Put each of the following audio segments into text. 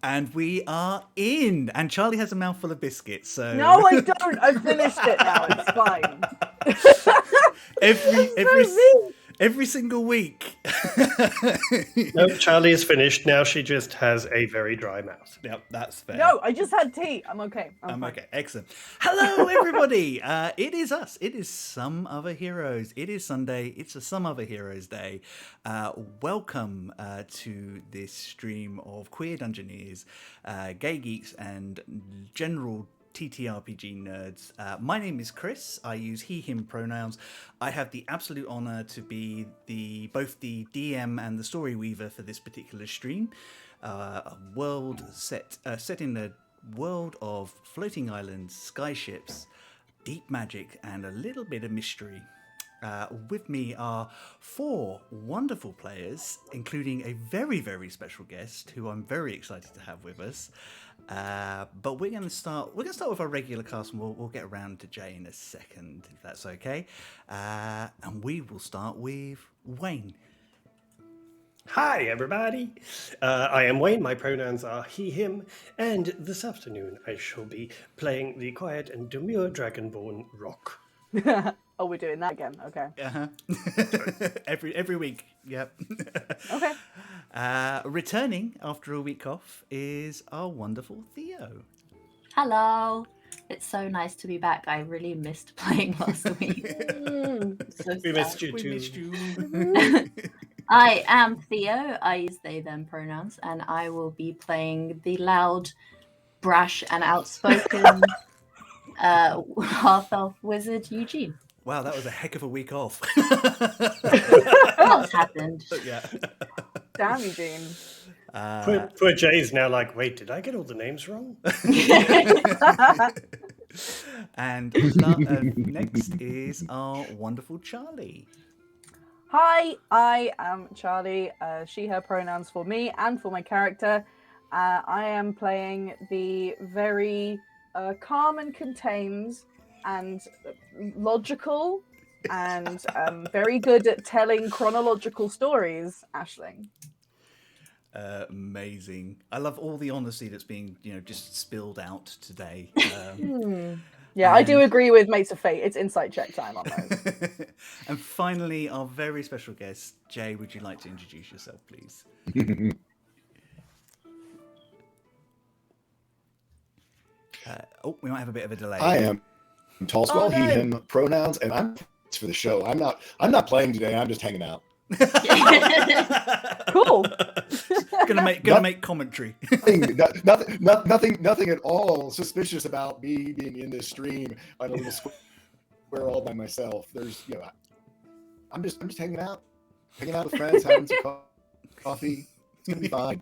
And we are in. And Charlie has a mouthful of biscuits. So No, I don't. I've finished it now. It's fine. every single week. No, Charlie is finished. Now she just has a very dry mouth. Yep, that's fair. No, I just had tea. I'm okay. I'm fine. Okay. Excellent. Hello, everybody. It is us. It is Some Other Heroes. It is Sunday. It's a Some Other Heroes Day. Welcome to this stream of queer dungeoneers, gay geeks, and general TTRPG nerds. My name is Chris. I use he, him pronouns. I have the absolute honor to be both the DM and the story weaver for this particular stream. A world set in a world of floating islands, skyships, deep magic, and a little bit of mystery. With me are 4 wonderful players, including a very, very special guest who I'm very excited to have with us. But we're going to start with our regular cast, and we'll get around to Jay in a second, if that's okay. And we will start with Wayne. Hi, everybody. I am Wayne. My pronouns are he, him. And this afternoon, I shall be playing the quiet and demure dragonborn Rock. Oh, we're doing that again. Okay. Every week. Yep. Okay. Returning after a week off is our wonderful Theo. Hello. It's so nice to be back. I really missed playing last week. We missed you too. We missed you. I am Theo. I use they, them pronouns, and I will be playing the loud, brash, and outspoken half-elf wizard Eugene. Wow, that was a heck of a week off. What's happened? Yeah. Damn, Eugene. Poor Jay's now like, wait, did I get all the names wrong? And next is our wonderful Charlie. Hi, I am Charlie. She, her pronouns for me and for my character. I am playing the very calm and contained and logical and very good at telling chronological stories, Aisling. Amazing. I love all the honesty that's being, just spilled out today. Yeah, I do agree with Mates of Fate. It's insight check time on those. And finally, our very special guest, Jay, would you like to introduce yourself, please? We might have a bit of a delay. I am Tall Skull, he, him pronouns, and I'm for the show. I'm not playing today. I'm just hanging out. Cool. gonna make commentary. Nothing at all suspicious about me being in this stream on a little square all by myself. There's, I'm just hanging out with friends, having some coffee. It's gonna be fine.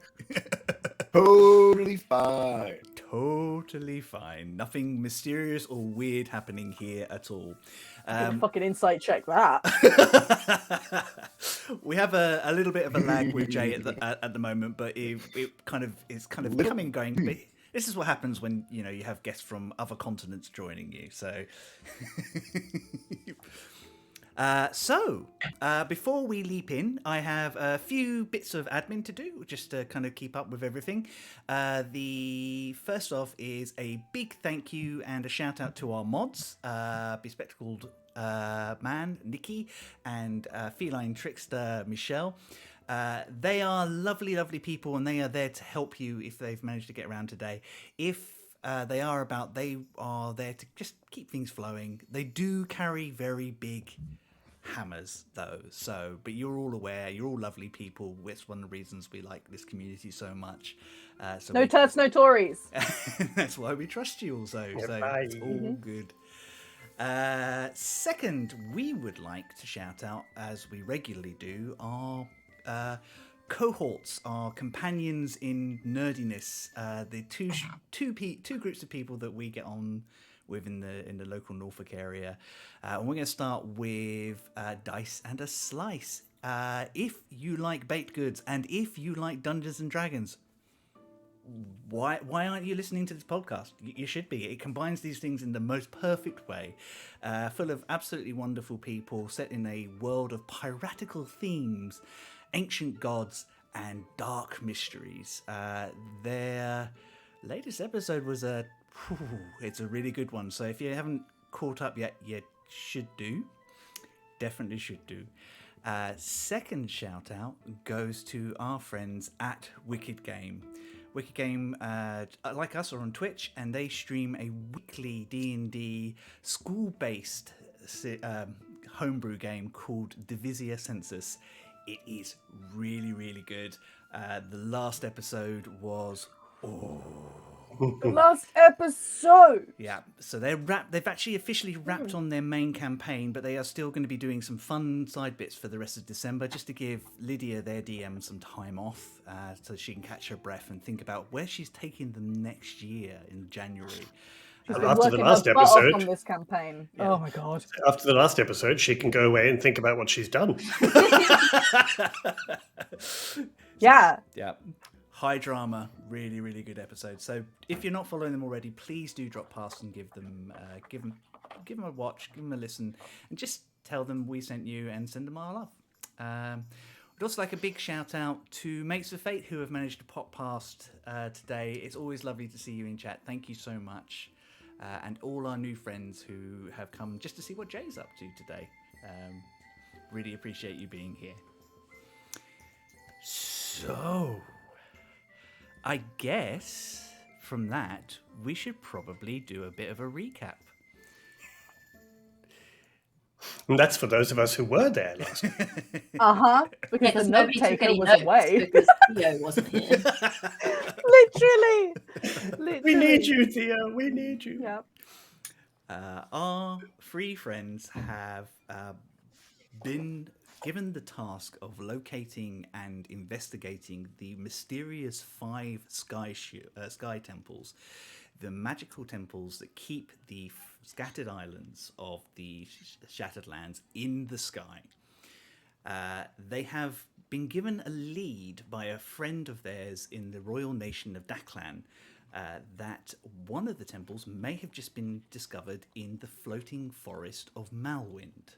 Totally fine. Totally fine. Nothing mysterious or weird happening here at all. Fucking insight check that. We have a little bit of a lag with Jay at the moment, but it's kind of coming and going. But this is what happens when you have guests from other continents joining you. So. Before we leap in, I have a few bits of admin to do, just to kind of keep up with everything. The first off is a big thank you and a shout out to our mods, Bespectacled Man, Nikki, and Feline Trickster, Michelle. They are lovely, lovely people, and they are there to help you if they've managed to get around today. If they are there to just keep things flowing. They do carry very big hammers, though. But you're all aware. You're all lovely people. It's one of the reasons we like this community so much. No turfs, no Tories. That's why we trust you also. Yeah, so bye. it's all good. Second, we would like to shout out, as we regularly do, our cohorts, our companions in nerdiness, the two groups of people that we get on with in the local Norfolk area. And we're going to start with Dice and a Slice. If you like baked goods and if you like Dungeons and Dragons, why aren't you listening to this podcast? You should be. It combines these things in the most perfect way, full of absolutely wonderful people, set in a world of piratical themes, ancient gods, and dark mysteries. Their latest episode was it's a really good one. So if you haven't caught up yet, you should do. Definitely should do. Second shout out goes to our friends at Wicked Game. Wicked Game, like us, are on Twitch, and they stream a weekly D&D school-based homebrew game called Divisia Census. It is really, really good. The last episode was The last episode. yeah, so they've actually officially wrapped on their main campaign, but they are still going to be doing some fun side bits for the rest of December, just to give Lydia, their DM, some time off, so she can catch her breath and think about where she's taking them next year in January. She's been After the working last her butt off episode- on this campaign. Yeah. Oh my god. After the last episode, she can go away and think about what she's done. Yeah. Yeah, high drama, really, really good episode. So if you're not following them already, please do drop past and give them a watch, give them a listen, and just tell them we sent you and send them our love. We'd also like a big shout out to Mates of Fate who have managed to pop past today. It's always lovely to see you in chat. Thank you so much. And all our new friends who have come just to see what Jay's up to today. Really appreciate you being here. So, I guess from that, we should probably do a bit of a recap. And that's for those of us who were there last. Because the note nobody took taker any was notes away. because Theo wasn't here. Literally. We need you, Theo. We need you. Yeah. Our three friends have been given the task of locating and investigating the mysterious 5 sky temples, the magical temples that keep the scattered islands of the Shattered Lands in the sky. They have been given a lead by a friend of theirs in the royal nation of Daklan that one of the temples may have just been discovered in the Floating Forest of Malwind.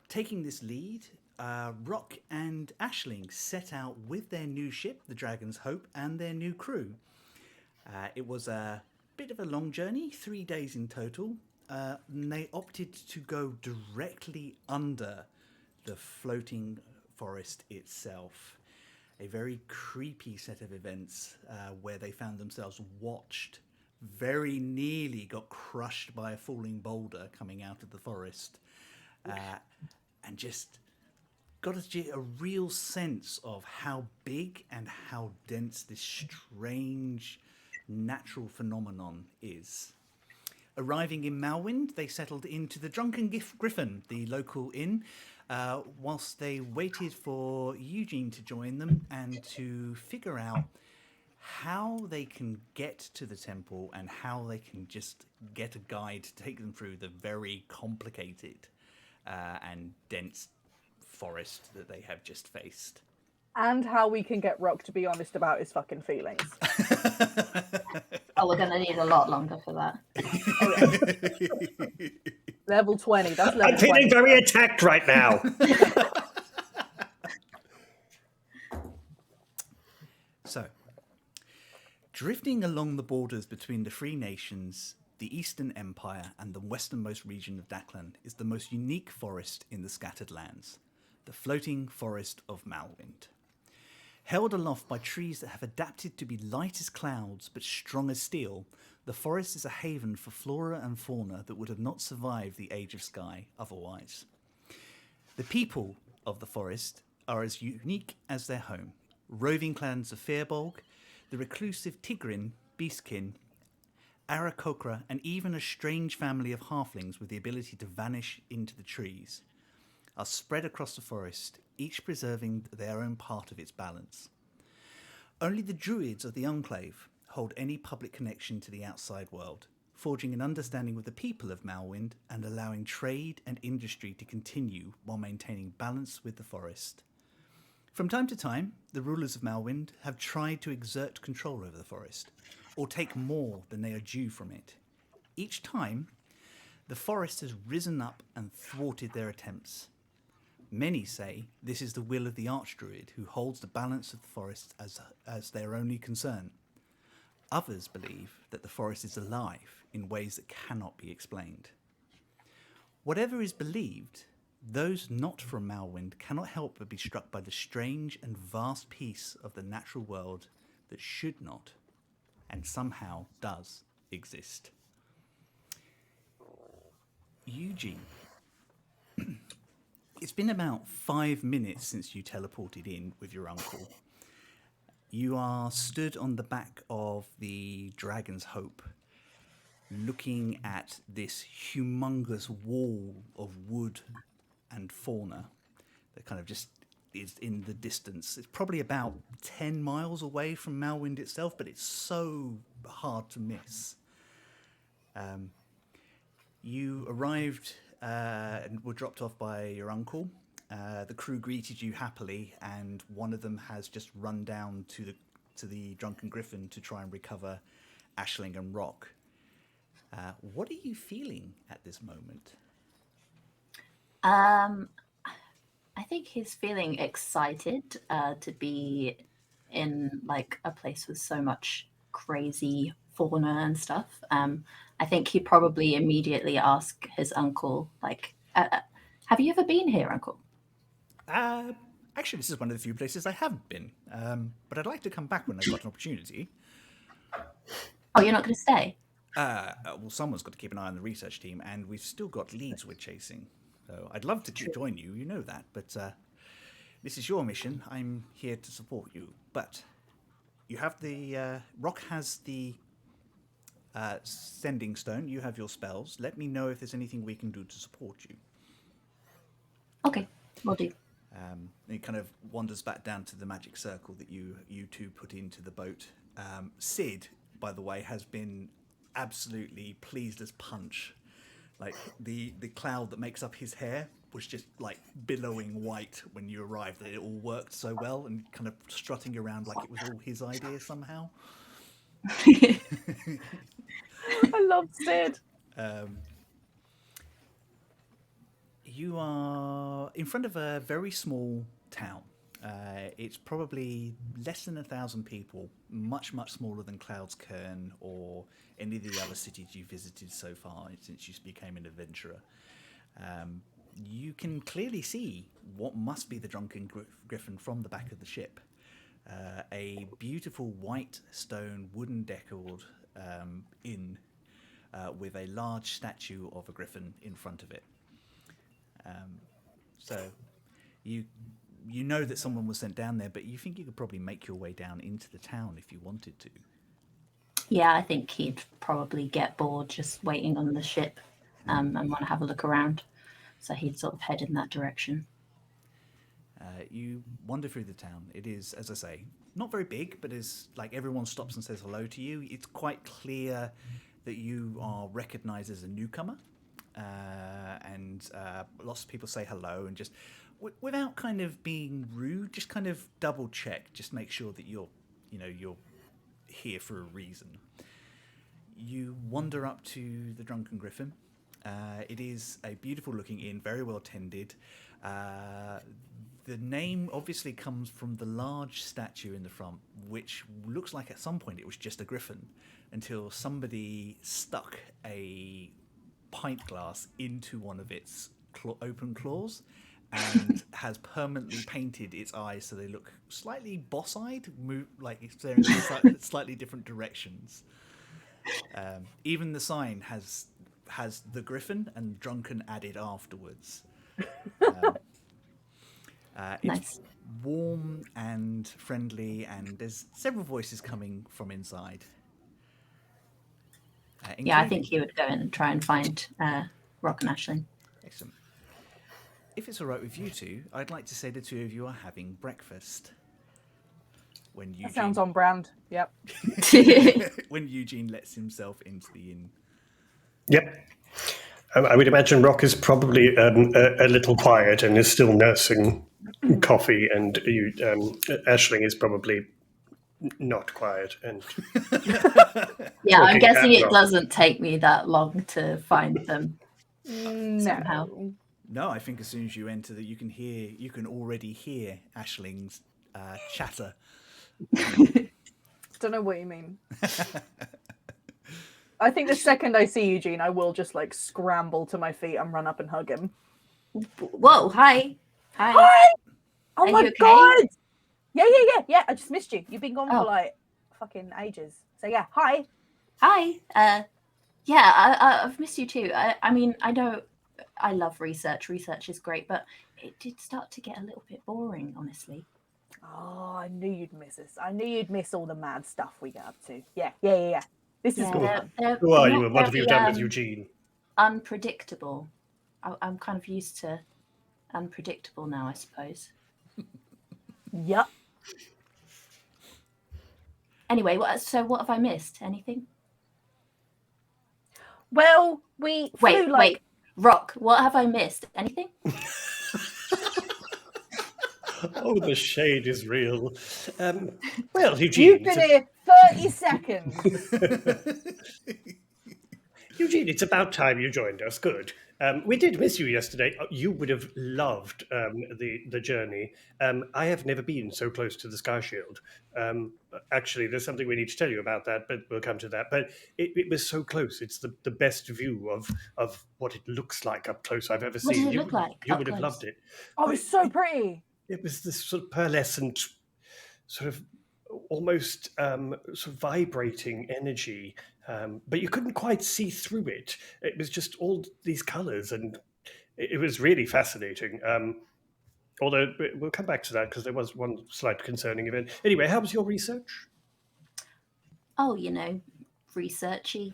Taking this lead, Rock and Aisling set out with their new ship, the Dragon's Hope, and their new crew. It was a bit of a long journey, 3 days in total. And they opted to go directly under the floating forest itself. A very creepy set of events where they found themselves watched, very nearly got crushed by a falling boulder coming out of the forest, and just got a real sense of how big and how dense this strange natural phenomenon is. Arriving in Malwind, they settled into the Drunken Griffin, the local inn, whilst they waited for Eugene to join them and to figure out how they can get to the temple and how they can just get a guide to take them through the very complicated and dense forest that they have just faced. And how we can get Rock to be honest about his fucking feelings. Oh, we're going to need a lot longer for that. Level 20. That's level I'm feeling 20. very attacked right now. So, drifting along the borders between the three nations, the Eastern Empire and the westernmost region of Daklan is the most unique forest in the Scattered Lands, the Floating Forest of Malwind. Held aloft by trees that have adapted to be light as clouds but strong as steel, the forest is a haven for flora and fauna that would have not survived the Age of Sky otherwise. The people of the forest are as unique as their home. Roving clans of Fearbolg, the reclusive Tigrin, Beastkin, Arakokra, and even a strange family of halflings with the ability to vanish into the trees are spread across the forest, each preserving their own part of its balance. Only the Druids of the Enclave hold any public connection to the outside world, forging an understanding with the people of Malwind and allowing trade and industry to continue while maintaining balance with the forest. From time to time, the rulers of Malwind have tried to exert control over the forest, or take more than they are due from it. Each time, the forest has risen up and thwarted their attempts. Many say this is the will of the Archdruid, who holds the balance of the forest as their only concern. Others believe that the forest is alive in ways that cannot be explained. Whatever is believed, those not from Malwind cannot help but be struck by the strange and vast piece of the natural world that should not, and somehow does, exist. Eugene, it's been about 5 minutes since you teleported in with your uncle. You are stood on the back of the Dragon's Hope, looking at this humongous wall of wood and fauna that kind of just is in the distance. It's probably about 10 miles away from Malwind itself, but it's so hard to miss. You arrived and were dropped off by your uncle. The crew greeted you happily, and one of them has just run down to the Drunken Griffin to try and recover Aisling and Rock. What are you feeling at this moment? I think he's feeling excited to be in like a place with so much crazy fauna and stuff. I think he probably immediately asked his uncle, like, have you ever been here, Uncle? Actually, this is one of the few places I haven't been, but I'd like to come back when I've got an opportunity. Oh, you're not going to stay? Well, someone's got to keep an eye on the research team, and we've still got leads we're chasing. So I'd love to join you, you know that, but this is your mission. I'm here to support you. But you have the... Rock has the sending stone. You have your spells. Let me know if there's anything we can do to support you. Okay, will do. It kind of wanders back down to the magic circle that you two put into the boat. Sid, by the way, has been absolutely pleased as punch. Like the cloud that makes up his hair was just like billowing white when you arrived. That it all worked so well, and kind of strutting around like it was all his idea somehow. I love Sid. You are in front of a very small town. It's probably less than 1,000 people, much, much smaller than Cloud's Cairn or any of the other cities you visited so far since you became an adventurer. You can clearly see what must be the Drunken Griffin from the back of the ship. A beautiful white stone wooden deckled inn with a large statue of a griffin in front of it. So you know that someone was sent down there, but you think you could probably make your way down into the town if you wanted to. Yeah, I think he'd probably get bored just waiting on the ship and want to have a look around. So he'd sort of head in that direction. You wander through the town. It is, as I say, not very big, but is like everyone stops and says hello to you. It's quite clear that you are recognized as a newcomer. And lots of people say hello and just without kind of being rude, just kind of double check, just make sure that you're here for a reason. You wander up to the Drunken Griffin. It is a beautiful looking inn, very well tended. The name obviously comes from the large statue in the front, which looks like at some point it was just a griffin until somebody stuck a pint glass into one of its open claws and has permanently painted its eyes so they look slightly boss-eyed, like it's staring in slightly different directions. Even the sign has the griffin and drunken added afterwards. It's Nice. warm and friendly, and there's several voices coming from inside. Yeah, I think he would go in and try and find Rock and Aisling. Excellent. If it's all right with you two, I'd like to say the two of you are having breakfast. When Eugene, That sounds on brand. Yep. when Eugene lets himself into the inn. Yep. I would imagine Rock is probably a little quiet and is still nursing coffee, and Aisling is probably not quiet. And Yeah, I'm Talking guessing at it Rock. doesn't take me that long to find them somehow. No. No, I think as soon as you enter that, you can already hear Ashling's chatter. Don't know what you mean. I think the second I see Eugene, I will just like scramble to my feet and run up and hug him. Whoa, hi. Hi. Hi! Oh Are my you okay? god! Yeah. I just missed you. You've been gone Oh. for like fucking ages. So yeah, hi. Hi. Yeah, I've missed you too. I mean, I know I love research. Research is great, but it did start to get a little bit boring, honestly. Oh, I knew you'd miss us. I knew you'd miss all the mad stuff we get up to. Yeah. This is Yeah, good. Who are you not and what have you done with very, Eugene? Unpredictable. I'm kind of used to unpredictable now, I suppose. Yep. Anyway, what have I missed? Anything? Well, we flew Wait. Rock, what have I missed? Anything? Oh, the shade is real. Well, Eugene. You've been here 30 seconds. Eugene, it's about time you joined us. Good. We did miss you yesterday. You would have loved the journey. I have never been so close to the Sky Shield. Actually, there's something we need to tell you about that, but we'll come to that. But it was so close. It's the best view of what it looks like up close I've ever What seen. does it look like You up would have close? loved it. Oh, it's so pretty. It was this sort of pearlescent, sort of almost sort of vibrating energy, but you couldn't quite see through it. It was just all these colours, and it was really fascinating. Although we'll come back to that because there was one slight concerning event. Anyway, how was your research? Oh, researchy.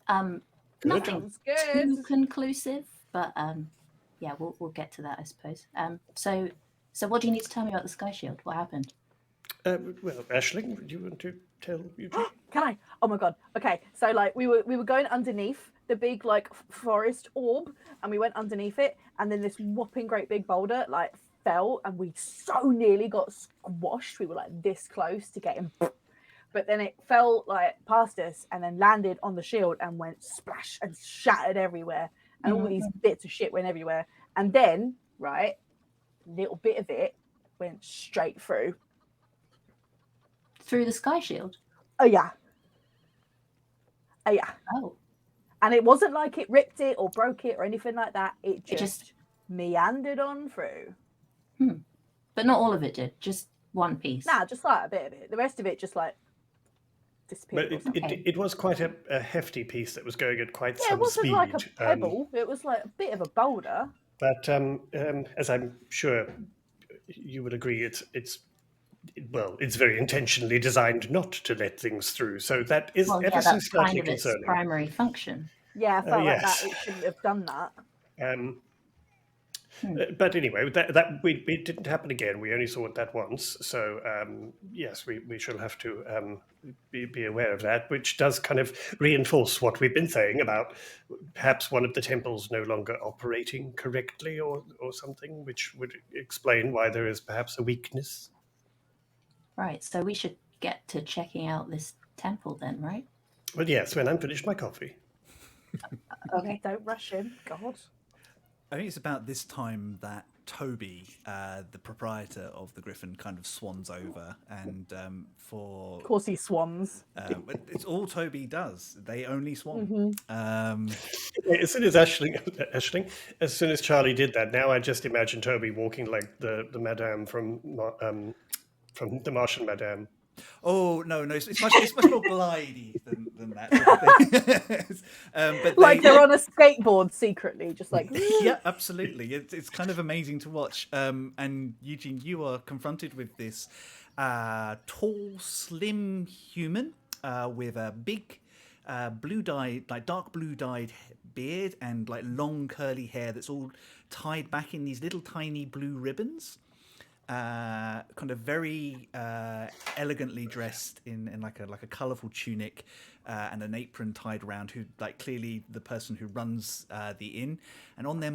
Good. Nothing Sounds good. too conclusive, but yeah, we'll get to that, I suppose. So what do you need to tell me about the Sky Shield? What happened? Well, Aisling, do you want to tell Eugene? Can I? Oh my god. Okay, so like we were going underneath the big like forest orb, and we went underneath it, and then this whopping great big boulder like fell, and we so nearly got squashed. We were like this close to getting, but then it fell like past us, and then landed on the shield and went splash and shattered everywhere, and all these bits of shit went everywhere, and then right, little bit of it went straight through. Through the Sky Shield? Oh yeah. Oh. And it wasn't like it ripped it or broke it or anything like that. It just meandered on through. But not all of it did, just one piece. Nah, just like a bit of it. The rest of it just like disappeared. But or something. it was quite a hefty piece that was going at quite Yeah, some it wasn't speed. like a pebble. It was like a bit of a boulder. But as I'm sure you would agree, it's very intentionally designed not to let things through. So that is Well, ever yeah, so that's slightly kind of its concerning. primary function. Yeah, I felt like yes. that. It shouldn't have done that. But anyway, that we didn't happen again. We only saw it that once. So yes, we shall have to be aware of that, which does kind of reinforce what we've been saying about perhaps one of the temples no longer operating correctly or something, which would explain why there is perhaps a weakness. Right, so we should get to checking out this temple then, right? Well, yes, when I'm finished my coffee. Okay. Don't rush in. God. I think it's about this time that Toby, the proprietor of the Griffin, kind of swans over, and Of course he swans. it's all Toby does. They only swan. As soon as Aisling, as soon as Charlie did that, now I just imagine Toby walking like the Madame from the Martian Madame. Oh no, it's much more glidey than that. Sort of thing. But Like they're on a skateboard secretly, just like yeah, absolutely. It's kind of amazing to watch. And Eugene, you are confronted with this tall, slim human with a big dark blue dyed beard and like long curly hair that's all tied back in these little tiny blue ribbons. Kind of very elegantly dressed in like a colourful tunic and an apron tied around, who like clearly the person who runs the inn, and on their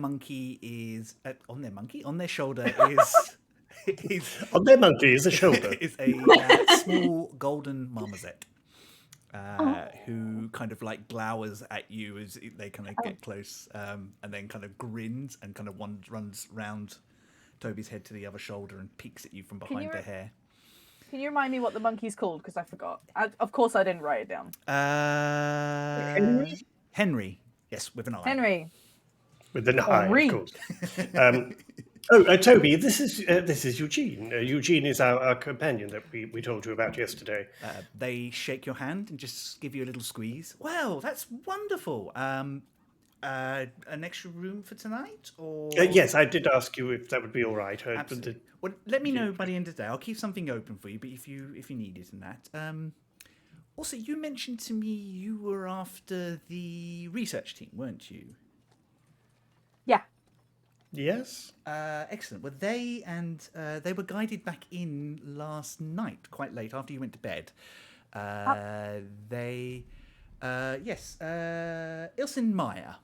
shoulder is On their monkey is a shoulder. is a small golden marmoset. who kind of like glowers at you as they kind of get close, and then kind of grins and kind of runs round Toby's head to the other shoulder and peeks at you from behind the hair. Can you remind me what the monkey's called? Because I forgot. Of course, I didn't write it down. Henry. Yes, with an I. Henry. With an I, Henry. of course. Toby, this is Eugene. Eugene is our companion that we told you about yesterday. They shake your hand and just give you a little squeeze. Well, that's wonderful. An extra room for tonight, or Yes, I did ask you if that would be all right. Absolutely. Well, let me know by the end of the day. I'll keep something open for you, but if you need it and that. Also, you mentioned to me you were after the research team, weren't you? Yeah. Yes. Excellent. Well, they were guided back in last night, quite late after you went to bed. Ilsen Meyer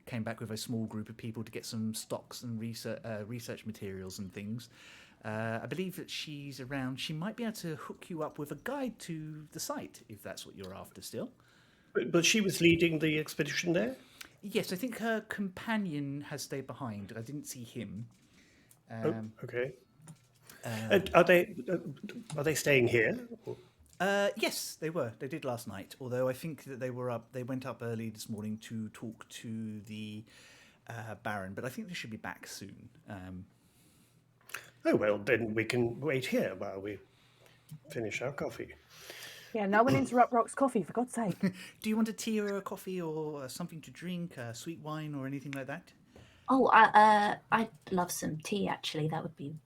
came back with a small group of people to get some stocks and research materials and things. I believe that she's around. She might be able to hook you up with a guide to the site, if that's what you're after still. But she was leading the expedition there? Yes, I think her companion has stayed behind. I didn't see him. Okay. Are they staying here? Yes, they were. They did last night. Although I think that they went up early this morning to talk to the Baron. But I think they should be back soon. Oh, well, then we can wait here while we finish our coffee. Yeah, no one interrupt Rock's coffee, for God's sake. Do you want a tea or a coffee or something to drink, sweet wine or anything like that? Oh, I'd love some tea, actually. That would be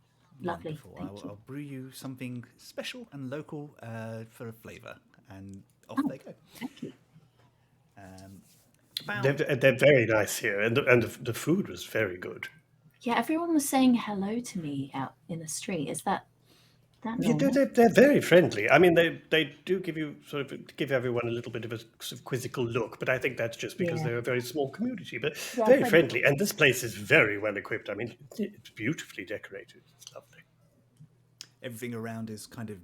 lovely. Wonderful. I'll brew you something special and local for a flavour. And off they go. Thank you. They're very nice here, and the food was very good. Yeah, everyone was saying hello to me out in the street. Is that normal? They're very friendly. I mean, they do give everyone a little bit of a sort of quizzical look, but I think that's just because they're a very small community. But very friendly, and this place is very well equipped. I mean, it's beautifully decorated. It's lovely. Everything around is kind of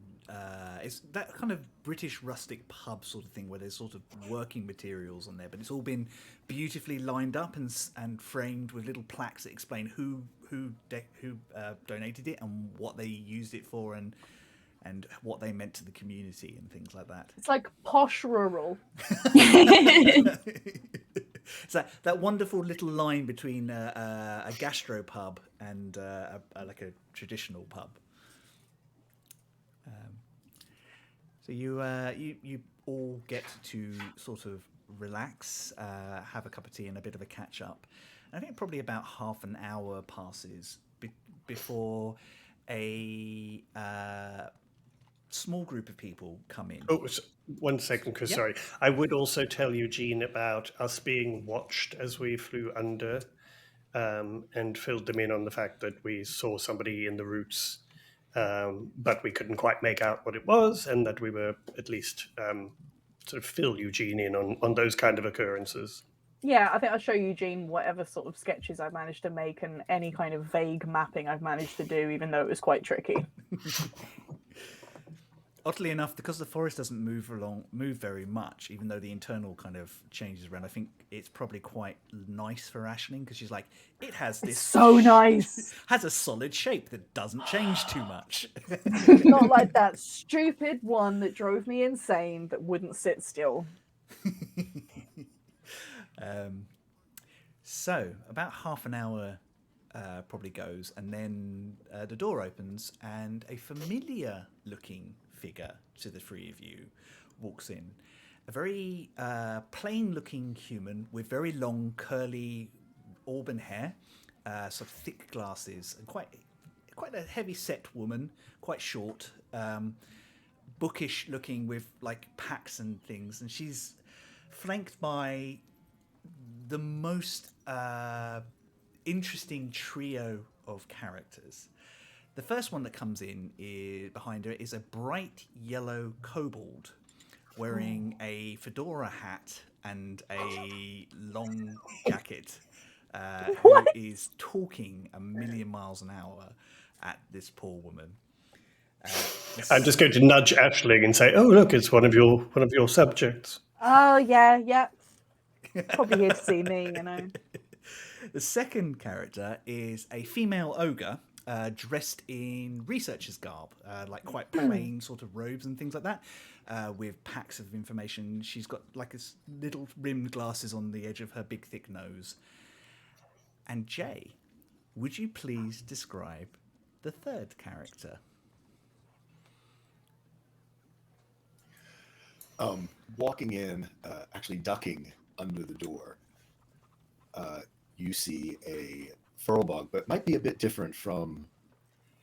it's that kind of British rustic pub sort of thing where there's sort of working materials on there, but it's all been beautifully lined up and framed with little plaques that explain who donated it and what they used it for and what they meant to the community and things like that. It's like posh rural. It's that wonderful little line between a gastropub and like a traditional pub. So you all get to sort of relax, have a cup of tea and a bit of a catch up. And I think probably about half an hour passes before a small group of people come in. Oh, 1 second, Chris. Sorry. I would also tell Eugene about us being watched as we flew under, and filled them in on the fact that we saw somebody in the roots. But we couldn't quite make out what it was, and that we were at least sort of fill Eugene in on those kind of occurrences. Yeah, I think I'll show Eugene whatever sort of sketches I've managed to make and any kind of vague mapping I've managed to do, even though it was quite tricky. Oddly enough, because the forest doesn't move very much, even though the internal kind of changes around, I think it's probably quite nice for Aisling because she's like, it has this. It's so nice. Has a solid shape that doesn't change too much. Not like that stupid one that drove me insane that wouldn't sit still. So about half an hour probably goes, and then the door opens, and a familiar-looking figure to the three of you walks in. A very plain-looking human with very long, curly auburn hair, sort of thick glasses, and quite a heavy-set woman, quite short, bookish-looking with like packs and things, and she's flanked by the most interesting trio of characters. The first one that comes in behind her is a bright yellow kobold wearing a fedora hat and a long jacket, who is talking a million miles an hour at this poor woman. I'm just going to nudge Ashling and say, "Oh, look, it's one of your subjects." Oh yeah. Probably here to see me, you know. The second character is a female ogre dressed in researcher's garb, like quite plain sort of robes and things like that, with packs of information. She's got like little rimmed glasses on the edge of her big thick nose. And Jay, would you please describe the third character? Walking in, actually ducking under the door, you see a furlbog, but might be a bit different from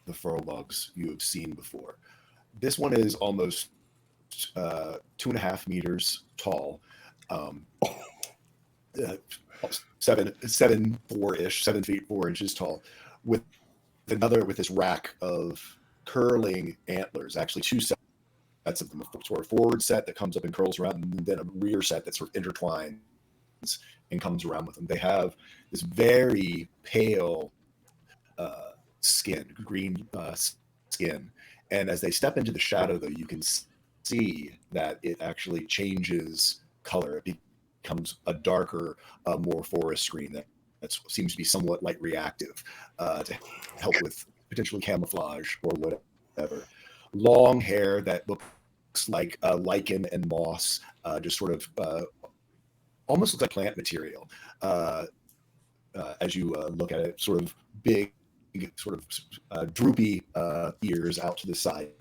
the furlbogs you have seen before. This one is almost 2.5 meters tall, 7 feet 4 inches tall, with this rack of curling antlers. Actually, two sets of them, sort of forward set that comes up and curls around, and then a rear set that sort of intertwines and comes around with them. They have this very pale green skin, and as they step into the shadow, though, you can see that it actually changes color. It becomes a darker, more forest green that seems to be somewhat light reactive to help with potentially camouflage or whatever. Long hair that looks like lichen and moss, just sort of almost looks like plant material as you look at it. Sort of big, sort of droopy ears out to the side.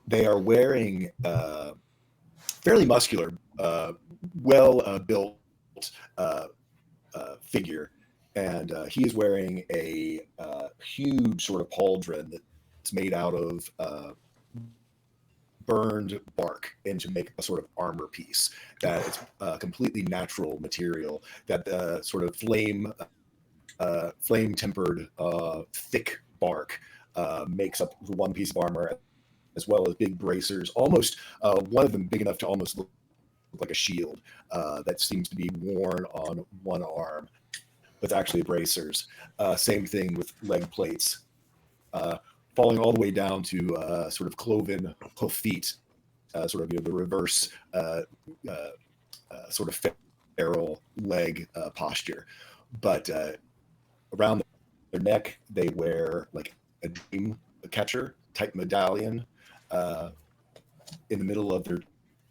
They are wearing fairly muscular, well-built figure, and he is wearing a huge sort of pauldron that's made out of burned bark, and to make a sort of armor piece that is completely natural material, that the sort of flame tempered thick bark makes up one piece of armor, as well as big bracers, almost one of them big enough to almost look like a shield that seems to be worn on one arm, but it's actually bracers. Same thing with leg plates, falling all the way down to sort of cloven hoof feet, sort of the reverse sort of feral leg posture. But around their neck, they wear like a dream catcher type medallion in the middle of their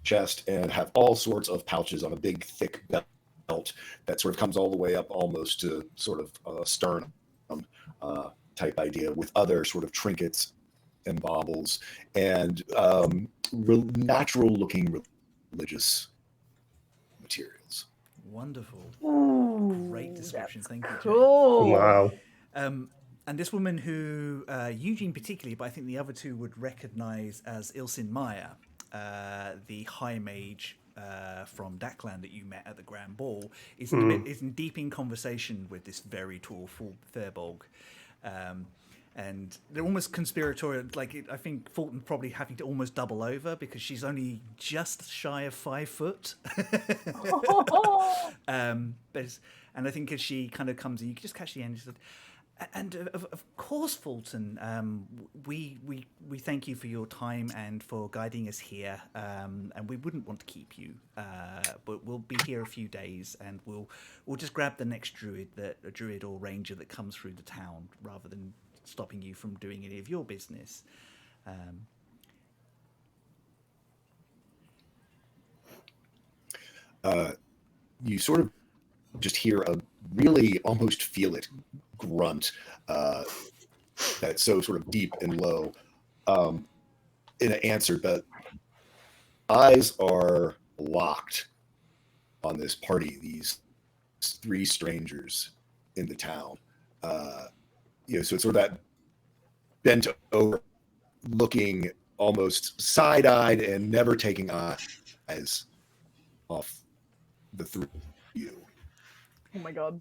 chest, and have all sorts of pouches on a big thick belt that sort of comes all the way up almost to sort of sternum type idea, with other sort of trinkets and baubles and natural looking religious materials. Wonderful. Ooh, Great description. that's Thank you, Jay. cool. Wow. And this woman who Eugene particularly, but I think the other two would recognize as Ilsin Maya, the high mage from Dakland that you met at the Grand Ball, is in deep in conversation with this very tall Firbolg. And they're almost conspiratorial. Like, I think Fulton probably having to almost double over because she's only just shy of 5 foot. And I think as she kind of comes in, you can just catch the end. And of course, Fulton, we thank you for your time and for guiding us here. And we wouldn't want to keep you, but we'll be here a few days, and we'll just grab the next druid or ranger that comes through the town, rather than stopping you from doing any of your business. You sort of just hear a really almost feel it grunt that's so sort of deep and low in an answer, but eyes are locked on this party, these 3 strangers in the town. So it's sort of that bent over, looking almost side-eyed and never taking eyes off the 3 of you. Oh my god.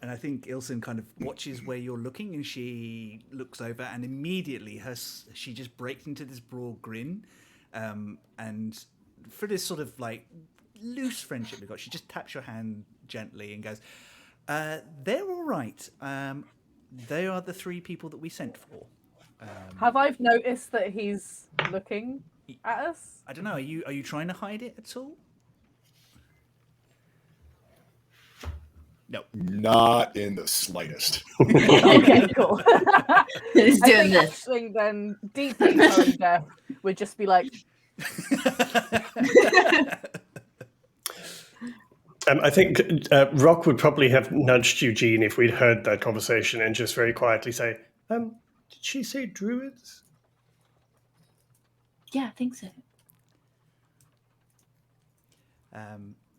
And I think Ilsen kind of watches where you're looking, and she looks over, and immediately she just breaks into this broad grin. And for this sort of like loose friendship we've got, she just taps your hand gently and goes, they're all right. They are the 3 people that we sent for. Have I noticed that he's looking at us? I don't know. Are you trying to hide it at all? No. Not in the slightest. Okay, cool. He's I doing think this. Ashling then, deeply tone deaf, would just be like, I think Rock would probably have nudged Eugene if we'd heard that conversation and just very quietly say, did she say druids? Yeah, I think so.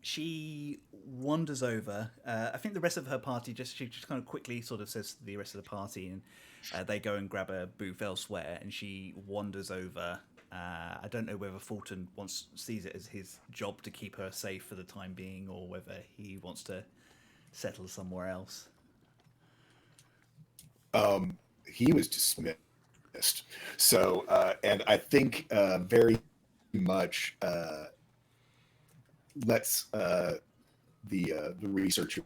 She wanders over. I think the rest of her party she just kind of quickly sort of says to the rest of the party, and they go and grab a booth elsewhere. And she wanders over. I don't know whether Fulton sees it as his job to keep her safe for the time being, or whether he wants to settle somewhere else. He was dismissed. So, and I think very much lets the researchers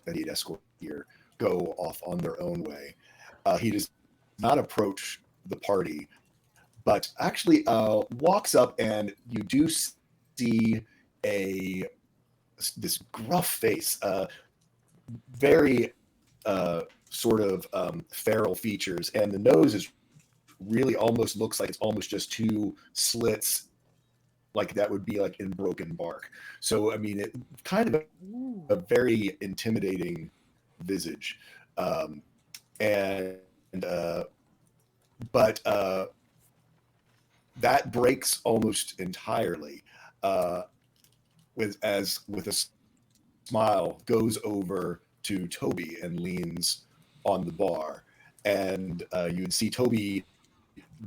that he'd escort here go off on their own way. He does not approach the party, but actually walks up, and you do see this gruff face, very sort of feral features, and the nose is really almost looks like it's almost just two slits, like that would be like in broken bark. So I mean, it kind of a very intimidating visage, but that breaks almost entirely with a smile goes over to Toby and leans on the bar, and you would see Toby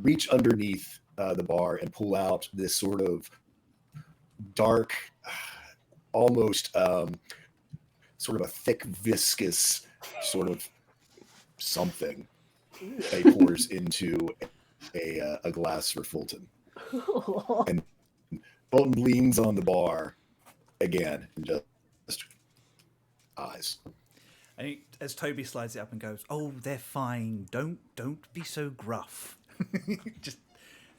reach underneath the bar and pull out this sort of dark, almost sort of a thick, viscous sort of something that he pours into a glass for Fulton. And Fulton leans on the bar again and just eyes. I think as Toby slides it up and goes, "Oh, they're fine. Don't be so gruff."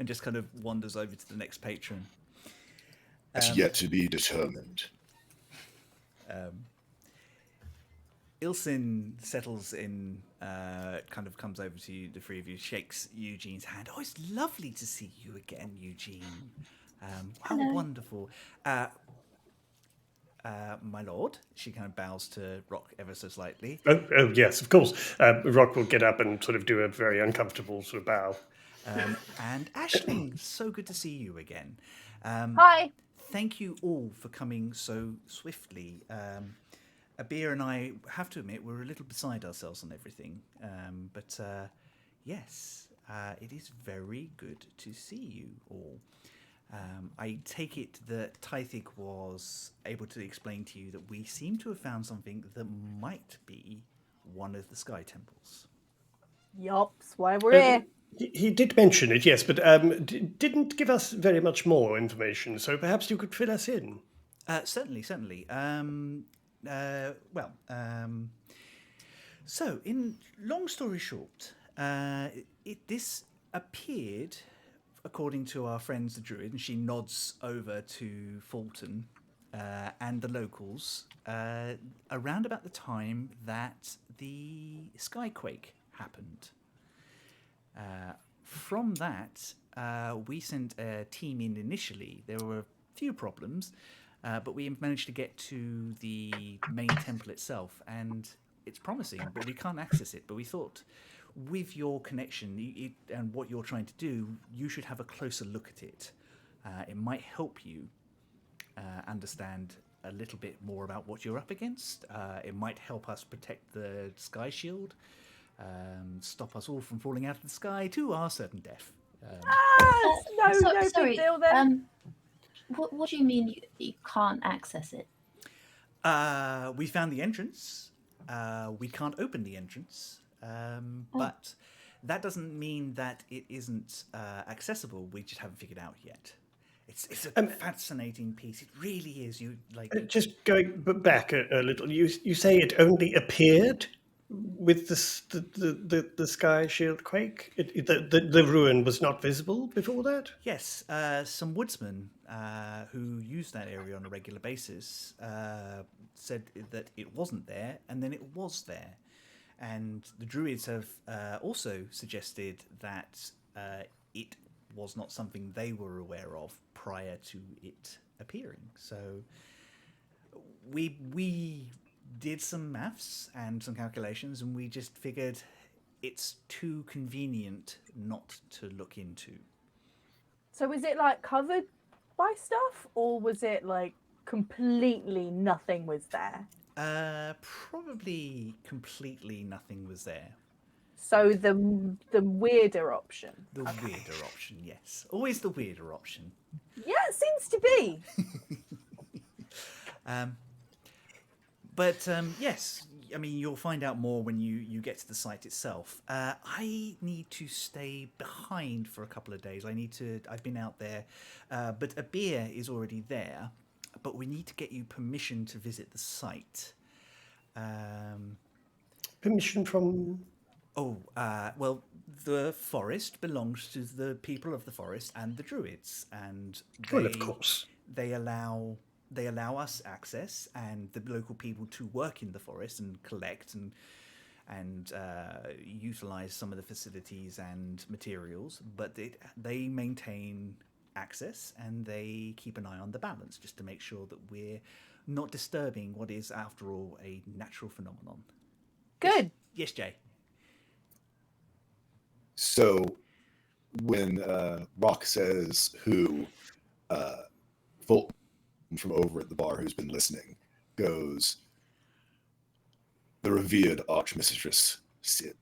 just kind of wanders over to the next patron. That's yet to be determined. Ilsin settles in, kind of comes over to you, the three of you, shakes Eugene's hand. "Oh, it's lovely to see you again, Eugene. How wonderful. My lord," she kind of bows to Rock ever so slightly. Oh yes, of course. Rock will get up and sort of do a very uncomfortable sort of bow. And Aisling, so good to see you again. hi. Thank you all for coming so swiftly. Abir and I have to admit we're a little beside ourselves on everything. But yes, it is very good to see you all. I take it that Tythig was able to explain to you that we seem to have found something that might be one of the Sky Temples. Yup, that's why we're here. He did mention it, yes, but didn't give us very much more information, so perhaps you could fill us in. Certainly. So, in long story short, this appeared, according to our friends the Druid, and she nods over to Fulton and the locals, around about the time that the Skyquake happened. From that, we sent a team in initially. There were a few problems, but we managed to get to the main temple itself, and it's promising, but we can't access it. But we thought, with your connection and what you're trying to do, you should have a closer look at it. It might help you understand a little bit more about what you're up against. It might help us protect the Sky Shield, stop us all from falling out of the sky to our certain death. No sorry, big deal then. What do you mean you can't access it? We found the entrance. We can't open the entrance, but that doesn't mean that it isn't accessible. We just haven't figured out yet. It's a fascinating piece. It really is. Just going back a little, you say it only appeared? with the sky shield quake? The ruin was not visible before that? Yes, some woodsmen who use that area on a regular basis said that it wasn't there, and then it was there. And the Druids have also suggested that it was not something they were aware of prior to it appearing. So we did some maths and some calculations, and we just figured it's too convenient not to look into. So was it like covered by stuff, or was it like completely nothing was there? Probably completely nothing was there. So the weirder option. The weirder option, yes. Always the weirder option. Yeah, it seems to be. But yes, I mean, you'll find out more when you get to the site itself. I need to stay behind for a couple of days. I've been out there, but a beer is already there. But we need to get you permission to visit the site. Permission from... Well, the forest belongs to the people of the forest and the Druids, and Well, of course. they allow us access and the local people to work in the forest and collect and utilize some of the facilities and materials, but they maintain access and they keep an eye on the balance just to make sure that we're not disturbing what is, after all, a natural phenomenon. Good. Yes, Jay. So when Rock says who, Fulton from over at the bar who's been listening goes, the revered Archmistress Sid.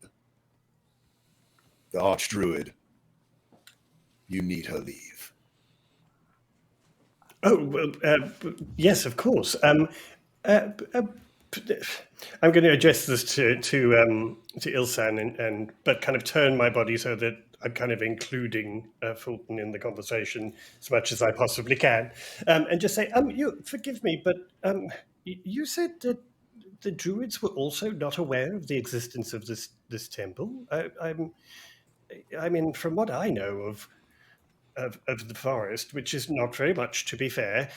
The Archdruid, you need her leave. Oh, well, yes, of course. I'm going to address this to Ilsan, and but kind of turn my body so that I'm kind of including Fulton in the conversation as much as I possibly can, and just say, you forgive me, but you said that the Druids were also not aware of the existence of this temple. I mean, from what I know of the forest, which is not very much, to be fair,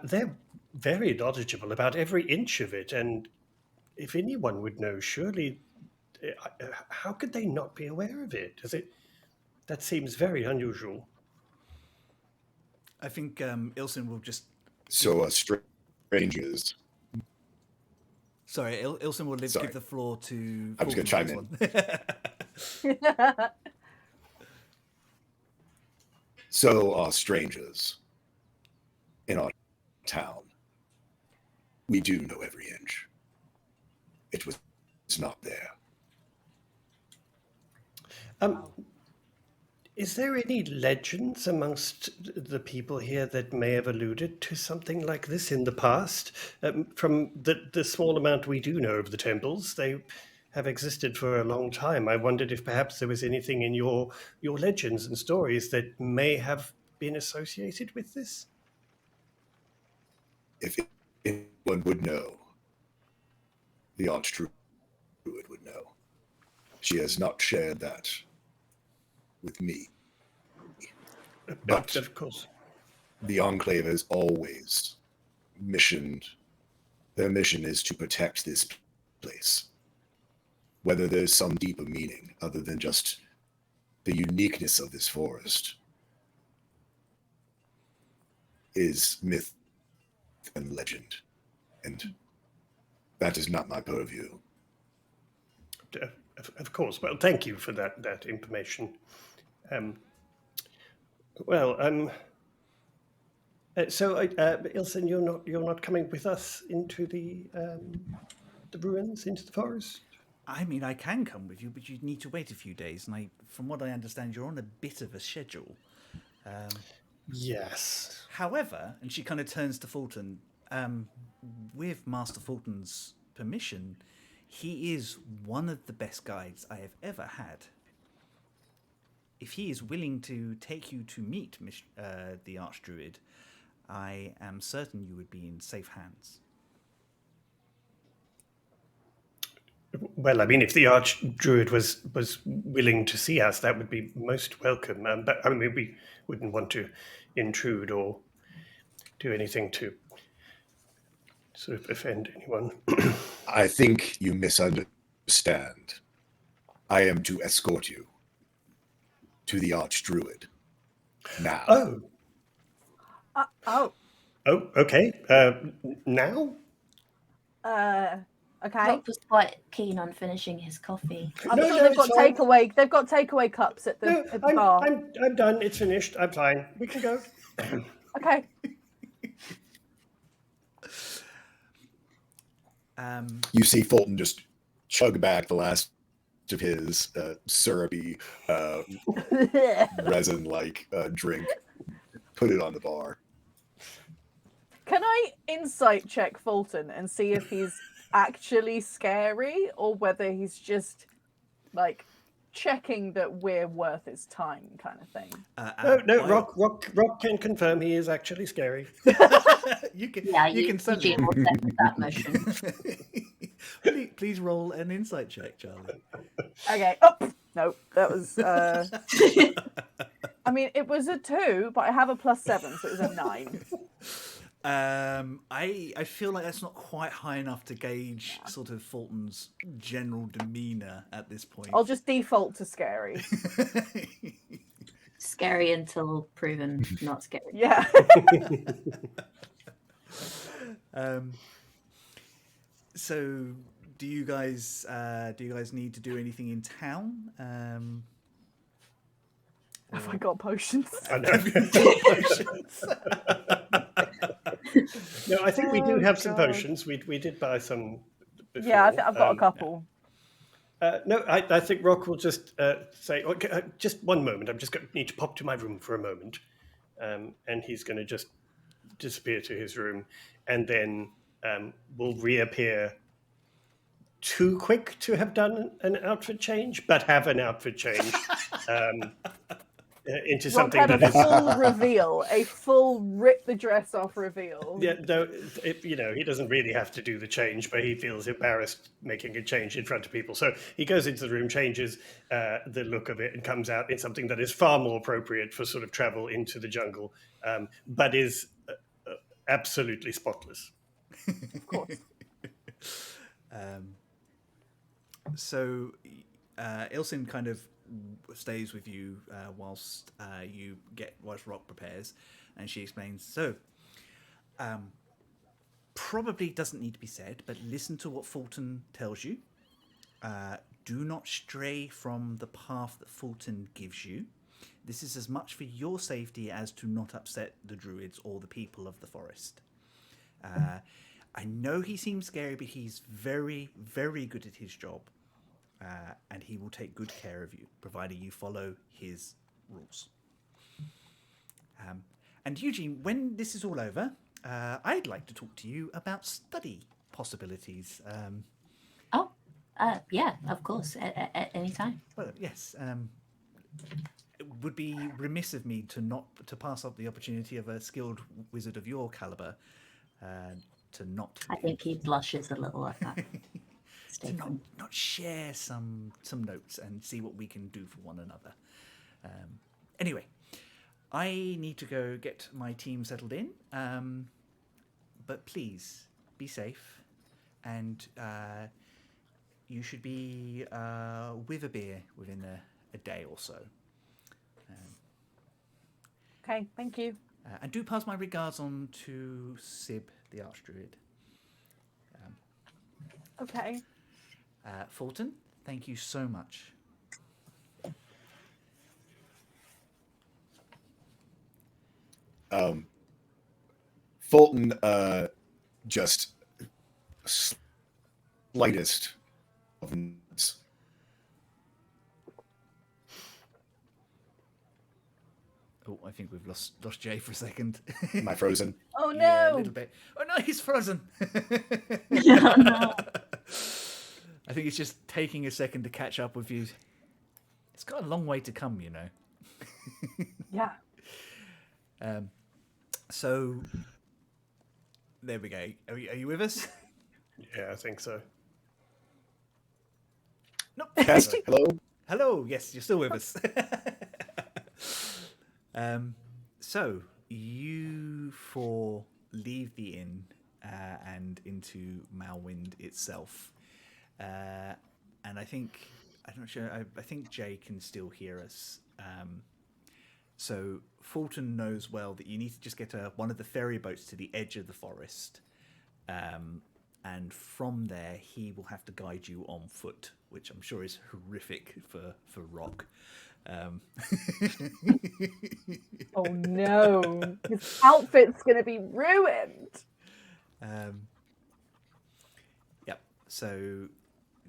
they're very knowledgeable about every inch of it. And if anyone would know, surely, how could they not be aware of it? That seems very unusual. I think Ilson will just... So strangers. Sorry, Ilson will give the floor to... I'm just going to chime in. So are strangers in our town. We do know every inch. It was not there. Is there any legends amongst the people here that may have alluded to something like this in the past? From the small amount we do know of the temples, they have existed for a long time. I wondered if perhaps there was anything in your legends and stories that may have been associated with this. If anyone would know, the Archdruid would know. She has not shared that with me. But of course, the Enclave has always their mission is to protect this place. Whether there's some deeper meaning other than just the uniqueness of this forest is myth and legend. And that is not my purview. Of course. Well, thank you for that information. So, Ilsen, you're not coming with us into the ruins, into the forest? I mean, I can come with you, but you need to wait a few days. And from what I understand, you're on a bit of a schedule. Yes. However, and she kind of turns to Fulton, with Master Fulton's permission, he is one of the best guides I have ever had. If he is willing to take you to meet the Archdruid, I am certain you would be in safe hands. Well, I mean, if the Archdruid was willing to see us, that would be most welcome. But I mean, we wouldn't want to intrude or do anything to sort of offend anyone. I think you misunderstand. I am to escort you to the Archdruid now. Oh, Oh. okay. Now? Okay. Rob was quite keen on finishing his coffee. I'm No, sure no, they've got it's fine. takeaway. They've got takeaway cups at the, No, at the bar. I'm done. It's finished. I'm fine. We can go. Okay. You see Fulton just chug back the last of his syrupy, resin-like drink, put it on the bar. Can I insight check Fulton and see if he's actually scary or whether he's just like checking that we're worth his time kind of thing? No, Rock can confirm he is actually scary. you can Eugene certainly. will second that motion. Please roll an insight check, Charlie. Okay. Oh no, that was. I mean, it was a 2, but I have a +7, so it was a 9. I feel like that's not quite high enough to gauge sort of Fulton's general demeanor at this point. I'll just default to scary. Scary until proven not scary. Yeah. So, do you guys need to do anything in town? Have I got potions? I know. No, I think we do have some potions. We did buy some before. Yeah, I've got a couple. No, I think Rock will just say, okay, just one moment. I'm just going to need to pop to my room for a moment. And he's going to just disappear to his room and then will reappear too quick to have done an outfit change, but have an outfit change into Rock something had that a is... full reveal, a full rip the dress off reveal. Yeah, no, he doesn't really have to do the change, but he feels embarrassed making a change in front of people. So he goes into the room, changes the look of it, and comes out in something that is far more appropriate for sort of travel into the jungle, but is absolutely spotless. Of course. So Ilsin kind of stays with you whilst Rock prepares, and she explains. So, probably doesn't need to be said, but listen to what Fulton tells you. Do not stray from the path that Fulton gives you. This is as much for your safety as to not upset the Druids or the people of the forest. I know he seems scary, but he's very, very good at his job. And he will take good care of you, provided you follow his rules. And Eugene, when this is all over, I'd like to talk to you about study possibilities. Yeah, of course, at any time. Well, yes. It would be remiss of me to pass up the opportunity of a skilled wizard of your caliber to not. I think he blushes a little at that. To not share some notes and see what we can do for one another. Anyway, I need to go get my team settled in. But please be safe, and you should be with a beer within a day or so. Okay, thank you. And do pass my regards on to Sib, the Archdruid. Okay. Fulton, thank you so much. Fulton just slightest of nods. Oh, I think we've lost Jay for a second. Am I frozen? Oh Yeah, a no! little bit. Oh no, he's frozen. Yeah, no. I think it's just taking a second to catch up with you. It's got a long way to come, you know. Yeah. So there we go. Are you with us? Yeah, I think so. No. Yes. Hello. Hello. Yes, you're still with us. So you four leave the inn and into Malwind itself, and I think I'm not sure. I think Jay can still hear us. So Fulton knows well that you need to just get one of the ferry boats to the edge of the forest, and from there he will have to guide you on foot, which I'm sure is horrific for Rock. Oh no, his outfit's gonna be ruined. Yep. So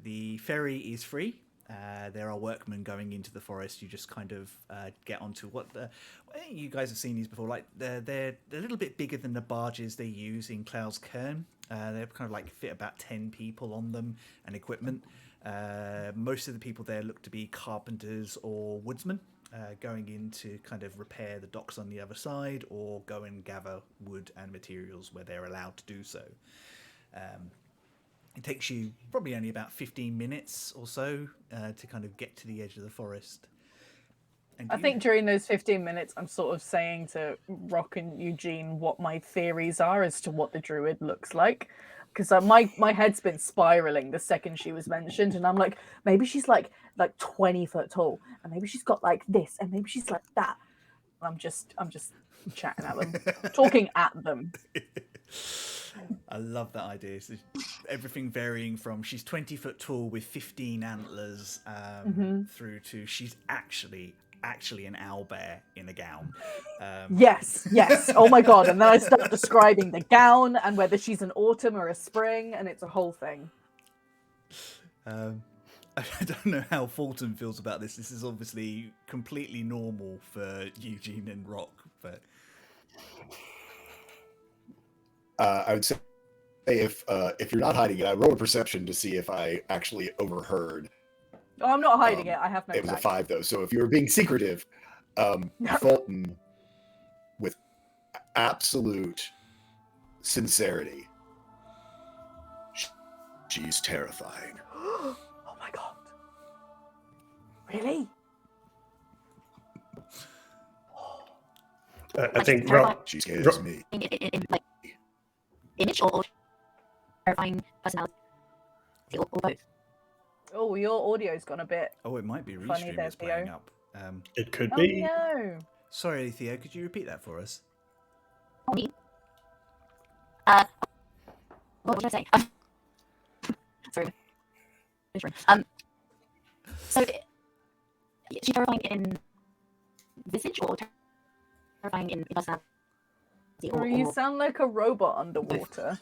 the ferry is free. There are workmen going into the forest. You just kind of get onto you guys have seen these before. Like they're a little bit bigger than the barges they use in Clouds Cairn. They're kind of like fit about 10 people on them and equipment. Most of the people there look to be carpenters or woodsmen going in to kind of repair the docks on the other side or go and gather wood and materials where they're allowed to do so. It takes you probably only about 15 minutes or so to kind of get to the edge of the forest. And I think during those 15 minutes, I'm sort of saying to Rock and Eugene what my theories are as to what the druid looks like. Because my head's been spiraling the second she was mentioned, and I'm like, maybe she's like 20 foot tall, and maybe she's got like this, and maybe she's like that. I'm just chatting at them, talking at them. I love that idea. So everything varying from she's 20 foot tall with 15 antlers through to she's actually an owlbear in a gown. Yes. Oh my god! And then I start describing the gown and whether she's an autumn or a spring, and it's a whole thing. I don't know how Fulton feels about this. This is obviously completely normal for Eugene and Rock, but I would say if you're not hiding it, I roll a perception to see if I actually overheard. Oh, I'm not hiding it. I have no. It was a 5 though, so if you were being secretive, Fulton, with absolute sincerity, she's terrifying. Oh my god! Really? I think She scares me. In like image or terrifying personality or both. Oh, your audio's gone a bit. oh, it might be Funny Restream there, that's playing Theo. up. it could Oh be. no! Sorry, Theo, could you repeat that for us? Me? What was I saying? Sorry. So she's terrifying in visage or terrifying in personality? Or you sound like a robot underwater.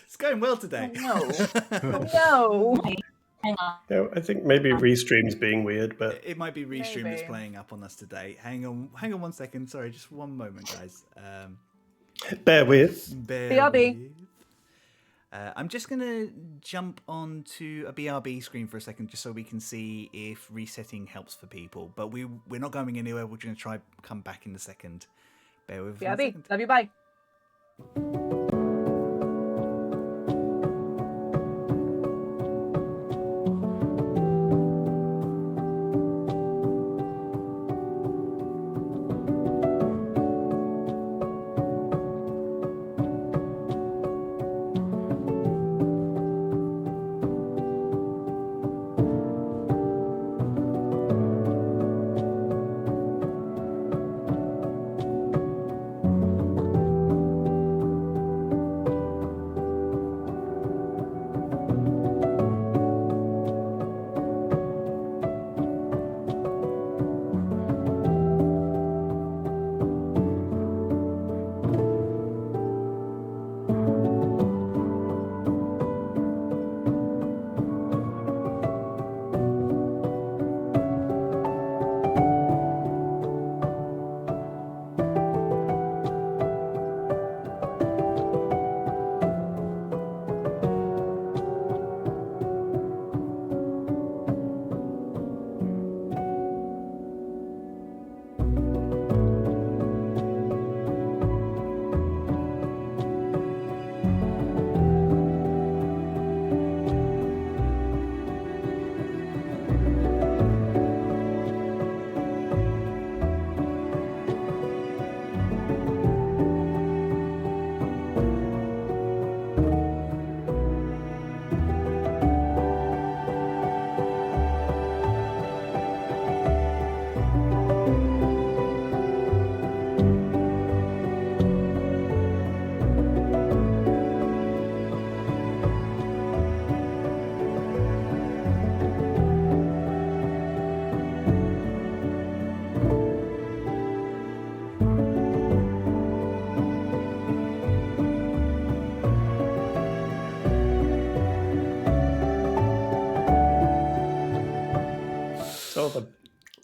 It's going well today. Oh no! Hang on. No, I think maybe Restream's being weird, but It might be Restream that's Maybe. playing up on us today. Hang on 1 second. Sorry, just one moment, guys. bear with. BRB. With. I'm just going to jump onto a BRB screen for a second just so we can see if resetting helps for people. But we're not going anywhere. We're going to try come back in a second. Bear with me. BRB. Love you. Bye.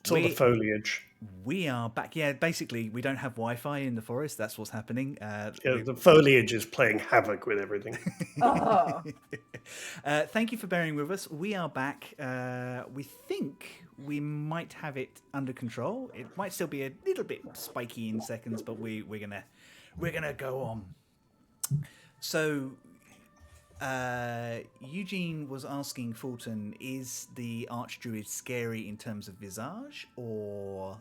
It's all the foliage. We are back. Yeah, basically, we don't have Wi-Fi in the forest. That's what's happening. The foliage is playing havoc with everything. Oh. Thank you for bearing with us. We are back. We think we might have it under control. It might still be a little bit spiky in seconds, but we're gonna go on. So, Eugene was asking Fulton, is the Archdruid scary in terms of visage or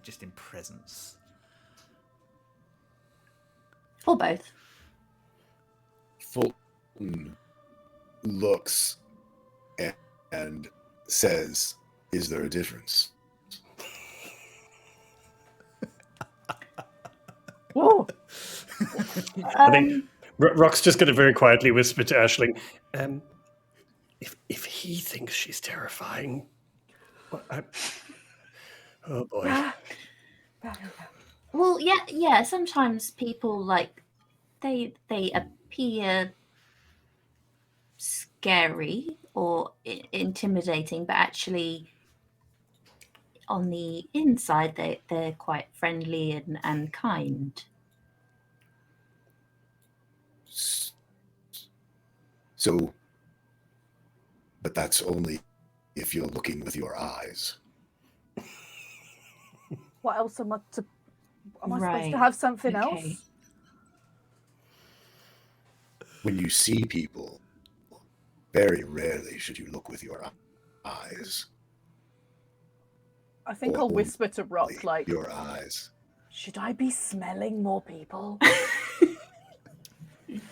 just in presence? Or both. Fulton looks and says, "Is there a difference?" Whoa. I think Rock's just going to very quietly whisper to Aisling, if he thinks she's terrifying, oh boy. Well, yeah. Sometimes people they appear scary or intimidating, but actually on the inside they're quite friendly and kind. So, but that's only if you're looking with your eyes. What else am I supposed Right. to have something Okay. else? When you see people, very rarely should you look with your eyes. I think Or I'll whisper to Rock, only like, your eyes. should I be smelling more people?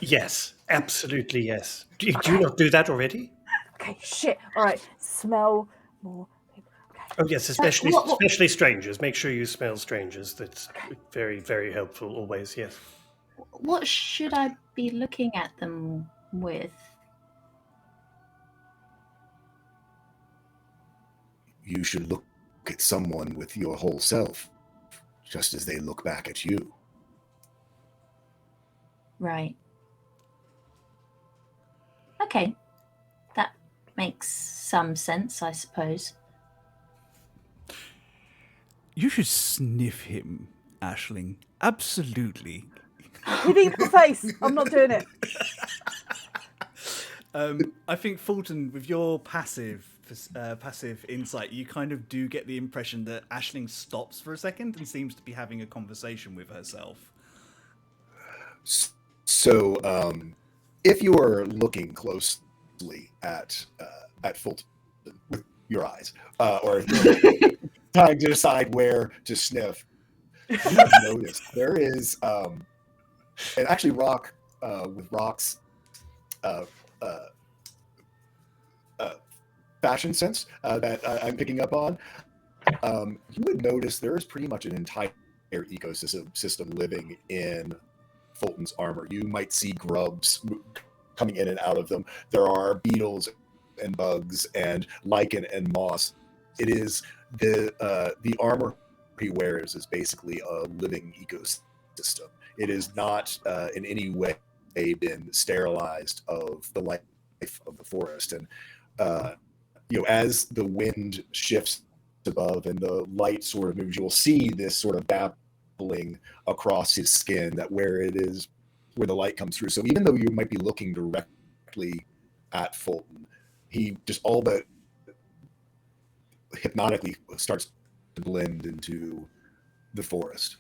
Yes, absolutely yes. Do you not do that already? Okay, shit. All right, smell more people. Okay. Oh yes, especially what- especially strangers. Make sure you smell strangers. That's very, very helpful always, yes. What should I be looking at them with? You should look at someone with your whole self, just as they look back at you. Right. Okay. That makes some sense, I suppose. You should sniff him, Aisling. Absolutely. You need the face. I'm not doing it. I think Fulton, with your passive insight, you kind of do get the impression that Aisling stops for a second and seems to be having a conversation with herself. So, if you are looking closely at Fulton with your eyes, or if you're trying to decide where to sniff, you notice there is, and actually, Rock with Rock's fashion sense that I'm picking up on, you would notice there is pretty much an entire ecosystem living in Fulton's armor. You might see grubs coming in and out of them. There are beetles and bugs and lichen and moss. It is the armor he wears is basically a living ecosystem. It is not in any way been sterilized of the life of the forest. And as the wind shifts above and the light sort of moves, you'll see this sort of dappling across his skin, that where it is, where the light comes through. So even though you might be looking directly at Fulton, he just all but hypnotically starts to blend into the forest.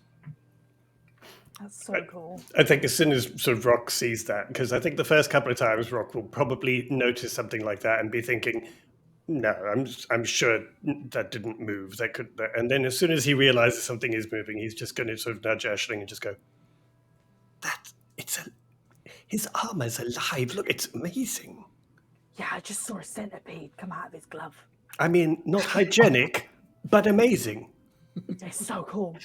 That's so cool. I think as soon as sort of Rock sees that, because I think the first couple of times Rock will probably notice something like that and be thinking, no, I'm sure that didn't move. That could, and then as soon as he realizes something is moving, he's just going to sort of nudge Aisling and just go, his armor's alive. Look, it's amazing. Yeah, I just saw a centipede come out of his glove. I mean, not hygienic, but amazing. It's so cool.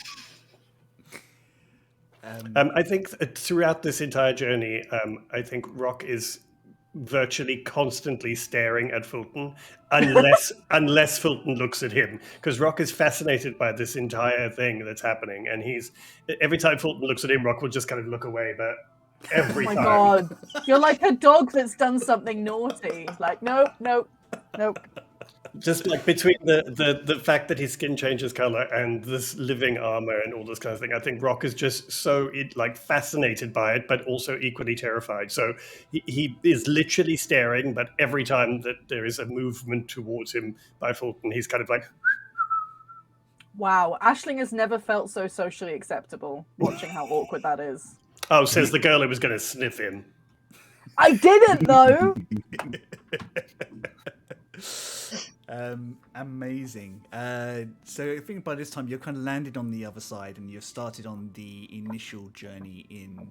I think throughout this entire journey, I think Rock is virtually constantly staring at Fulton, unless Fulton looks at him, because Rock is fascinated by this entire thing that's happening, and every time Fulton looks at him, Rock will just kind of look away, but every time. Oh my god, you're like a dog that's done something naughty. Like, nope. Just like between the fact that his skin changes color and this living armor and all this kind of thing, I think Rock is just so fascinated by it, but also equally terrified. So he is literally staring, but every time that there is a movement towards him by Fulton, he's kind of like, Wow, Aisling has never felt so socially acceptable. Watching how awkward that is. oh, says the girl who was going to sniff him. I didn't though. Amazing. So I think by this time you're kind of landed on the other side and you've started on the initial journey in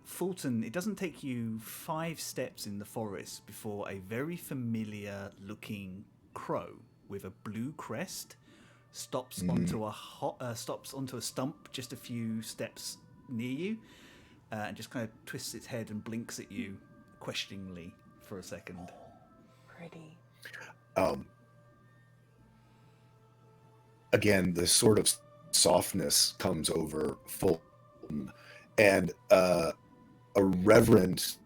Fulton. It doesn't take you 5 steps in the forest before a very familiar looking crow with a blue crest stops onto a stump just a few steps near you and just kind of twists its head and blinks at you questioningly for a second. Pretty. Again, this sort of softness comes over Fulton, and a reverent,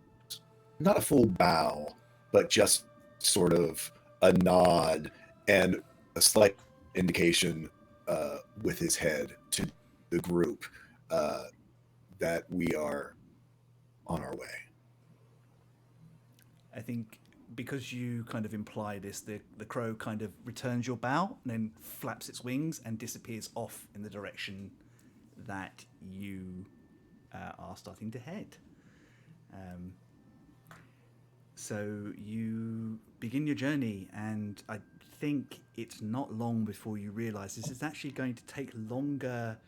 not a full bow, but just sort of a nod and a slight indication with his head to the group that we are on our way. I think because you kind of imply this, the crow kind of returns your bow and then flaps its wings and disappears off in the direction that you are starting to head. So you begin your journey, and I think it's not long before you realise this is actually going to take longer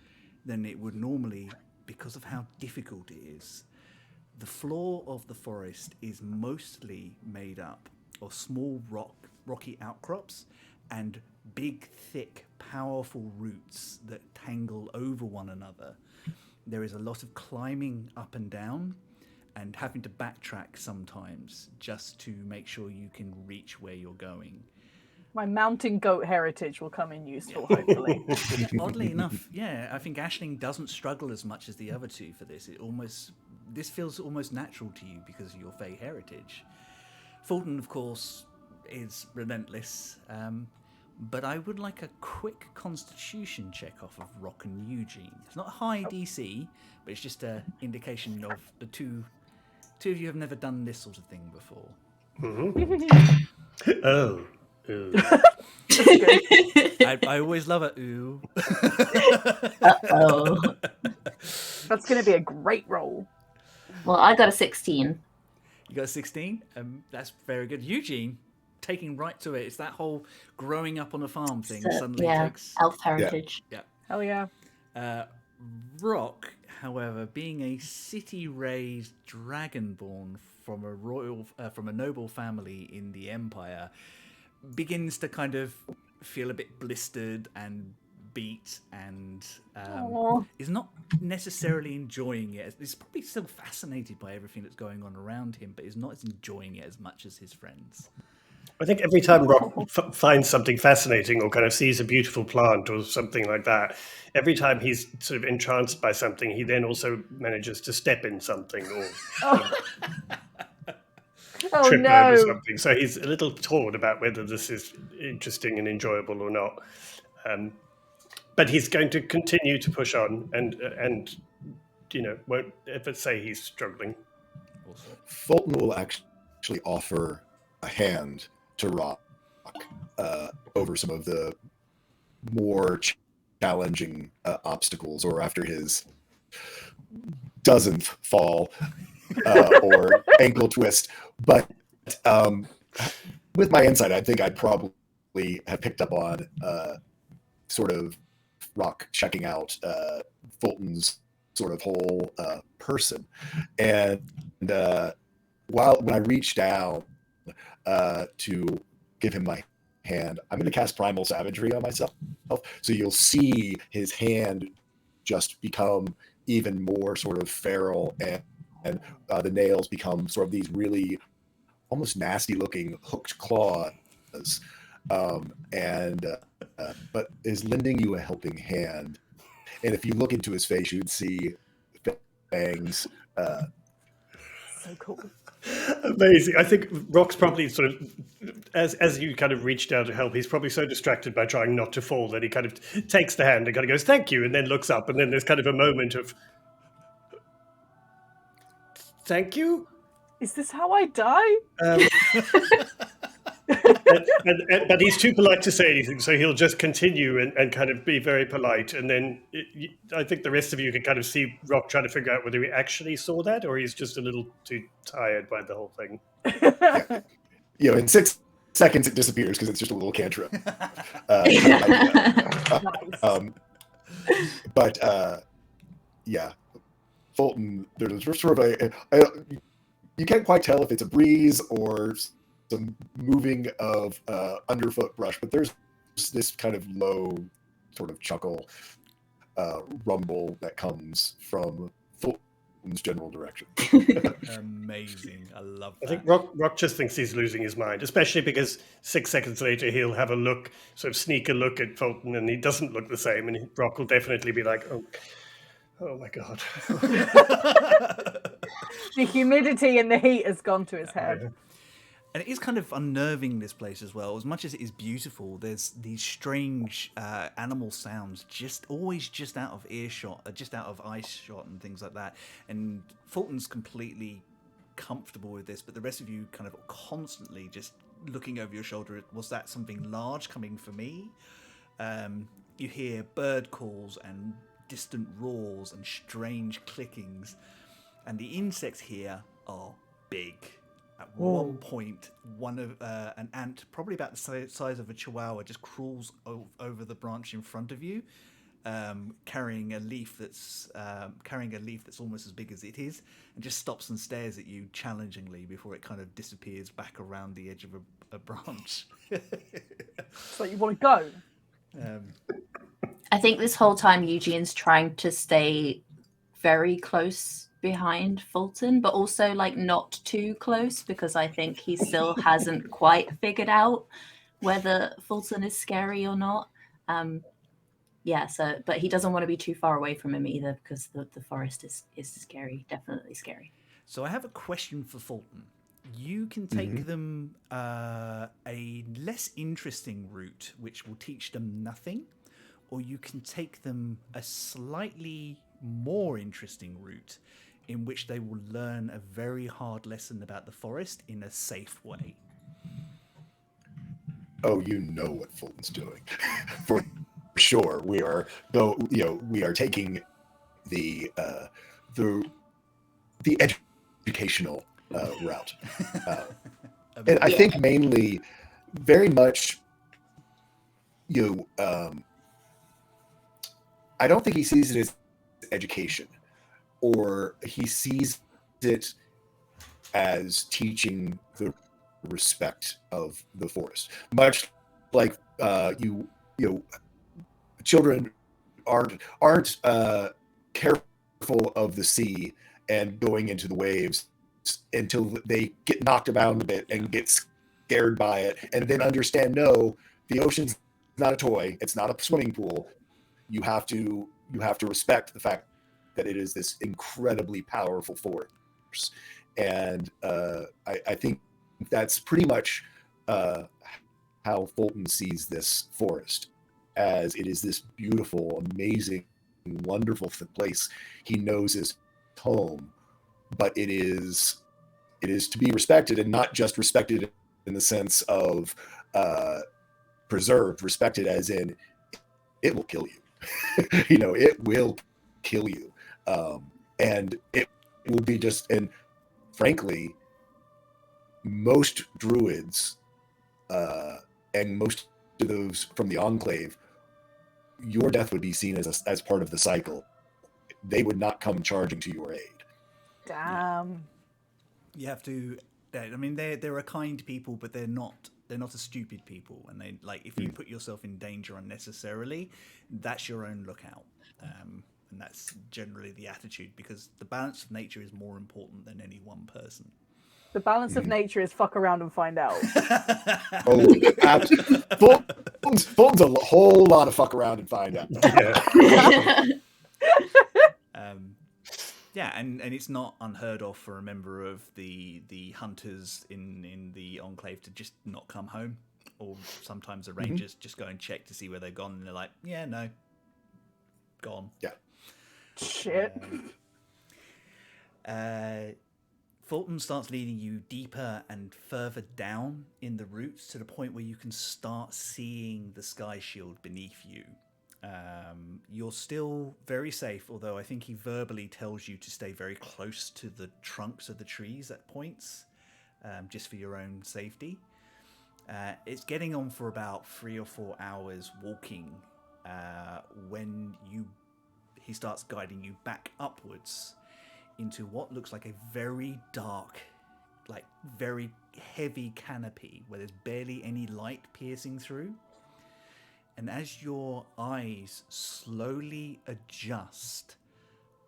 than it would normally because of how difficult it is. The floor of the forest is mostly made up of small rocky outcrops and big, thick, powerful roots that tangle over one another. There is a lot of climbing up and down and having to backtrack sometimes just to make sure you can reach where you're going. My mountain goat heritage will come in useful, hopefully. Yeah, oddly enough, yeah, I think Aisling doesn't struggle as much as the other two for this. This feels almost natural to you because of your Fey heritage. Fulton, of course, is relentless, but I would like a quick Constitution check off of Rock and Eugene. It's not a high DC, but it's just an indication of the two of you have never done this sort of thing before. Mm-hmm. Oh. I always love it. Ooh. Uh-oh. That's going to be a great roll. Well, I got a 16. You got a 16? That's very good. Eugene, taking right to it. It's that whole growing up on a farm thing. So, Suddenly yeah, takes... elf heritage. Yeah. Hell yeah. Rock, however, being a city-raised dragonborn from a noble family in the Empire, begins to kind of feel a bit blistered and beat and is not necessarily enjoying it. He's probably still fascinated by everything that's going on around him, but is not enjoying it as much as his friends. I think every time Rock finds something fascinating or kind of sees a beautiful plant or something like that, every time he's sort of entranced by something, he then also manages to step in something or trip over something. So he's a little torn about whether this is interesting and enjoyable or not. But he's going to continue to push on and won't ever say he's struggling. Fulton will actually offer a hand to Rock over some of the more challenging obstacles, or after his dozenth fall or ankle twist. But with my insight, I think I'd probably have picked up on sort of Rock checking out Fulton's sort of whole person. And when I reach down to give him my hand, I'm going to cast Primal Savagery on myself. So you'll see his hand just become even more sort of feral, and the nails become sort of these really almost nasty looking hooked claws, but is lending you a helping hand. And if you look into his face, you'd see fangs. So cool. Amazing. I think Rock's probably sort of, as you kind of reach down to help, he's probably so distracted by trying not to fall that he kind of takes the hand and kind of goes, "Thank you," and then looks up, and then there's kind of a moment of, "Thank you." Is this how I die? But he's too polite to say anything, so he'll just continue and kind of be very polite. And then I think the rest of you can kind of see Rock trying to figure out whether he actually saw that or he's just a little too tired by the whole thing. In 6 seconds it disappears because it's just a little cantrip. Fulton, there's sort of you can't quite tell if it's a breeze or some moving of underfoot brush, but there's this kind of low sort of chuckle rumble that comes from Fulton's general direction. Amazing. I love that. I think Rock just thinks he's losing his mind, especially because 6 seconds later he'll have a look, sort of sneak a look at Fulton, and he doesn't look the same, and Rock will definitely be like, oh my God. The humidity and the heat has gone to his head. And it is kind of unnerving, this place as well. As much as it is beautiful, there's these strange animal sounds always just out of earshot, just out of eye shot and things like that. And Fulton's completely comfortable with this, but the rest of you kind of constantly just looking over your shoulder. Was that something large coming for me? You hear bird calls and distant roars and strange clickings. And the insects here are big. At one point, an ant, probably about the size of a chihuahua, just crawls over the branch in front of you, carrying a leaf that's almost as big as it is, and just stops and stares at you challengingly before it kind of disappears back around the edge of a branch. So you want to go? I think this whole time Eugene's trying to stay very close behind Fulton, but also like not too close, because I think he still hasn't quite figured out whether Fulton is scary or not. But he doesn't want to be too far away from him either, because the forest is scary, definitely scary. So I have a question for Fulton. You can take them a less interesting route, which will teach them nothing, or you can take them a slightly more interesting route in which they will learn a very hard lesson about the forest in a safe way. Oh, you know what Fulton's doing. For sure. We are taking the educational route. And I think mainly very much I don't think he sees it as education, or he sees it as teaching the respect of the forest. Much like children aren't careful of the sea and going into the waves until they get knocked about a bit and get scared by it, and then understand, no, the ocean's not a toy, it's not a swimming pool. You have to respect the fact that it is this incredibly powerful force. And I think that's pretty much how Fulton sees this forest, as it is this beautiful, amazing, wonderful place he knows is home, but it is to be respected, and not just respected in the sense of preserved, respected as in it will kill you. It will kill you. And it will be and frankly, most druids and most of those from the Enclave, your death would be seen as part of the cycle. They would not come charging to your aid. Damn. You have to. I mean, they're a kind people, but they're not a stupid people. And they, like, if you put yourself in danger unnecessarily, that's your own lookout. And that's generally the attitude, because the balance of nature is more important than any one person. The balance of nature is fuck around and find out. Fulton's a whole lot of fuck around and find out. Yeah, and it's not unheard of for a member of the hunters in the enclave to just not come home, or sometimes the rangers just go and check to see where they've gone, and they're like, yeah, no, gone. Yeah. Shit. Fulton starts leading you deeper and further down in the roots to the point where you can start seeing the sky shield beneath you. You're still very safe, although I think he verbally tells you to stay very close to the trunks of the trees at points, just for your own safety. It's getting on for about 3 or 4 hours walking when he starts guiding you back upwards into what looks like a very dark, like very heavy canopy where there's barely any light piercing through. And as your eyes slowly adjust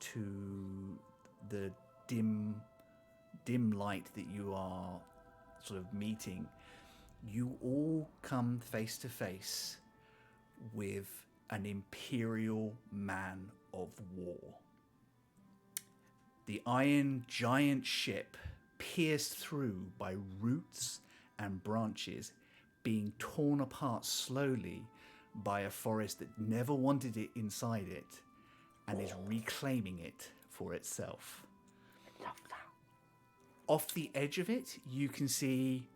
to the dim light that you are sort of meeting, you all come face to face with an Imperial man of war. The iron giant ship, pierced through by roots and branches, being torn apart slowly by a forest that never wanted it inside it and is reclaiming it for itself. Off the edge of it, you can see,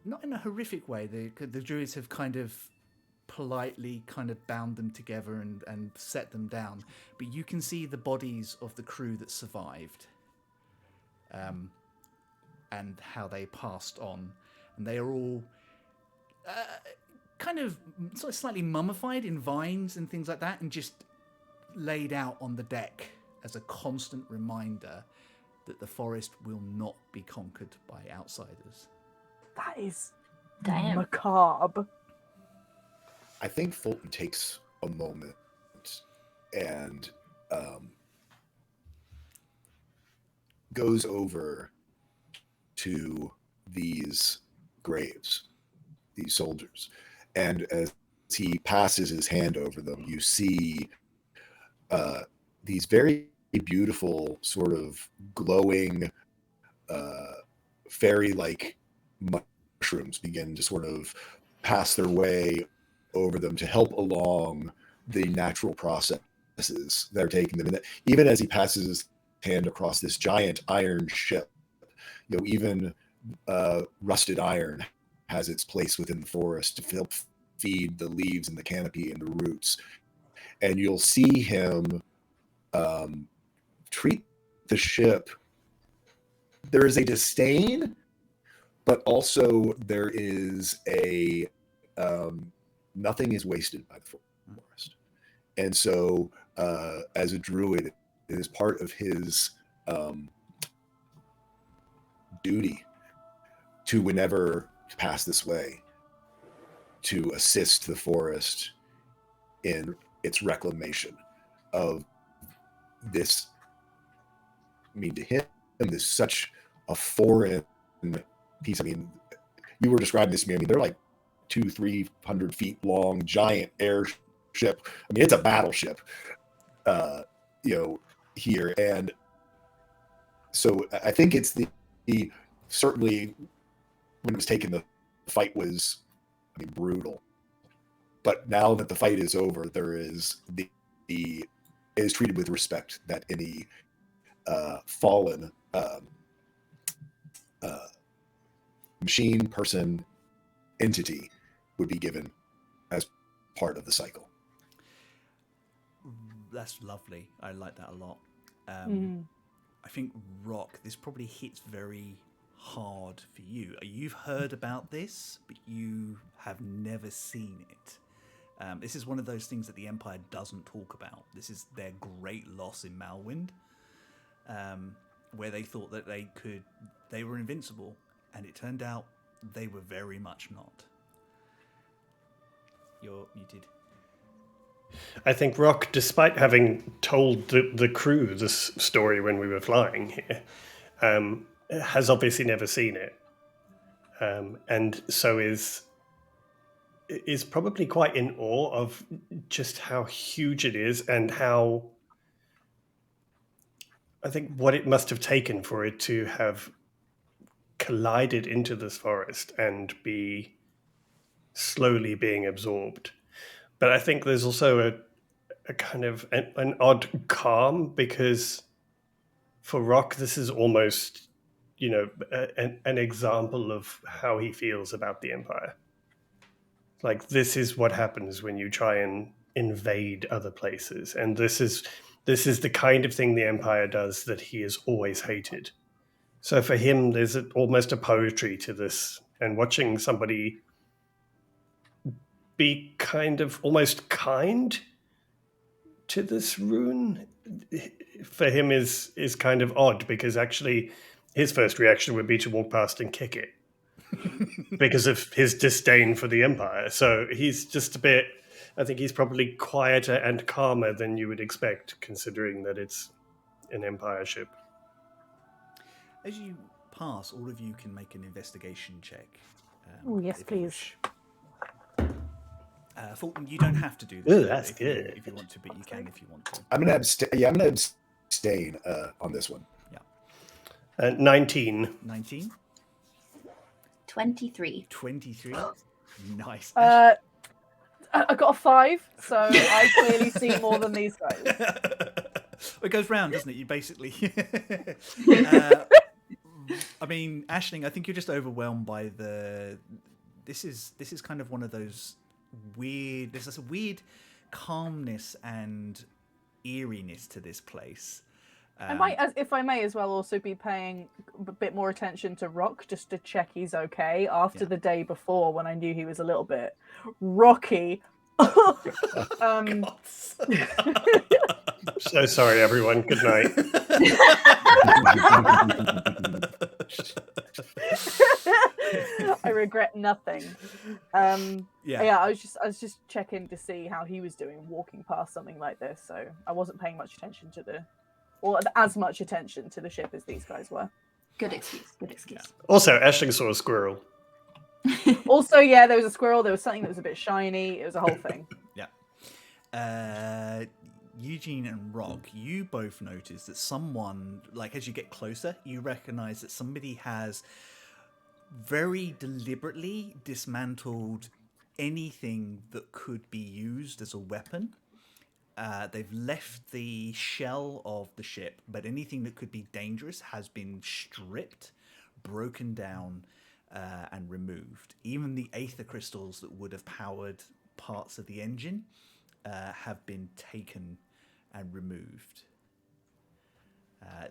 not in a horrific way, the Druids have kind of politely kind of bound them together and set them down, but you can see the bodies of the crew that survived, and how they passed on, and they are all kind of sort of slightly mummified in vines and things like that, and just laid out on the deck as a constant reminder that the forest will not be conquered by outsiders. That is Damn. macabre. I think Fulton takes a moment and goes over to these graves, these soldiers. And as he passes his hand over them, you see these very beautiful, sort of glowing, fairy-like mushrooms begin to sort of pass their way over them to help along the natural processes that are taking them. And even as he passes his hand across this giant iron ship, even rusted iron has its place within the forest to help feed the leaves and the canopy and the roots. And you'll see him treat the ship. There is a disdain, but also there is a nothing is wasted by the forest. And so as a druid, it is part of his duty to, whenever pass this way, to assist the forest in its reclamation of this. I mean, to him, this is such a foreign piece. I mean, you were describing this to me. I mean, they're like 200-300 feet long, giant airship. I mean, it's a battleship, here. And so I think it's the certainly when it was taken, the fight was, I mean, brutal. But now that the fight is over, there is it is treated with respect that any fallen machine, person, entity would be given as part of the cycle. That's lovely. I like that a lot. I think, Rock, this probably hits very hard for you. You've heard about this, but you have never seen it. This is one of those things that the Empire doesn't talk about. This is their great loss in Malwind, where they thought that they were invincible, and it turned out they were very much not. You're muted. I think Rock, despite having told the crew this story when we were flying here, has obviously never seen it, and so is probably quite in awe of just how huge it is and how I think what it must have taken for it to have collided into this forest and be slowly being absorbed. But I think there's also a kind of an odd calm, because for Rock, this is almost, an example of how he feels about the Empire. Like, this is what happens when you try and invade other places, and this is the kind of thing the Empire does that he has always hated. So for him, there's almost a poetry to this, and watching somebody be kind of almost kind to this rune for him is kind of odd, because actually his first reaction would be to walk past and kick it because of his disdain for the Empire. So he's just a bit, I think he's probably quieter and calmer than you would expect, considering that it's an Empire ship. As you pass, all of you can make an investigation check. Oh, yes, if you please. wish. Fulton, you don't have to do this. Ooh, that's if good. if you want to, but you can if you want to. I'm gonna abstain on this one. 19. 19? 23. 23? Nice. I got a 5, so I clearly see more than these guys. It goes round, doesn't it? You basically. I mean, Aisling, I think you're just overwhelmed by the. This is kind of one of those weird. There's this weird calmness and eeriness to this place. I might, if I may, as well, also be paying a bit more attention to Rock, just to check he's okay. After the day before, when I knew he was a little bit rocky. So sorry, everyone. Good night. I regret nothing. Yeah. I was just checking to see how he was doing walking past something like this. So I wasn't paying much attention to as much attention to the ship as these guys were. Good excuse. Good excuse. Also, Aisling saw a squirrel. Also, yeah, there was a squirrel. There was something that was a bit shiny. It was a whole thing. Yeah. Eugene and Rock, you both notice that someone, like as you get closer, you recognize that somebody has very deliberately dismantled anything that could be used as a weapon. They've left the shell of the ship, but anything that could be dangerous has been stripped, broken down, and removed. Even the aether crystals that would have powered parts of the engine have been taken and removed.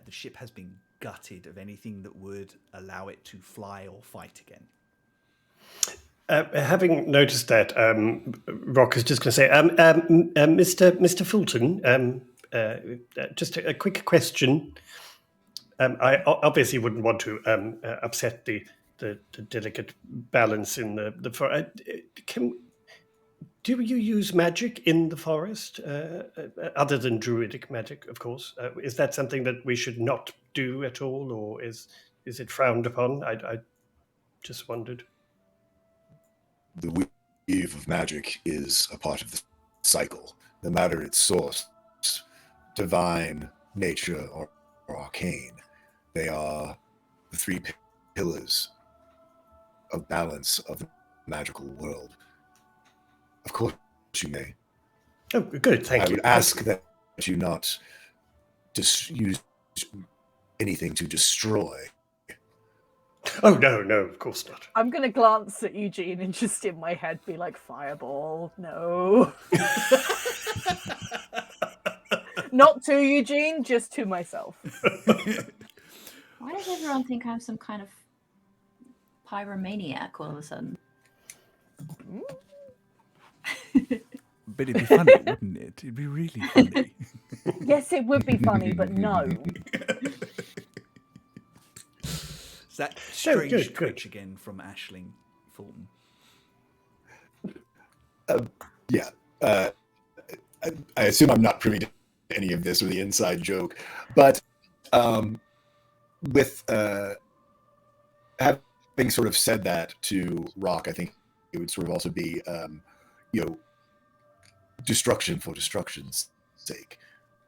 The ship has been gutted of anything that would allow it to fly or fight again. Having noticed that, Rock is just going to say, Mr. Fulton, just a quick question. I obviously wouldn't want to upset the delicate balance in the forest. Do you use magic in the forest, other than druidic magic, of course? Is that something that we should not do at all, or is it frowned upon? I just wondered. The weave of magic is a part of the cycle, no matter its source, divine, nature, or arcane. They are the three pillars of balance of the magical world. Of course you may. Oh, good, thank you. I would ask that you not use anything to destroy. Oh, no, of course not. I'm going to glance at Eugene and just in my head be like, fireball, no. Not to Eugene, just to myself. Why does everyone think I'm some kind of pyromaniac all of a sudden? But it'd be funny, wouldn't it? It'd be really funny. Yes, it would be funny, but no. Is that strange good. twitch again from Aisling Fulton? I assume I'm not privy to any of this or the inside joke, but with having sort of said that to Rock, I think it would sort of also be, destruction for destruction's sake,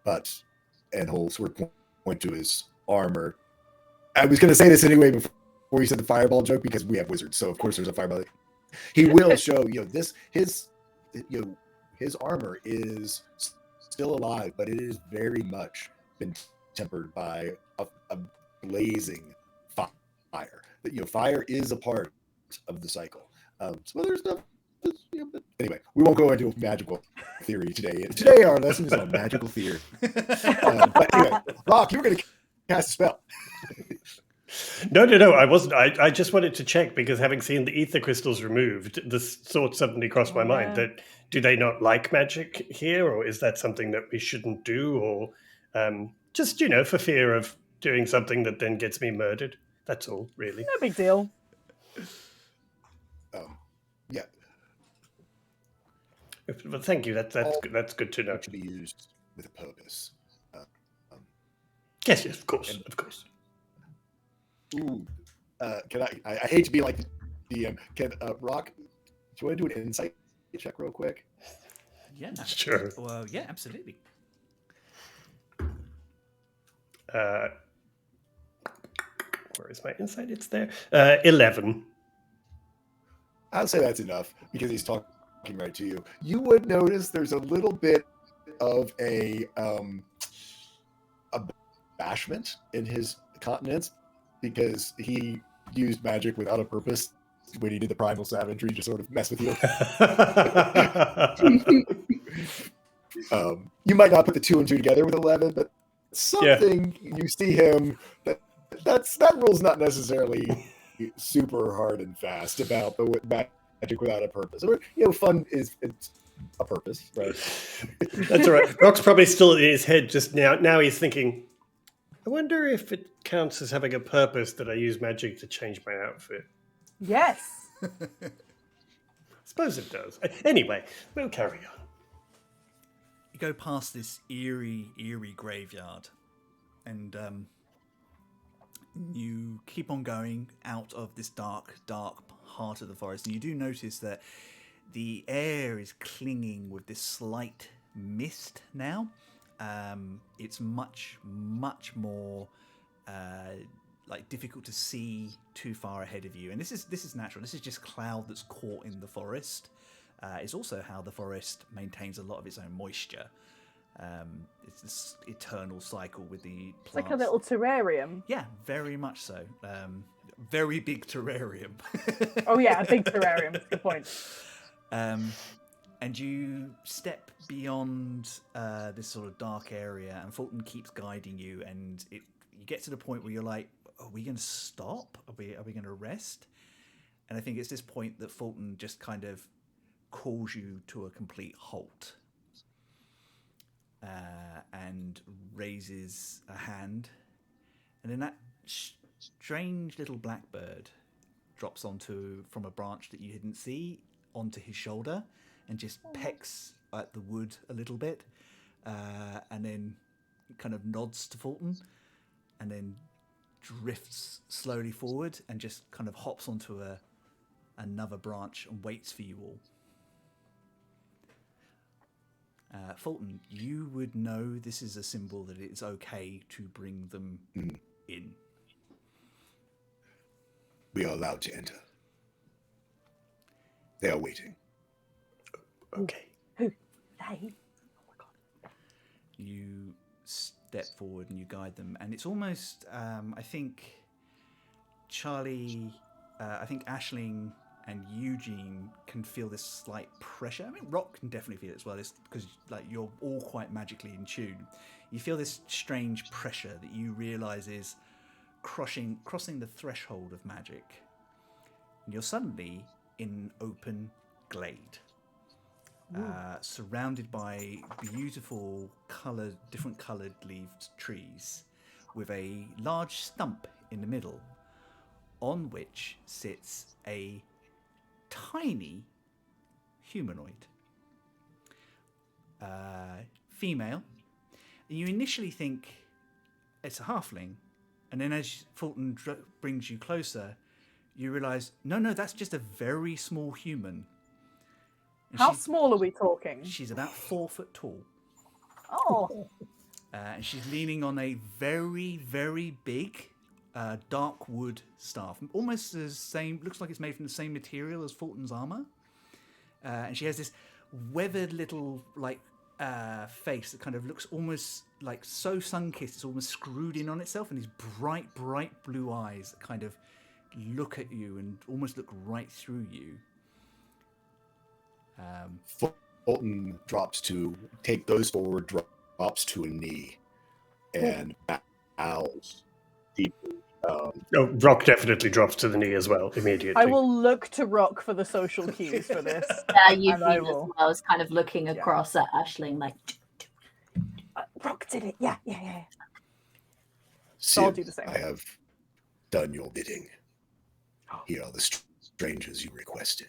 and he'll sort of point to his armor. I was going to say this anyway before you said the fireball joke because we have wizards, so of course there's a fireball. He will show his armor is still alive, but it is very much been tempered by a blazing fire. Fire is a part of the cycle. So there's stuff. But anyway, we won't go into magical theory today. Today our lesson is on magical theory. But anyway, Rock, you were going to cast a spell. No, I wasn't. I just wanted to check because having seen the ether crystals removed, this thought suddenly crossed my mind that do they not like magic here, or is that something that we shouldn't do, or just for fear of doing something that then gets me murdered? That's all, really. No big deal. Yeah. But thank you. That's good to know. To be used with a purpose. Yes, of course. Ooh, can I hate to be like the DM. Can Rock, do you want to do an insight check real quick? Yeah. Sure. Well, yeah, absolutely. Where is my insight? It's there. 11. I'll say that's enough because he's talking right to you. You would notice there's a little bit of a bashment in his countenance because he used magic without a purpose when he did the primal savagery to sort of mess with you. You might not put the 2 and 2 together with 11, but something you see him that rule's not necessarily super hard and fast about the magic without a purpose. Fun is it's a purpose, right? That's all right. Rock's probably still in his head just now. Now he's thinking, I wonder if it counts as having a purpose that I use magic to change my outfit. Yes. I suppose it does. Anyway, we'll carry on. You go past this eerie graveyard, and you keep on going out of this dark heart of the forest, and you do notice that the air is clinging with this slight mist now. It's much more difficult to see too far ahead of you, and this is natural. This is just cloud that's caught in the forest. It's also how the forest maintains a lot of its own moisture. It's this eternal cycle with the plants. It's like a little terrarium. Yeah, very much so. Very big terrarium. Oh yeah, a big terrarium. Good point. And you step beyond this sort of dark area, and Fulton keeps guiding you, and you get to the point where you're like, are we going to stop? Are we going to rest? And I think it's this point that Fulton just kind of calls you to a complete halt. And raises a hand, and then that strange little blackbird drops from a branch that you didn't see onto his shoulder and just pecks at the wood a little bit, and then kind of nods to Fulton, and then drifts slowly forward and just kind of hops onto another branch and waits for you all. Fulton, you would know this is a symbol that it's okay to bring them in. We are allowed to enter. They are waiting. Okay. Who? They? Oh my god. You step forward and you guide them, and it's almost, I think, Charlie, I think Aisling and Eugene can feel this slight pressure. I mean, Rock can definitely feel it as well, because you're all quite magically in tune. You feel this strange pressure that you realise is crossing the threshold of magic. And you're suddenly in open glade, surrounded by beautiful different coloured leaved trees, with a large stump in the middle, on which sits a tiny humanoid, female. And you initially think it's a halfling, and then as Fulton brings you closer, you realise no, that's just a very small human. And How small are we talking? She's about 4 foot tall. Oh, And she's leaning on a very, very big dark wood staff. Almost the same, looks like it's made from the same material as Fulton's armor. And she has this weathered little face that kind of looks almost like so sun-kissed, it's almost screwed in on itself, and these bright, bright blue eyes that kind of look at you and almost look right through you. Fulton drops to take those forward, drops to a knee, and bows deeply. Rock definitely drops to the knee as well immediately. I will look to Rock for the social cues for this. Eugene And I as will. well is kind of looking across at Aisling like... Rock did it. Yeah. Civ, I'll do the same. I have done your bidding. Here are the strangers you requested.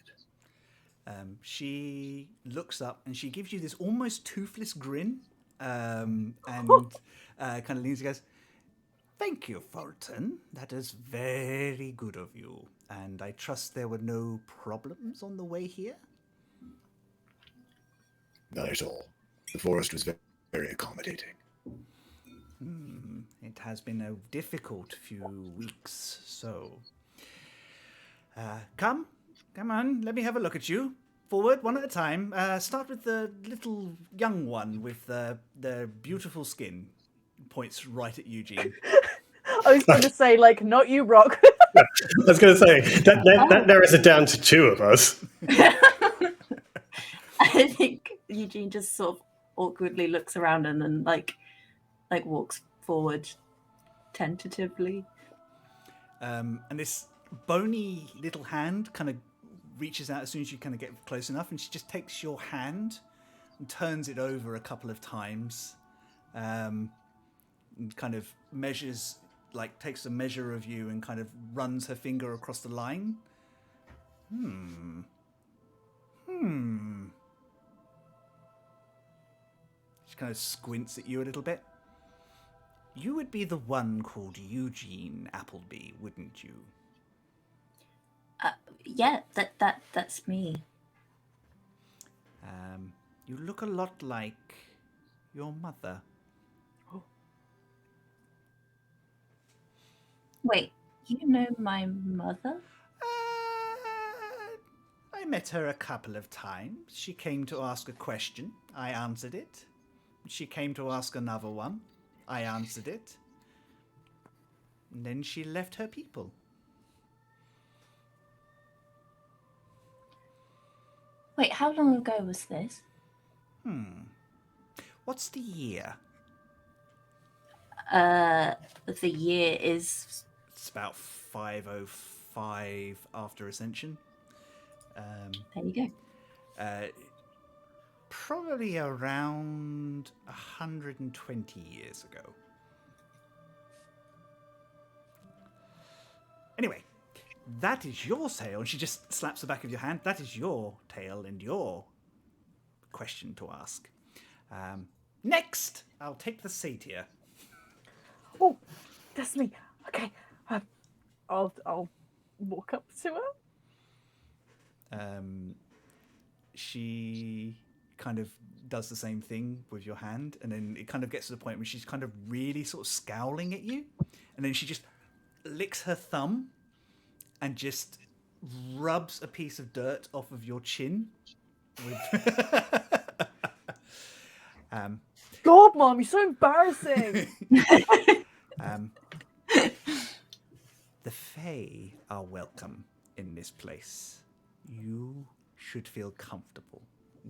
She looks up and she gives you this almost toothless grin, and kind of leans and goes, "Thank you, Fulton. That is very good of you. And I trust there were no problems on the way here?" Not at all. The forest was very accommodating. It has been a difficult few weeks, so... Come on, let me have a look at you. Forward, one at a time. Start with the little young one with the beautiful skin. Points right at Eugene. I was going to say, not you, Rock. I was going to say, that narrows it down to two of us. I think Eugene just sort of awkwardly looks around and then like walks forward tentatively. And this bony little hand kind of reaches out as soon as you kind of get close enough, and she just takes your hand and turns it over a couple of times, and kind of measures, takes a measure of you and kind of runs her finger across the line. She kind of squints at you a little bit. You would be the one called Eugene Appleby, wouldn't you? Yeah, that's me. You look a lot like your mother. Wait, you know my mother? I met her a couple of times. She came to ask a question. I answered it. She came to ask another one. I answered it. And then she left her people. Wait, how long ago was this? What's the year? The year is... It's about 505 after Ascension. There you go. Probably around 120 years ago. Anyway, that is your tale. And she just slaps the back of your hand. That is your tale and your question to ask. Next, I'll take the satyr. Oh, that's me. Okay. I'll walk up to her. She kind of does the same thing with your hand, and then it kind of gets to the point where she's kind of really sort of scowling at you, and then she just licks her thumb and just rubs a piece of dirt off of your chin. God, Mom, you're so embarrassing. The Fae are welcome in this place. You should feel comfortable.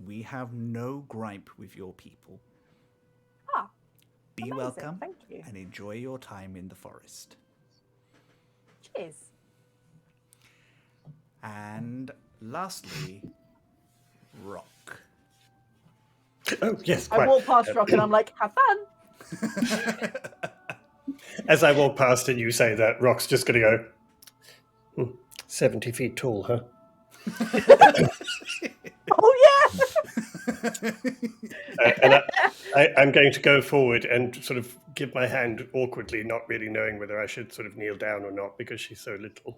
We have no gripe with your people. Be amazing. welcome. Thank you. And enjoy your time in the forest. Cheers. And lastly, Rock. Oh, yes, I quite. walk past Rock and I'm like, have fun. As I walk past and you say that, Rock's just going to go, 70 feet tall, huh? Oh, yeah. And I'm going to go forward and sort of give my hand awkwardly, not really knowing whether I should sort of kneel down or not because she's so little.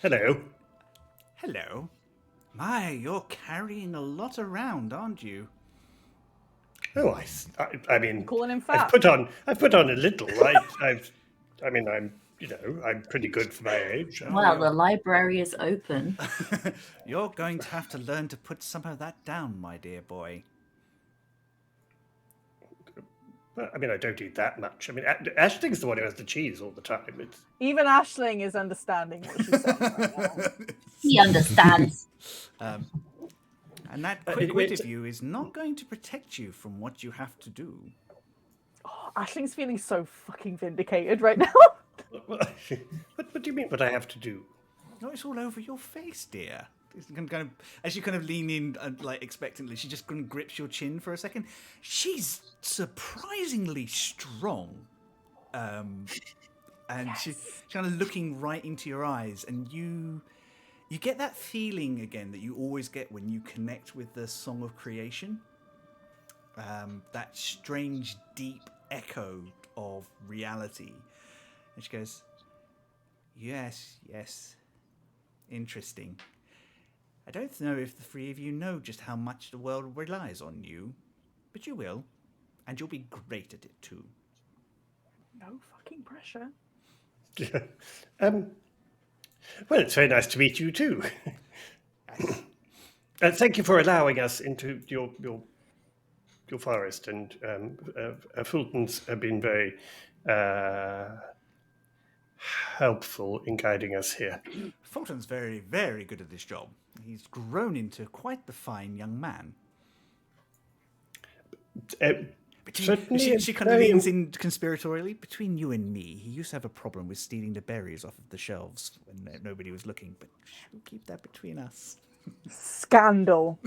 Hello. Hello. My, you're carrying a lot around, aren't you? Oh, I mean, Calling him I've fat. put on a little. I mean, I'm pretty good for my age. Well, the library is open. You're going to have to learn to put some of that down, my dear boy. Well, I mean, I don't eat that much. I mean, Ashling's the one who has the cheese all the time. Even Ashling is understanding what she's saying right now. He understands. And that quick anyway, wit of you is not going to protect you from what you have to do. Oh, Ashling's feeling so fucking vindicated right now. What do you mean? What I have to do? No, it's all over your face, dear. It's kind of, as you kind of lean in, like expectantly, she just kind of grips your chin for a second. She's surprisingly strong, and she's kind of looking right into your eyes, and you get that feeling again that you always get when you connect with the Song of Creation. That strange, deep echo of reality. And she goes, yes, interesting. I don't know if the three of you know just how much the world relies on you, but you will, and you'll be great at it too. No fucking pressure. Well, it's very nice to meet you too. Thank you for allowing us into your forest, and Fulton's have been very helpful in guiding us here. Fulton's very, very good at this job. He's grown into quite the fine young man. She kind of leans in conspiratorially. Between you and me, he used to have a problem with stealing the berries off of the shelves when nobody was looking, but we'll keep that between us. Scandal.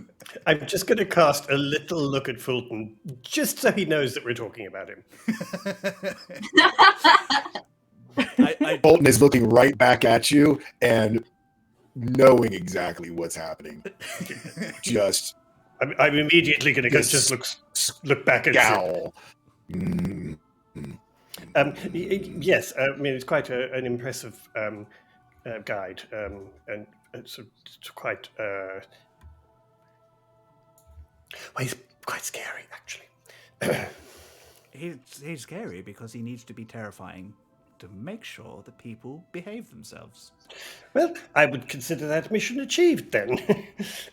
I'm just going to cast a little look at Fulton, just so he knows that we're talking about him. Bolton is looking right back at you and knowing exactly what's happening. Just I'm immediately going to just look back at scowl. Yes, I mean, it's quite an impressive guide, and it's quite. Well, he's quite scary, actually. He's scary because he needs to be terrifying to make sure that people behave themselves. Well, I would consider that mission achieved then.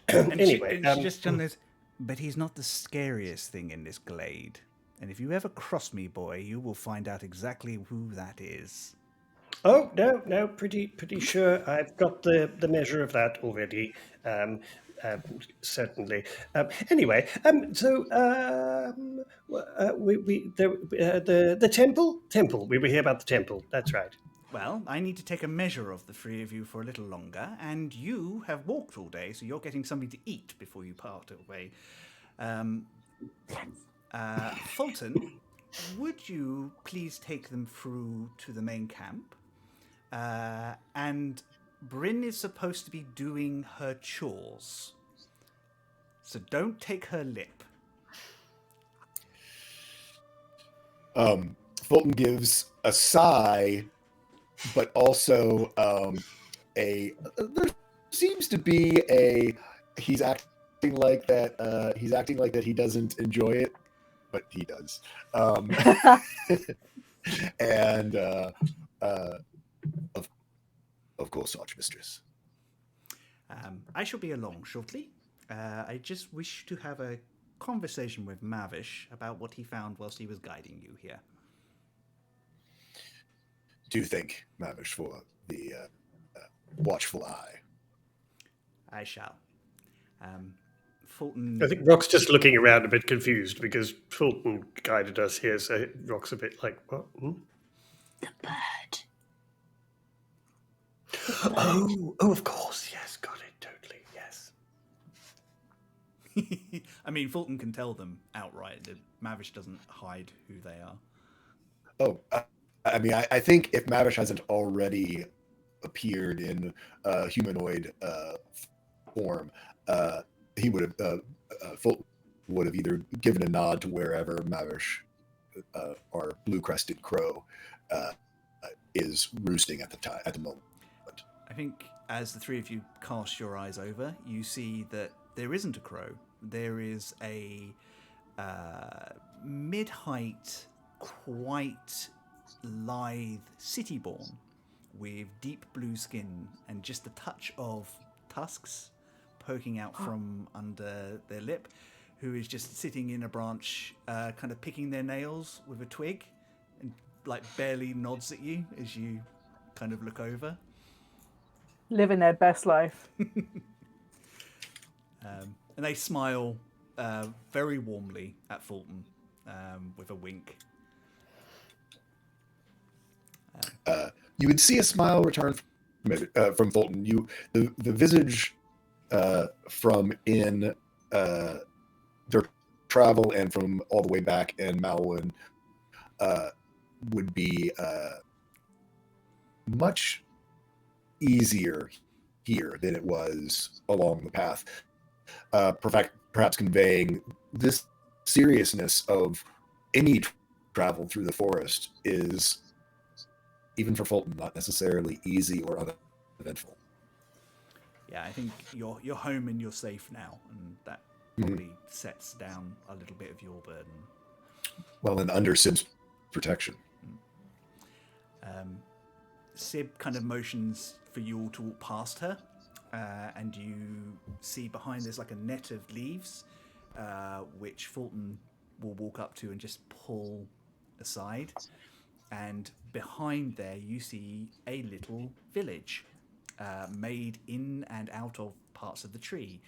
Anyway, she just done this. But he's not the scariest thing in this glade. And if you ever cross me, boy, you will find out exactly who that is. Oh, no, pretty sure I've got the measure of that already. Certainly. Anyway, so the temple. We were here about the temple. That's right. Well, I need to take a measure of the three of you for a little longer, and you have walked all day, so you're getting something to eat before you part away. Fulton, would you please take them through to the main camp? And Bryn is supposed to be doing her chores, so don't take her lip. Fulton gives a sigh, but also there seems to be he's acting like that he doesn't enjoy it, but he does. And of course, Archmistress. I shall be along shortly. I just wish to have a conversation with Mavish about what he found whilst he was guiding you here. Do thank Mavish for the watchful eye. I shall. Fulton... I think Rock's just looking around a bit confused because Fulton guided us here, so Rock's a bit like, what? The bird. Oh, of course, yes, got it, totally, yes. I mean, Fulton can tell them outright that Mavish doesn't hide who they are. Oh, I mean, I think if Mavish hasn't already appeared in humanoid form, he would have Fulton would have either given a nod to wherever Mavish, our blue-crested crow, is roosting at the moment. I think as the three of you cast your eyes over, you see that there isn't a crow. There is a mid-height, quite lithe city-born with deep blue skin and just a touch of tusks poking out from under their lip, who is just sitting in a branch, kind of picking their nails with a twig and like barely nods at you as you kind of look over. Living their best life. And they smile very warmly at Fulton with a wink. You would see a smile return from Fulton. The visage from in their travel and from all the way back in Malwind would be much easier here than it was along the path. Perhaps conveying this seriousness of any travel through the forest is, even for Fulton, not necessarily easy or uneventful. Yeah, I think you're home and you're safe now, and that probably sets down a little bit of your burden. Well, and under Sib's protection. Sib kind of motions for you all to walk past her, and you see behind there's like a net of leaves, which Fulton will walk up to and just pull aside. And behind there you see a little village made in and out of parts of the trees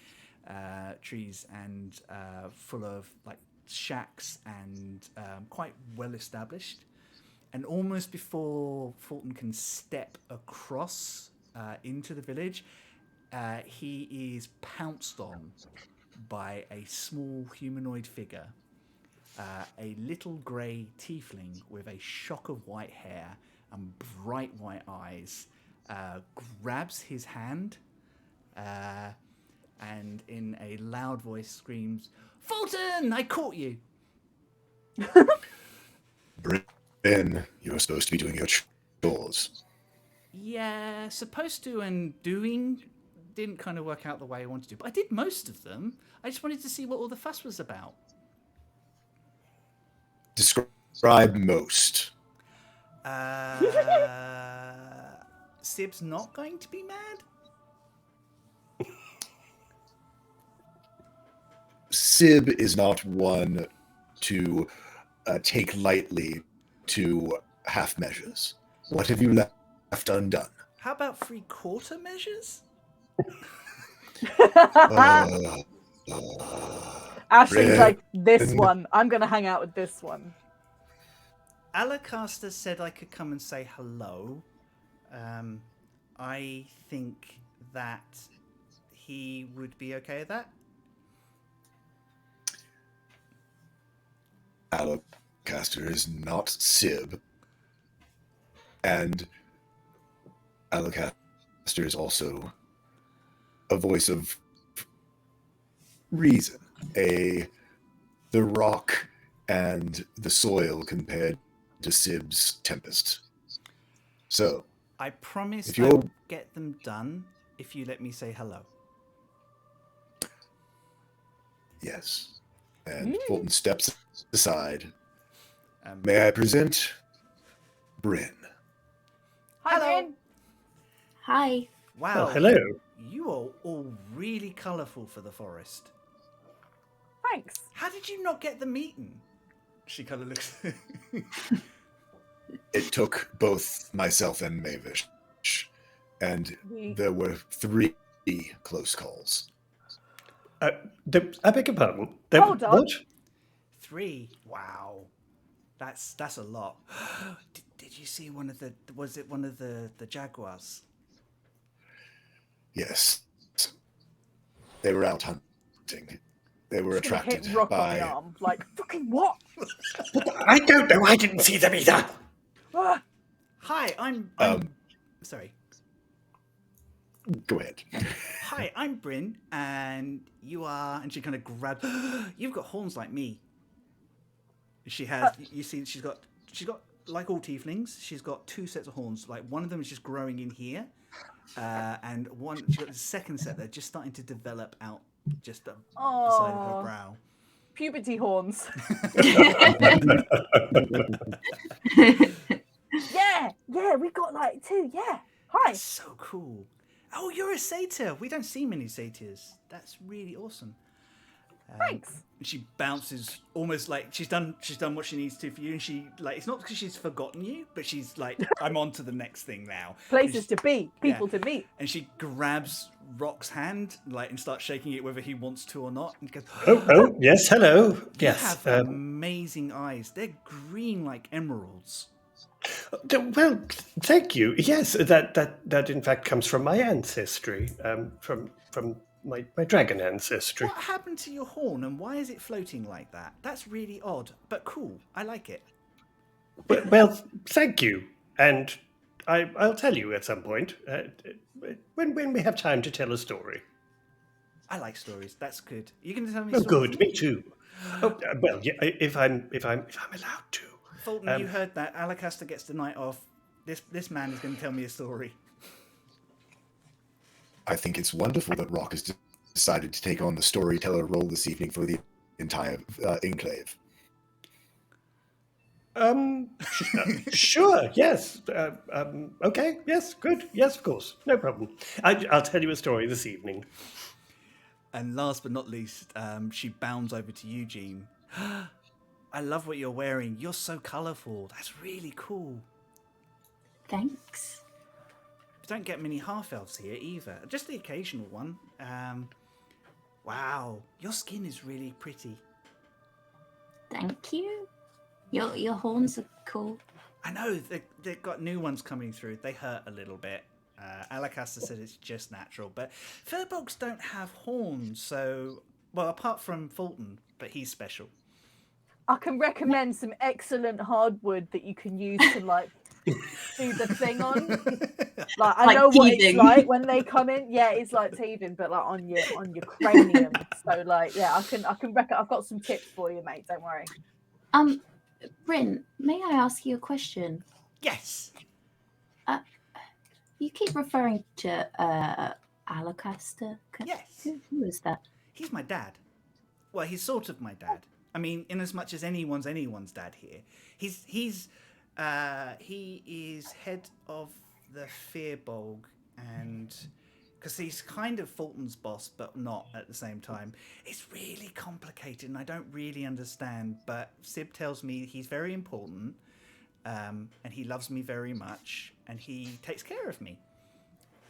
and full of like shacks and quite well established. And almost before Fulton can step across into the village, he is pounced on by a small humanoid figure, a little grey tiefling with a shock of white hair and bright white eyes, grabs his hand and in a loud voice screams, "Fulton, I caught you!" Ben, you're supposed to be doing your chores. Yeah, supposed to and doing didn't kind of work out the way I wanted to, but I did most of them. I just wanted to see what all the fuss was about. Describe most. Sib's not going to be mad? Sib is not one to take lightly to half measures. What have you left undone? How about 3/4 measures? Ashley's like, this one. I'm going to hang out with this one. Alacaster said I could come and say hello. I think that he would be okay with that. Alacaster is not Sib. And Alacaster is also a voice of reason. The rock and the soil compared to Sib's tempest. So, I promise if I you're- will get them done if you let me say hello. yes. And Fulton steps aside. Um, May I present Bryn? Hi, Hello. Bryn. Hi. Wow. Oh, hello. You are all really colourful for the forest. Thanks. How did you not get them eaten? She kind of looks... It took both myself and Mavish, and there were 3 close calls. I beg your pardon. Hold on. What? 3? Wow. That's a lot. Did you see one of the... Was it one of the jaguars? Yes. They were out hunting. They were Just gonna attracted hit Rock on by... the arm. Like, fucking what? I don't know. I didn't see them either. Ah, Hi, I'm sorry. Go ahead. Hi, I'm Bryn, and you are... And she kind of grabbed... You've got horns like me. She has... You see, she's got... Like all tieflings, she's got 2 sets of horns. Like, one of them is just growing in here, and she's got the second set. They're just starting to develop out just beside her Aw. brow. puberty horns. Yeah, we got like 2. Yeah. Hi. That's so cool. Oh, you're a satyr. We don't see many satyrs. That's really awesome. Thanks. She bounces almost like she's done what she needs to for you, and she like it's not because she's forgotten you, but she's like, I'm on to the next thing now. Places to be, people to meet. And she grabs Rock's hand like and starts shaking it whether he wants to or not, and goes, Oh, yes, hello. Yes. You have amazing eyes. They're green like emeralds. Well, thank you. Yes, that in fact comes from my ancestry, from my dragon ancestry. What happened to your horn, and why is it floating like that? That's really odd, but cool. I like it. Well, thank you, and I'll tell you at some point when we have time to tell a story. I like stories. That's good. You can tell me. Oh, stories? good. Me too. Oh, well, yeah, if I'm allowed to. Fulton, you heard that. Alacaster gets the night off. This man is going to tell me a story. I think it's wonderful that Rock has decided to take on the storyteller role this evening for the entire enclave. Sure. Yes. Okay. Yes. Good. Yes. Of course. No problem. I'll tell you a story this evening. And last but not least, she bounds over to Eugene. I love what you're wearing. You're so colourful. That's really cool. Thanks. We don't get many half-elves here either. Just the occasional one. Wow. Your skin is really pretty. Thank you. Your horns are cool. I know. They've got new ones coming through. They hurt a little bit. Alacaster said it's just natural. But Furbolgs don't have horns, so... Well, apart from Fulton, but he's special. I can recommend some excellent hardwood that you can use to like do the thing on. Like I know what it's like when they come in. Yeah, it's like teething, but like on your cranium. So like, yeah, I've got some tips for you, mate. Don't worry. Bryn, may I ask you a question? Yes. You keep referring to Alacaster. Yes. Who is that? He's my dad. Well, he's sort of my dad. I mean, in as much as anyone's dad here. He is head of the Fearbolg, and because he's kind of Fulton's boss, but not at the same time. It's really complicated, and I don't really understand. But Sib tells me he's very important, and he loves me very much, and he takes care of me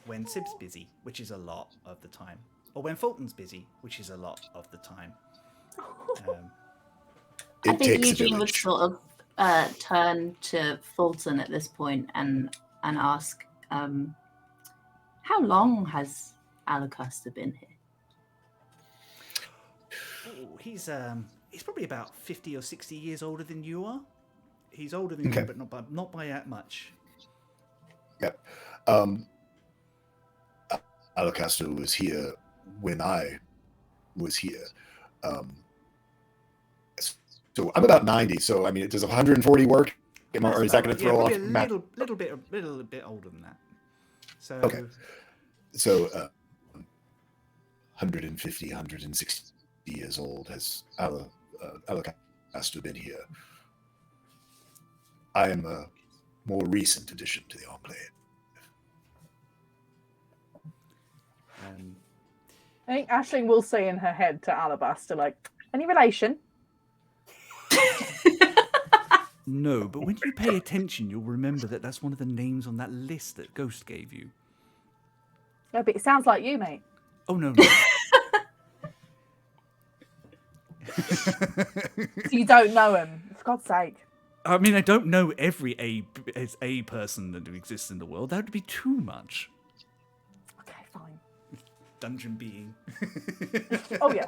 when Sib's busy, which is a lot of the time, or when Fulton's busy, which is a lot of the time. I think Eugene would sort of turn to Fulton at this point and ask, how long has Alacaster been here? Oh, he's probably about 50 or 60 years older than you are. He's older than you, but not by that much. Yep. Alacaster was here when I was here. So I'm about 90. So I mean, does 140 work? Or is that going to throw off? A little bit older than that. So okay. So 150, 160 years old has Alacaster been here. I am a more recent addition to the Enclave. I think Aisling will say in her head to Alabaster, like, any relation? No, but when you pay attention, you'll remember that that's one of the names on that list that Ghost gave you. No, but it sounds like you, mate. Oh, no. So you don't know him, for God's sake. I mean, I don't know every A person that exists in the world. That would be too much. Okay, fine. Dungeon being. Oh, yeah.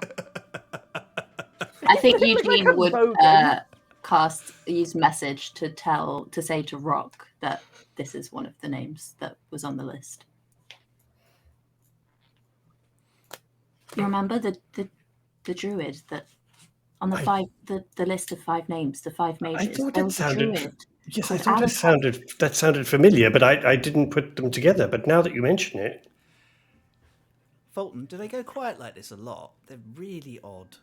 I think Eugene would use message to say to Rock that this is one of the names that was on the list. You remember the Druid that on the list of 5 names, the 5 mages? I thought it sounded. Yes, I thought Alacaster. that sounded familiar, but I didn't put them together. But now that you mention it, Fulton, do they go quiet like this a lot? They're really odd.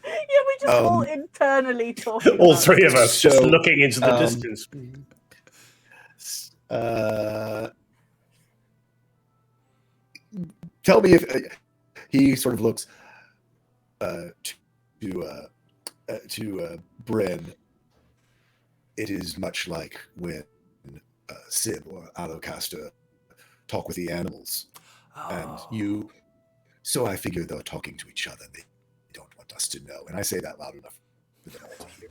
we just all internally talking. All about three of us just So, looking into the distance. Tell me if he sort of looks to Bryn. It is much like when Sib or Alocaster talk with the animals, and you. So I figure they're talking to each other. They don't want us to know, and I say that loud enough for them all to hear.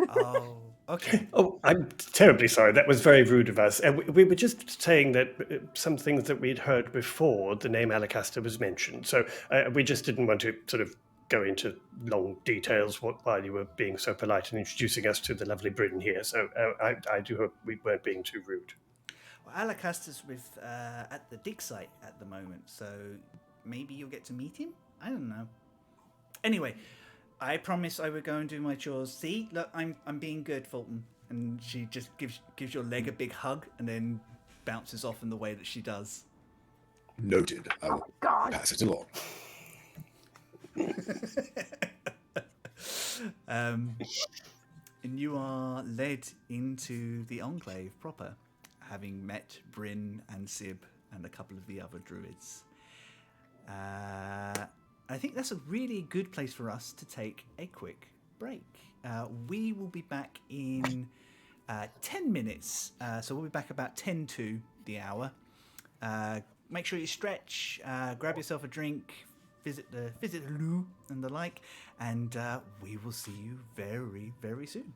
Oh, okay. Oh, I'm terribly sorry. That was very rude of us. We were just saying that some things that we'd heard before the name Alacaster was mentioned. So we just didn't want to sort of go into long details while you were being so polite and introducing us to the lovely Britain here. So I do hope we weren't being too rude. Well, Alacaster's with at the dig site at the moment, so maybe you'll get to meet him. I don't know. Anyway, I promise I will go and do my chores. See, look, I'm being good, Fulton. And she just gives your leg a big hug and then bounces off in the way that she does. Noted. I will pass it along. And you are led into the Enclave proper, having met Bryn and Sib and a couple of the other druids. I think that's a really good place for us to take a quick break. We will be back in 10 minutes. So we'll be back about 10 to the hour. Make sure you stretch, grab yourself a drink, visit the loo and the like, and we will see you very, very soon.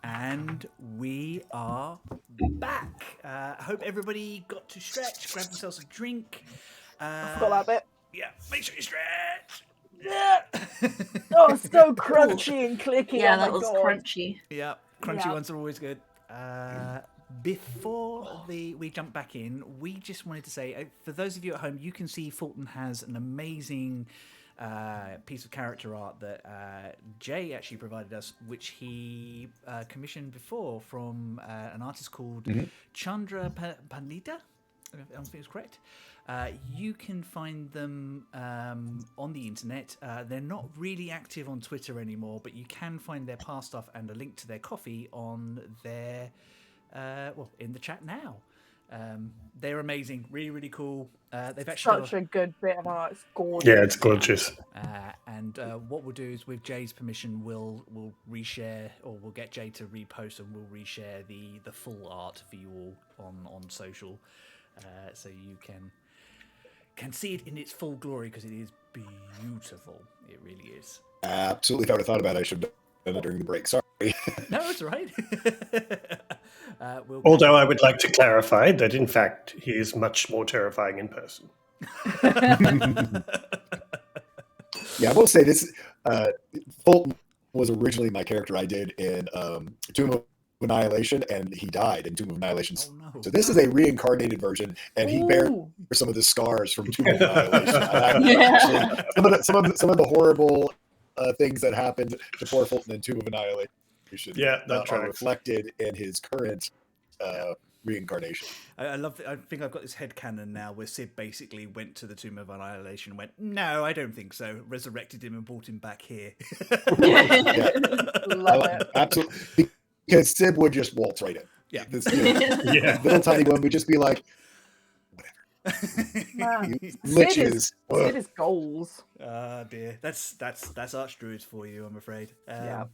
And we are back. I hope everybody got to stretch, grab themselves a drink. I forgot that bit. Yeah, make sure you stretch. Yeah. Oh, it's so crunchy and clicky. Yeah, oh that my was God. crunchy. Yeah, crunchy Yeah. ones are always good. Before we jump back in, we just wanted to say, for those of you at home, you can see Fulton has an amazing piece of character art that Jay actually provided us, which he commissioned before from an artist called Chandra Pandita. I don't think it's correct. You can find them on the internet. They're not really active on Twitter anymore, but you can find their past stuff and a link to their coffee on their in the chat now. They're amazing, really, really cool. They've actually Such a good bit of art. It's gorgeous. Yeah, it's gorgeous. And what we'll do is, with Jay's permission, we'll reshare, or we'll get Jay to repost, and we'll reshare the full art for you all on social, so you can see it in its full glory, because it is beautiful. It really is. Absolutely. If I would have thought about it, I should have done it during the break. Sorry. No, it's all right. Although I would like to clarify that, in fact, he is much more terrifying in person. Yeah, I will say this. Fulton was originally my character I did in Tomb of Annihilation, and he died in Tomb of Annihilation. Oh, no. So this is a reincarnated version, and he bears some of the scars from Tomb of Annihilation. Actually, some of the horrible things that happened to poor Fulton in Tomb of Annihilation. Yeah, that are tracks. reflected in his current reincarnation. I love it. I think I've got this headcanon now where Sid basically went to the Tomb of Annihilation and went, no, I don't think so. Resurrected him and brought him back here. Yeah. Love it. Absolutely. Because Sid would just waltz right in. Yeah. This Yeah. little tiny one would just be like, Man, liches. Sid is goals. Ah, dear. That's Archdruids for you, I'm afraid. Yeah.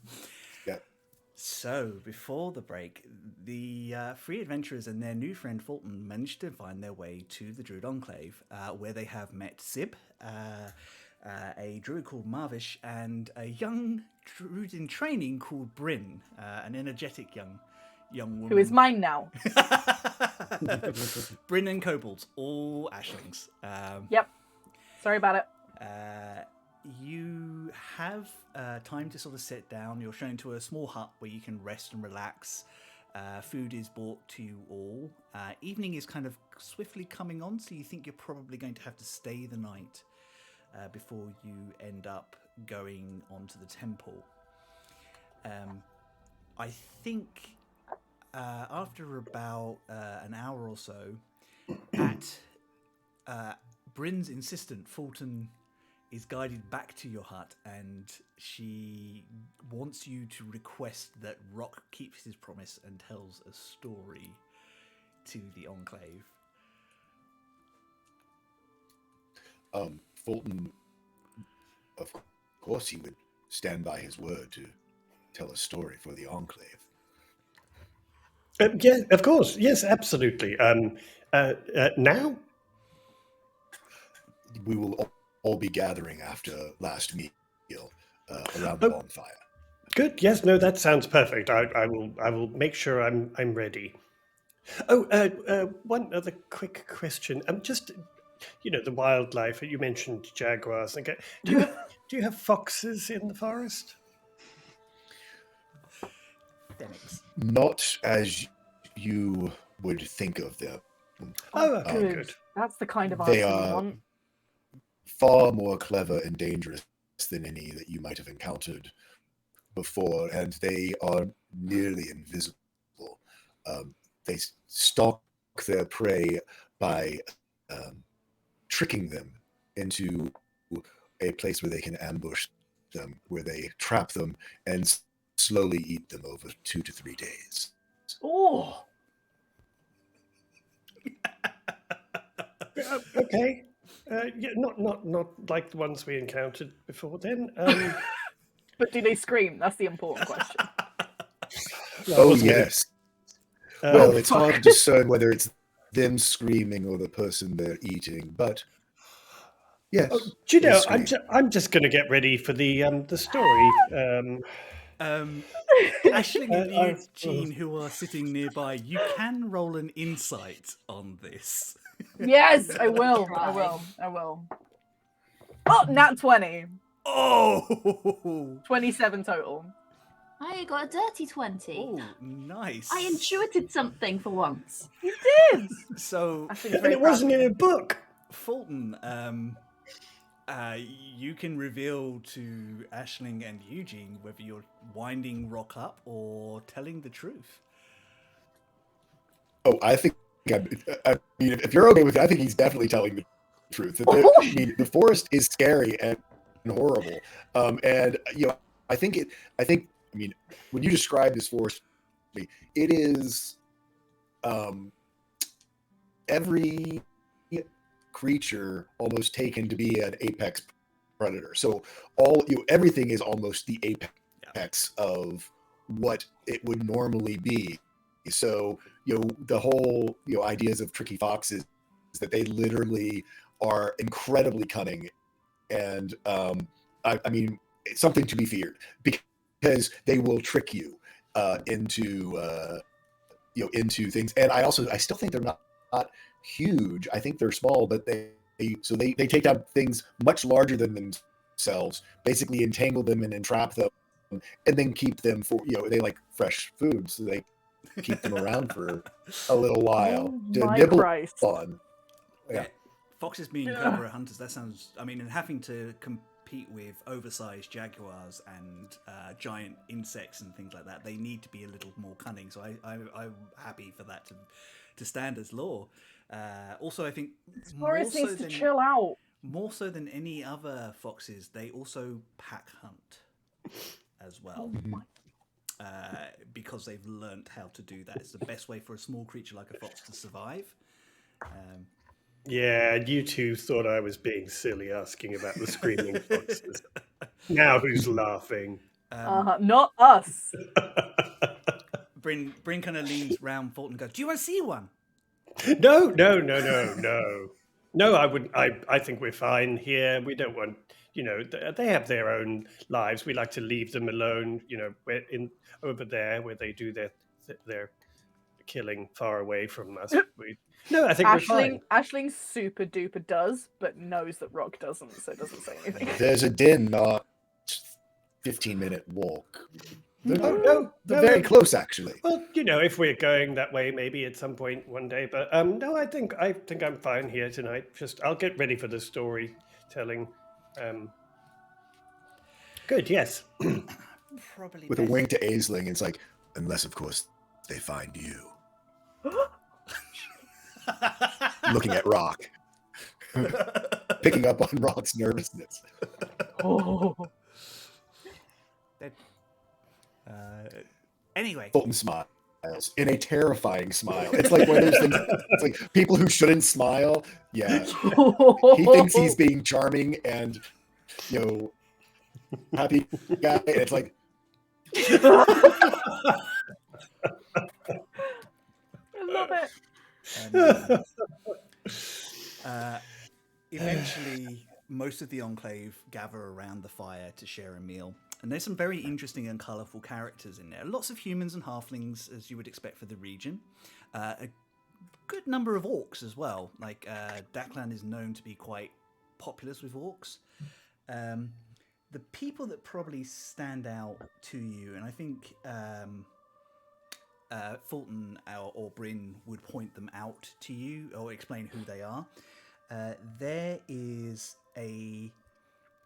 So, before the break, the three adventurers and their new friend Fulton managed to find their way to the Druid Enclave, where they have met Sib, a druid called Marvish, and a young druid in training called Bryn, an energetic young woman. Who is mine now. Bryn and kobolds, all ashlings. Yep. Sorry about it. You have time to sort of sit down. You're shown to a small hut where you can rest and relax. Food is brought to you all. Evening is kind of swiftly coming on, so you think you're probably going to have to stay the night before you end up going onto the temple. I think after about an hour or so, at Bryn's insistent, Fulton is guided back to your hut, and she wants you to request that Rock keeps his promise and tells a story to the Enclave. Fulton, of course, he would stand by his word to tell a story for the Enclave. Yeah, of course. Yes, absolutely. Now? We will all be gathering after last meal around the bonfire. Good. Yes. No. That sounds perfect. I will make sure I'm ready. Oh, one other quick question. Just, the wildlife. You mentioned jaguars. Okay. Do you have foxes in the forest? Denix. Not as you would think of them. Oh, okay, good. That's the kind of answer They you are want. far more clever and dangerous than any that you might have encountered before, and they are nearly invisible. They stalk their prey by tricking them into a place where they can ambush them, where they trap them and slowly eat them over 2 to 3 days. Oh, Okay. Yeah, not like the ones we encountered before then. but do they scream? That's the important question. Oh, yes. Well, it's fuck. hard to discern whether it's them screaming or the person they're eating, but yes. Oh, do you they know? scream. I'm just going to get ready for the story. Ashling and I- Eugene, who are sitting nearby, you can roll an insight on this. Yes, I will. Try. I will. Oh, nat 20. Oh, 27 total. I got a dirty 20. oh, nice. I intuited something for once. You did. So, Ashling's and very it proud wasn't of in you. a book. Fulton, you can reveal to Ashling and Eugene whether you're winding Rock up or telling the truth. Oh, I mean, if you're okay with it, I think he's definitely telling the truth. I mean, the forest is scary and horrible. And I mean, when you describe this forest, it is every creature almost taken to be an apex predator. So everything is almost the apex of what it would normally be. So the whole ideas of tricky foxes is that they literally are incredibly cunning, and I mean, it's something to be feared because they will trick you into things. And I still think they're not huge. I think they're small, but they take down things much larger than themselves, basically entangle them and entrap them, and then keep them for they like fresh food, so they keep them around for a little while Oh to my nibble Christ. on. Yeah. Foxes being covert hunters, that sounds, I mean, and having to compete with oversized jaguars and giant insects and things like that, they need to be a little more cunning. So I'm happy for that to stand as law. Also, I think Forest needs to chill out. more so than any other foxes, they also pack hunt as well. Because they've learnt how to do that. It's the best way for a small creature like a fox to survive. Yeah, you two thought I was being silly asking about the screaming foxes. Now who's laughing? Not us. Bryn kind of leans round Fulton and goes, "Do you want to see one?" No. No, I wouldn't. I think we're fine here. We don't want, they have their own lives. We like to leave them alone. We're over there where they do their killing far away from us. I think we're fine. Ashling super duper does, but knows that Rock doesn't, so doesn't say anything. There's a din, not 15-minute walk. No, They're very close, actually. Well, if we're going that way, maybe at some point one day. But no, I think I'm fine here tonight. Just I'll get ready for the storytelling. Good, yes. Probably With a wink to Aisling, it's like, unless of course they find you. Looking at Rock, picking up on Rock's nervousness. Oh. Anyway, Fulton smiles in a terrifying smile. It's like one of those things. It's like people who shouldn't smile. Yeah, he thinks he's being charming and happy guy. And it's like I love it. Eventually, most of the Enclave gather around the fire to share a meal. And there's some very interesting and colourful characters in there. Lots of humans and halflings, as you would expect for the region. A good number of orcs as well. Like, Daklan is known to be quite populous with orcs. The people that probably stand out to you, and I think Fulton or Bryn would point them out to you or explain who they are. There is a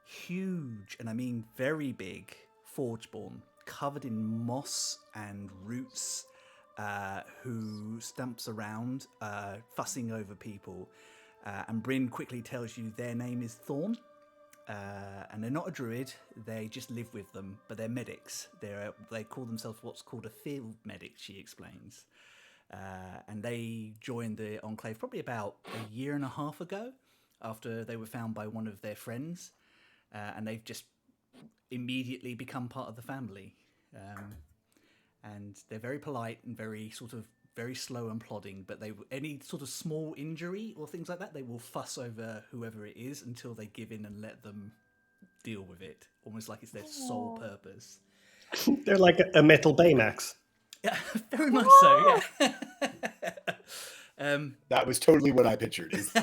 huge, and I mean very big, Forgeborn covered in moss and roots, who stumps around, fussing over people. And Bryn quickly tells you their name is Thorn. and they're not a druid. They just live with them, but they're medics. They call themselves what's called a field medic. She explains, and they joined the Enclave probably about a year and a half ago, after they were found by one of their friends, and they've just immediately become part of the family. And they're very polite and very slow and plodding, but any sort of small injury or things like that, they will fuss over whoever it is until they give in and let them deal with it, almost like it's their sole purpose. They're like a metal Baymax. Yeah, very much so, yeah. That was totally what I pictured. Yeah.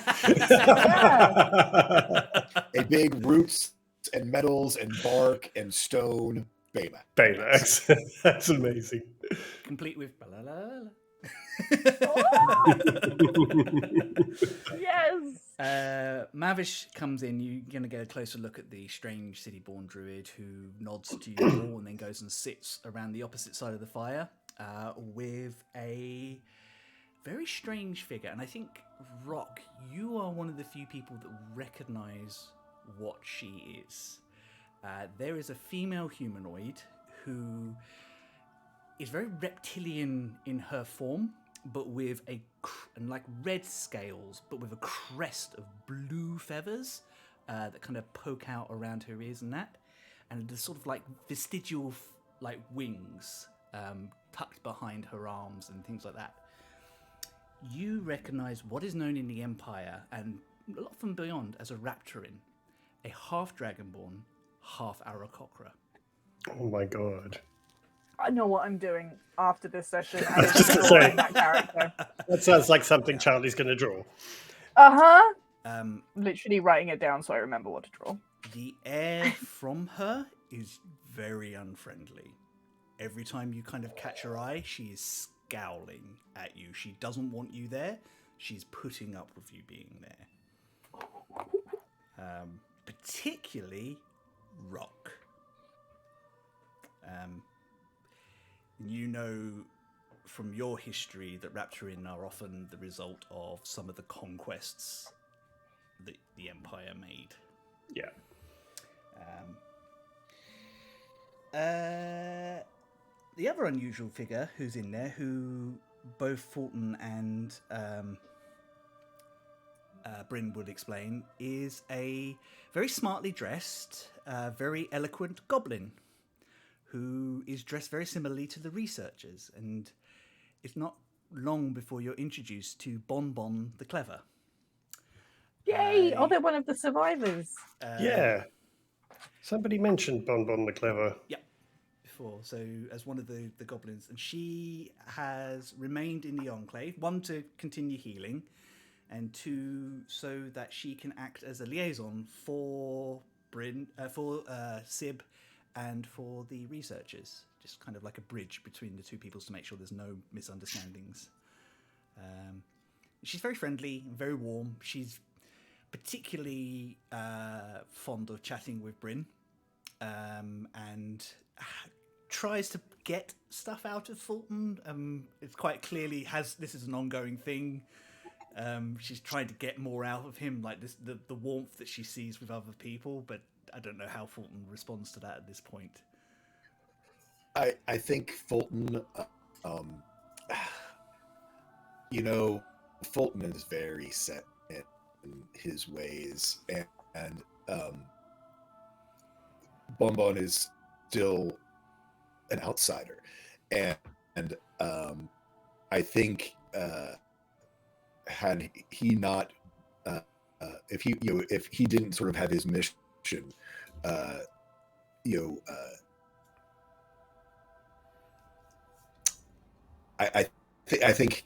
A big roots and metals and bark and stone Baymax. Baymax. That's amazing. Complete with la la la la. Yes. Mavish comes in. You're going to get a closer look at the strange city-born druid who nods to you all and then goes and sits around the opposite side of the fire with a very strange figure. And I think, Rock, you are one of the few people that recognize what she is. There is a female humanoid who is very reptilian in her form, but with and like red scales, but with a crest of blue feathers that kind of poke out around her ears and that, and the sort of like vestigial like wings tucked behind her arms and things like that. You recognize what is known in the Empire and a lot from beyond as a Raptorin, a half Dragonborn, half Aarakocra. Oh my god. I know what I'm doing after this session. I was just saying. That character. That sounds like something Charlie's going to draw. Uh-huh. Literally writing it down so I remember what to draw. The air from her is very unfriendly. Every time you kind of catch her eye, she is scowling at you. She doesn't want you there. She's putting up with you being there. Particularly Rock. You know from your history that Raptorin are often the result of some of the conquests that the Empire made. Yeah. The other unusual figure who's in there, who both Fulton and Bryn would explain, is a very smartly dressed, very eloquent goblin who is dressed very similarly to the researchers, and it's not long before you're introduced to Bon Bon the Clever. Yay! They're one of the survivors. Yeah. Somebody mentioned Bon Bon the Clever. Yep. Before, so as one of the goblins, and she has remained in the Enclave, one to continue healing, and two so that she can act as a liaison for Bryn, for Sib, and for the researchers, just kind of like a bridge between the two peoples to make sure there's no misunderstandings. She's very friendly, very warm. She's particularly fond of chatting with Bryn, and tries to get stuff out of Fulton. It's quite clearly this is an ongoing thing. She's trying to get more out of him, like this, the warmth that she sees with other people, but I don't know how Fulton responds to that at this point. I think Fulton, Fulton is very set in his ways, and Bon Bon is still an outsider, and I think had he not, if he didn't sort of have his mission, I think,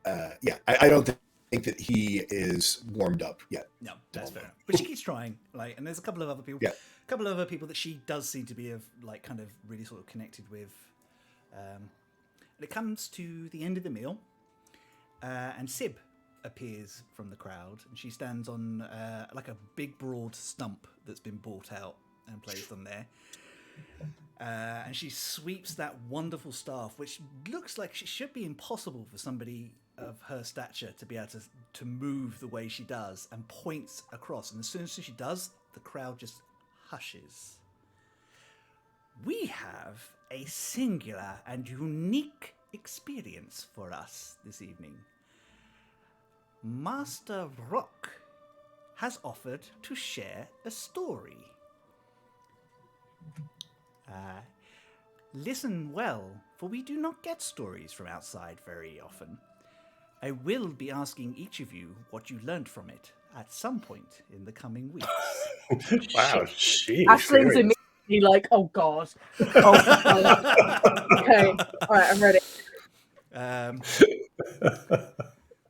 I don't think that he is warmed up yet. No, that's fair enough. But she keeps trying, and there's a couple of other people. Yeah. A couple of other people that she does seem to be kind of really sort of connected with. And it comes to the end of the meal, and Sib appears from the crowd, and she stands on like a big broad stump that's been brought out and placed on there. And she sweeps that wonderful staff, which looks like it should be impossible for somebody of her stature to be able to move the way she does, and points across. And as soon as she does, the crowd just hushes. We have a singular and unique experience for us this evening. Master Rock has offered to share a story. Listen well, for we do not get stories from outside very often. I will be asking each of you what you learned from it at some point in the coming weeks. Wow, she Ashling's serious. immediately like, oh god. Oh, okay. All right, I'm ready.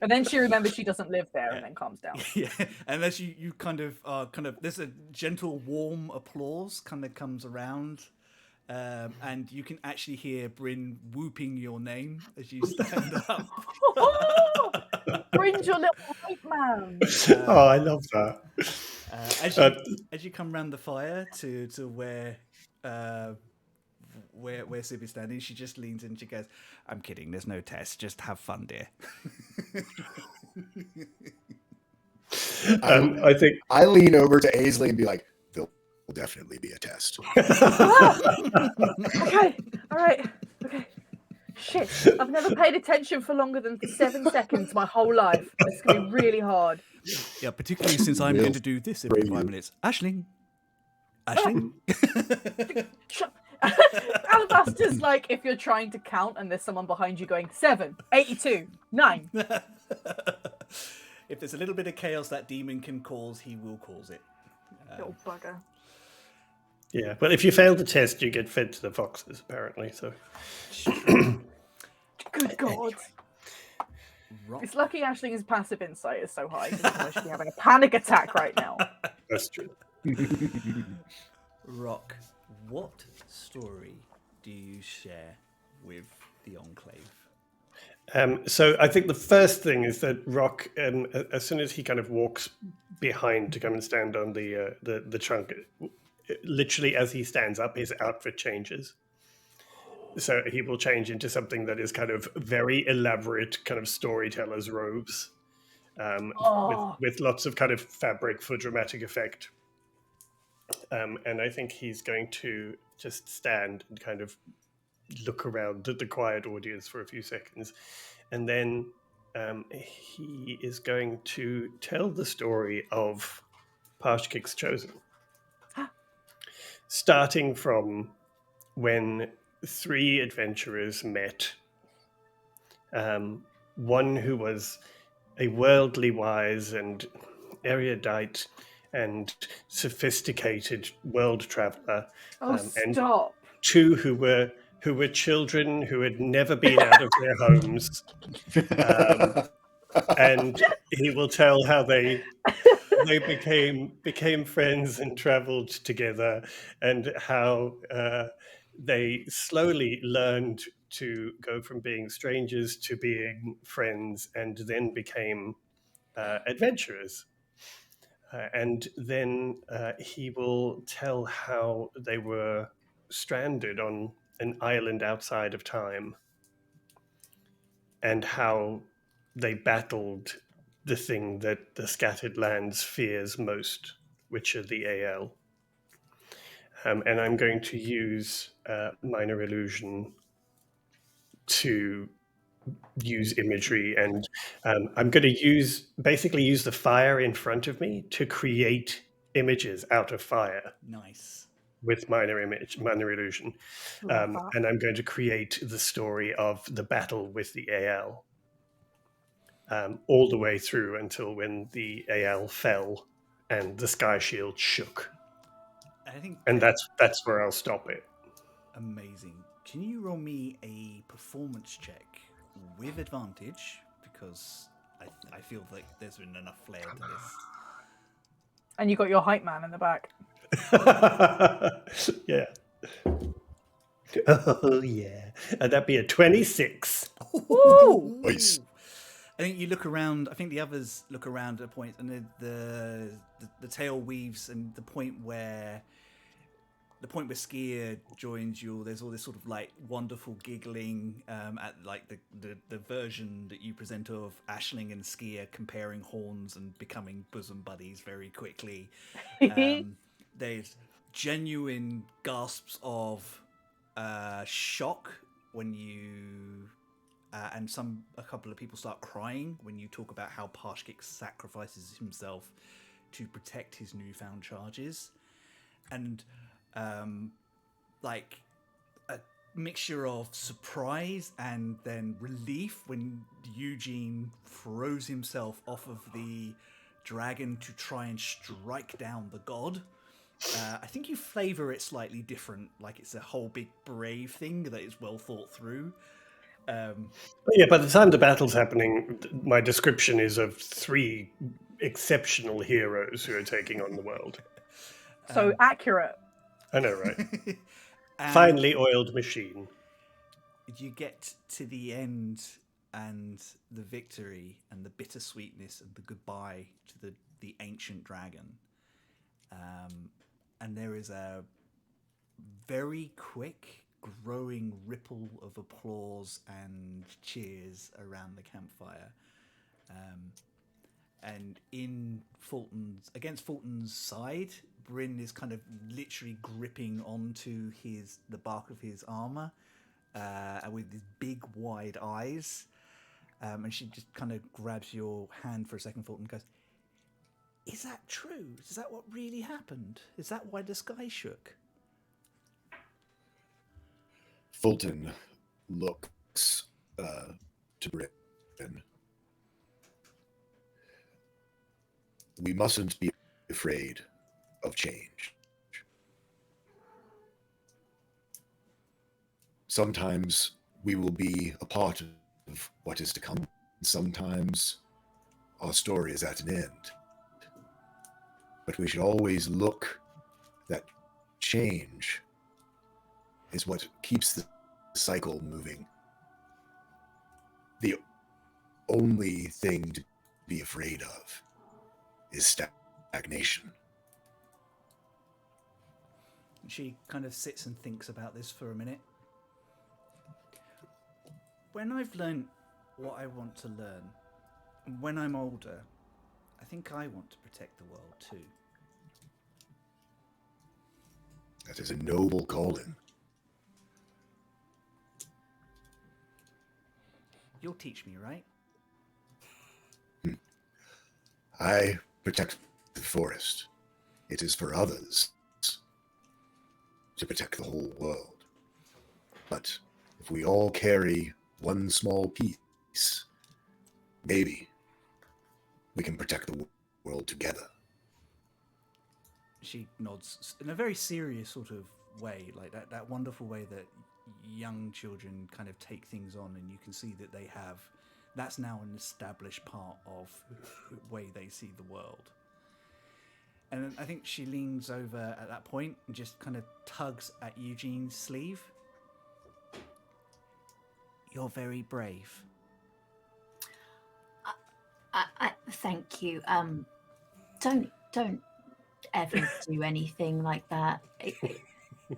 And then she remembers she doesn't live there and then calms down. Yeah, and as you kind of there's a gentle, warm applause kind of comes around. And you can actually hear Bryn whooping your name as you stand up. Bryn's your little white man. Oh, I love that. As you come round the fire to where Sib is standing, she just leans in and she goes, "I'm kidding, there's no test, just have fun, dear." I think I lean over to Aisley and be like, "There'll definitely be a test." Okay, all right, okay. Shit, I've never paid attention for longer than 7 seconds my whole life. It's going to be really hard. Yeah, particularly since I'm going to do this every 5 minutes. Ashling? Alabaster's like if you're trying to count and there's someone behind you going 7, 82, 9. If there's a little bit of chaos that demon can cause, he will cause it. Little bugger. Yeah, well, if you fail the test, you get fed to the foxes, apparently. So, Good God. It's lucky Ashling's passive insight is so high. Otherwise she'd be having a panic attack right now. that's true. Rock, what story do you share with the Enclave? So I think the first thing is that Rock, as soon as he kind of walks behind to come and stand on the trunk, literally as he stands up, his outfit changes. So he will change into something that is kind of very elaborate, kind of storyteller's robes, with lots of kind of fabric for dramatic effect. And I think he's going to just stand and kind of look around the quiet audience for a few seconds. And then he is going to tell the story of Pashkik's Chosen. Starting from when 3 adventurers met. One who was a worldly wise and erudite and sophisticated world traveler. And Stop. 2 who were children who had never been out of their homes. And he will tell how they became friends and traveled together, and how they slowly learned to go from being strangers to being friends, and then became adventurers. And then he will tell how they were stranded on an island outside of time, and how they battled the thing that the Scattered Lands fears most, which are the AL. And I'm going to use Minor Illusion to use imagery, and I'm going to basically use the fire in front of me to create images out of fire. Nice. With minor illusion. And I'm going to create the story of the battle with the AL. All the way through until when the AL fell and the Sky Shield shook. And that's where I'll stop it. Amazing. Can you roll me a performance check with advantage? Because I feel like there's been enough flair to this. And you got your hype man in the back. Yeah. Oh, yeah. And that'd be a 26. Ooh. Nice. I think you look around. I think the others look around at a point, and the tail weaves, and the point where the point where Skier joins you, there's all this sort of like wonderful giggling at like the version that you present of Ashling and Skier comparing horns and becoming bosom buddies very quickly. There's genuine gasps of shock when you and a couple of people start crying when you talk about how Parshkik sacrifices himself to protect his newfound charges, and like a mixture of surprise and then relief when Eugene throws himself off of the dragon to try and strike down the god. I think you flavor it slightly different, like it's a whole big brave thing that is well thought through. Yeah, by the time the battle's happening, my description is of 3 exceptional heroes who are taking on the world. So accurate. I know, right? And Finely oiled machine. you get to the end and the victory and the bittersweetness and the goodbye to the ancient dragon. And there is a very quick growing ripple of applause and cheers around the campfire. And against Fulton's side, Bryn is kind of literally gripping onto the bark of his armor with his big wide eyes. And she just kind of grabs your hand for a second, Fulton, and goes, "Is that true? Is that what really happened? Is that why the sky shook?" Fulton looks to Bryn. We mustn't be afraid of change. Sometimes we will be a part of what is to come. Sometimes our story is at an end. But we should always look that change is what keeps the cycle moving. The only thing to be afraid of is stagnation. She kind of sits and thinks about this for a minute. When I've learned what I want to learn, and when I'm older, I think I want to protect the world too. That is a noble calling. You'll teach me, right? I protect the forest. It is for others to protect the whole world. But if we all carry one small piece, maybe we can protect the world together. She nods in a very serious sort of way, like that wonderful way that young children kind of take things on, and you can see that that's now an established part of the way they see the world. And I think she leans over at that point and just kind of tugs at Eugene's sleeve. You're very brave. I thank you. Don't ever do anything like that.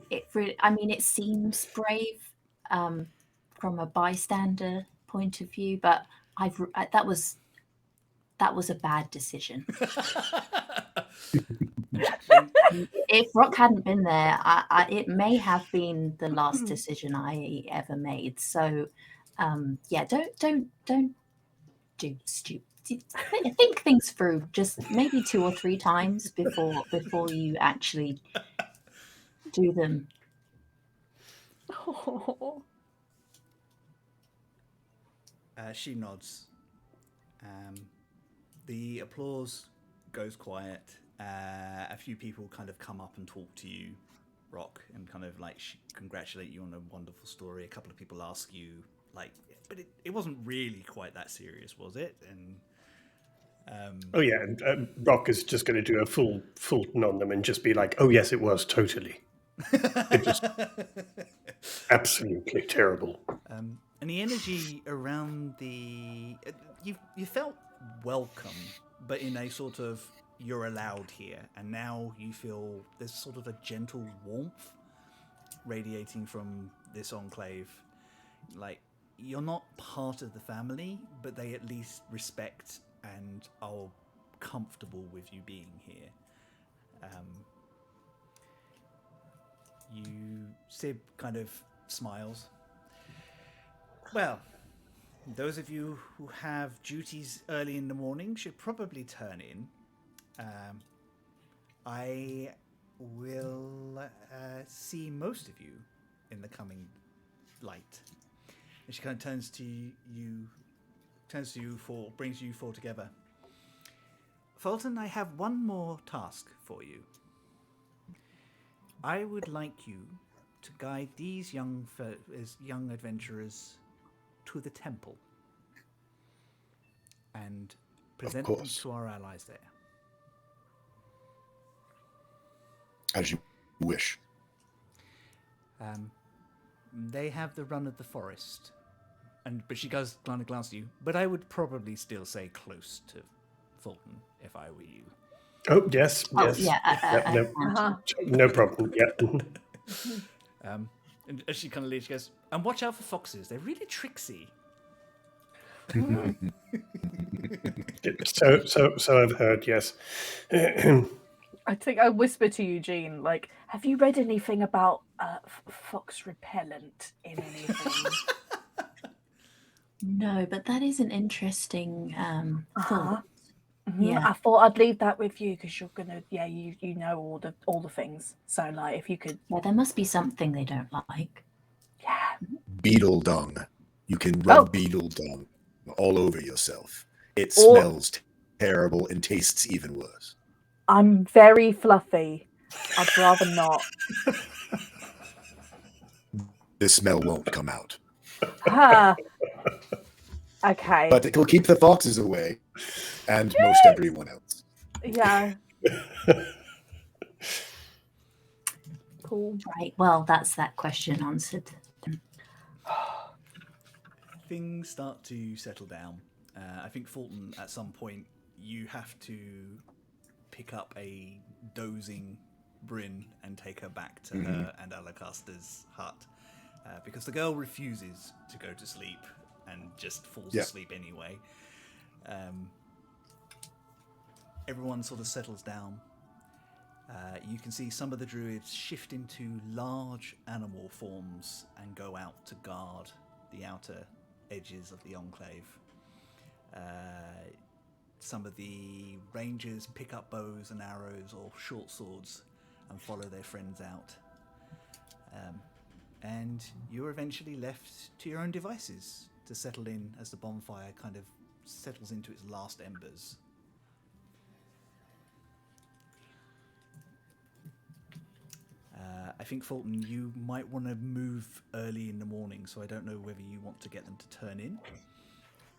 It really, I mean, it seems brave from a bystander point of view, but that was a bad decision. If Rock hadn't been there, it may have been the last decision I ever made. So, yeah, don't do stupid. Think things through, just maybe 2 or 3 times before you actually do them. Oh. She nods. The applause goes quiet. A few people kind of come up and talk to you, Rock, and kind of like congratulate you on a wonderful story. A couple of people ask you, like, but it wasn't really quite that serious, was it? And Oh yeah, and Rock is just going to do a full Fulton on them and just be like, "Oh yes, it was totally. It was absolutely terrible." and the energy around you felt welcome, but in a sort of you're allowed here, and now you feel there's sort of a gentle warmth radiating from this enclave. Like, you're not part of the family, but they at least respect and are comfortable with you being here. Sib kind of smiles. Well, those of you who have duties early in the morning should probably turn in. I will see most of you in the coming light. And she kind of turns to you brings you four together. Fulton, I have one more task for you. I would like you to guide these young adventurers to the temple and present them to our allies there. As you wish. They have the run of the forest, but she does kind of glance at you. But I would probably still say close to Fulton if I were you. Oh, yes. Yeah, no problem. Yeah. And as she kind of leaves, she goes, and watch out for foxes. They're really tricksy. So I've heard, yes. I think I whisper to Eugene, like, have you read anything about fox repellent in anything? No, but that is an interesting thought. Mm-hmm. Yeah. I thought I'd leave that with you because you're gonna, you know all the things. So like, if you could, Yeah, there must be something they don't like. yeah. Beetle dung. You can rub beetle dung all over yourself. It smells terrible and tastes even worse. I'm very fluffy. I'd rather not. The smell won't come out. Okay. But it'll keep the foxes away and most everyone else. Yeah. Cool. Right, well, that's that question answered. Things start to settle down. I think Fulton, at some point, you have to pick up a dozing Bryn and take her back to her and Alacaster's hut. Because the girl refuses to go to sleep and just falls asleep anyway. Everyone sort of settles down. You can see some of the druids shift into large animal forms and go out to guard the outer edges of the enclave. Some of the rangers pick up bows and arrows or short swords and follow their friends out. And you're eventually left to your own devices to settle in as the bonfire kind of settles into its last embers. I think, Fulton, you might want to move early in the morning, so I don't know whether you want to get them to turn in,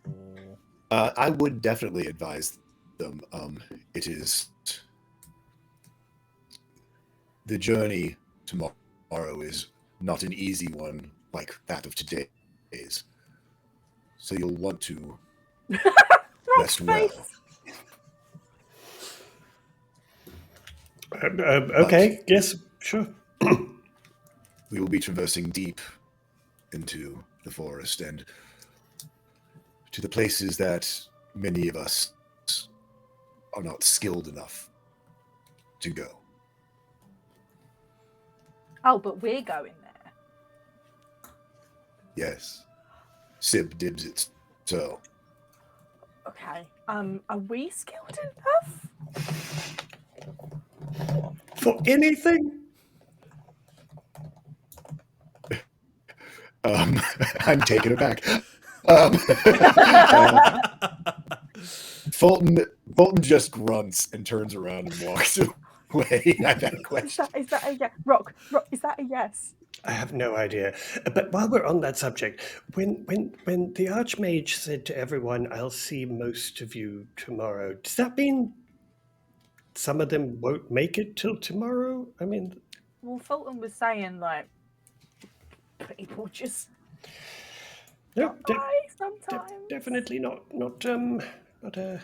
or... I would definitely advise them. It is... The journey tomorrow is not an easy one like that of today is. So you'll want to rest well. Okay, yes, sure. We will be traversing deep into the forest and to the places that many of us are not skilled enough to go. Oh, but we're going there. Yes. Sib dibs it. So. Okay. Are we skilled enough? For anything? I'm taken aback. Fulton just grunts and turns around and walks away at that question. Is that a yes? Rock, is that a yes? I have no idea. But while we're on that subject, when the Archmage said to everyone, I'll see most of you tomorrow, does that mean some of them won't make it till tomorrow? I mean... Well, Fulton was saying, like, people just No, sometimes. definitely not a...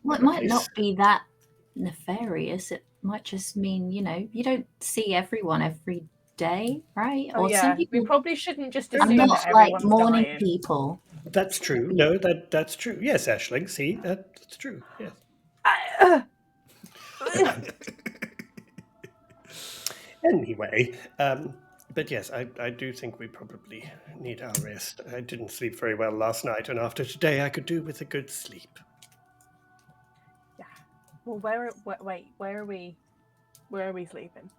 Well, it might not be that nefarious. It might just mean, you don't see everyone every day, right? Oh Or yeah, some people. we probably shouldn't just I'm assume not that like everyone's morning dying. people. That's true. No, that's true. Yes, Ashling. See, that's true. Yes. Anyway, but yes, I do think we probably need our rest. I didn't sleep very well last night, and after today, I could do with a good sleep. Well, where are we? Where are we sleeping?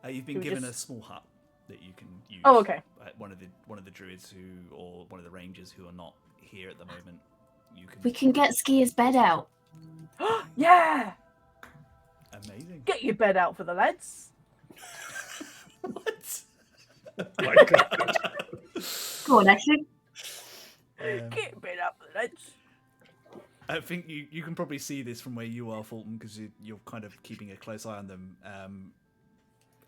You've been Do we given a just- small hut that you can use. Oh, okay. One of the druids or one of the rangers who are not here at the moment. You can. We can get Skier's bed out. Yeah, Amazing. get your bed out for the lads. What? My God. Go on, Ashley. Get your bed out for the lads. I think you can probably see this from where you are, Fulton, because you're kind of keeping a close eye on them.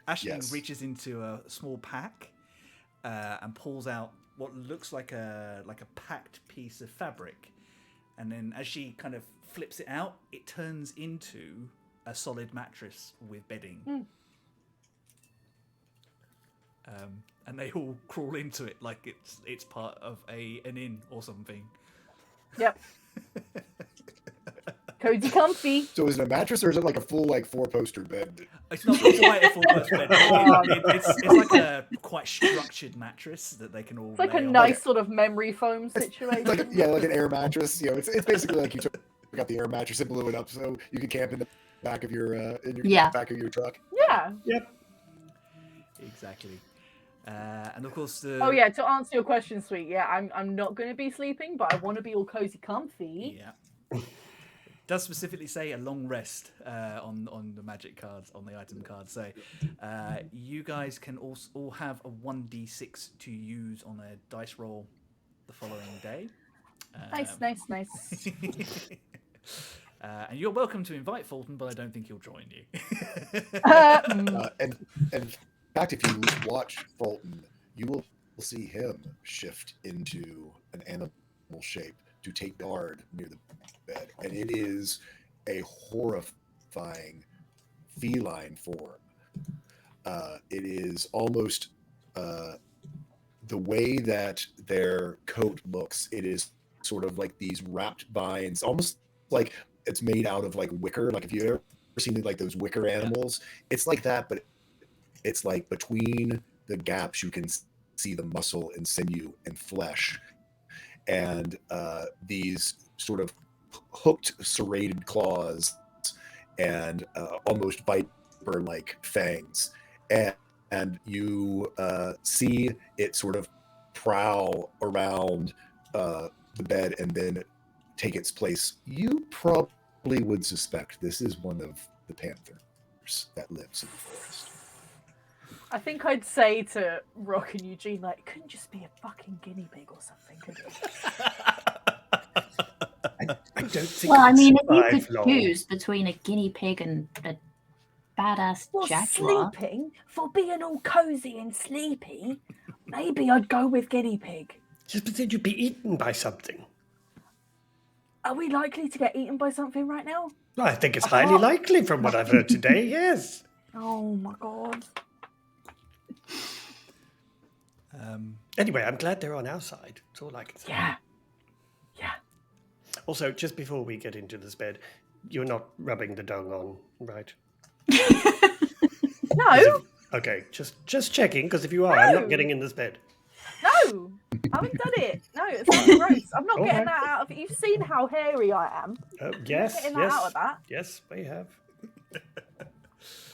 Ashley Yes. reaches into a small pack and pulls out what looks like a packed piece of fabric, and then as she kind of flips it out, it turns into a solid mattress with bedding. And they all crawl into it like it's part of an inn or something. Yep. Cozy, comfy. So is it a mattress or is it like a full like 4-poster bed? It's not quite a full-size bed. It's like a quite structured mattress that they can all. It's like a lay on. nice sort of memory foam situation. Like like an air mattress. You know, it's basically like you took out the air mattress and blew it up so you could camp in the back of your back of your truck. Yeah. Yep. Exactly. And of course the. Oh yeah. To answer your question, sweet. Yeah, I'm not going to be sleeping, but I want to be all cozy, comfy. Yeah. It does specifically say a long rest on the magic cards, on the item card. So you guys can all have a 1d6 to use on a dice roll the following day. Nice. And you're welcome to invite Fulton, but I don't think he'll join you. And in fact, if you watch Fulton, you will see him shift into an animal shape to take guard near the bed, and it is a horrifying feline form. It is almost the way that their coat looks. It is sort of like these wrapped vines, almost like it's made out of like wicker. Like if you've ever seen like those wicker animals, it's like that, but it's like between the gaps you can see the muscle and sinew and flesh, and these sort of hooked serrated claws and almost viper-like fangs, and you see it sort of prowl around the bed and then take its place. You probably would suspect this is one of the panthers that lives in the forest. I think I'd say to Rock and Eugene, like, it couldn't just be a fucking guinea pig or something, could it? I don't think. Well, I it's mean, if you survived could long. choose between a guinea pig and a badass Well, jaguar, sleeping, for being all cozy and sleepy, maybe I'd go with guinea pig. Just but then you'd be eaten by something. Are we likely to get eaten by something right now? Well, I think it's highly likely from what I've heard today. Yes. Oh my god. Anyway, I'm glad they're on our side. That's all I can say. Yeah. Also, just before we get into this bed, you're not rubbing the dung on, right? No, Okay, just checking, because if you are, I'm No. not getting in this bed. no, I haven't done it. No, it's not gross. I'm not All getting right. that out of it. You've seen how hairy I am. Yes, Getting that out of yes, that. yes, we have.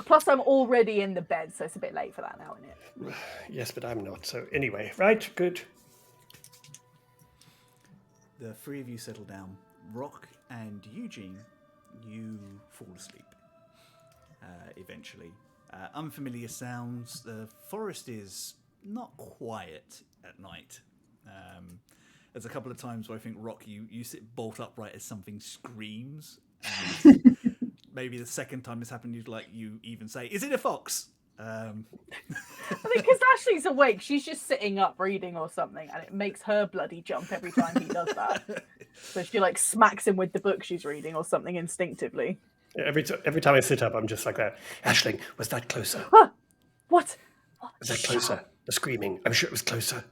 Plus, I'm already in the bed, so it's a bit late for that now, isn't it? Yes, but I'm not. So anyway, right, good. The three of you settle down. Rock and Eugene, you fall asleep. Eventually. Unfamiliar sounds. The forest is not quiet at night. There's a couple of times where I think, Rock, you sit bolt upright as something screams. And maybe the second time this happened, you even say, "Is it a fox?" I think because Ashley's awake, she's just sitting up reading or something, and it makes her bloody jump every time he does that. So she like smacks him with the book she's reading or something instinctively. Every time I sit up, I'm just like that. Aisling, was that closer? What? Was that closer? The screaming. I'm sure it was closer.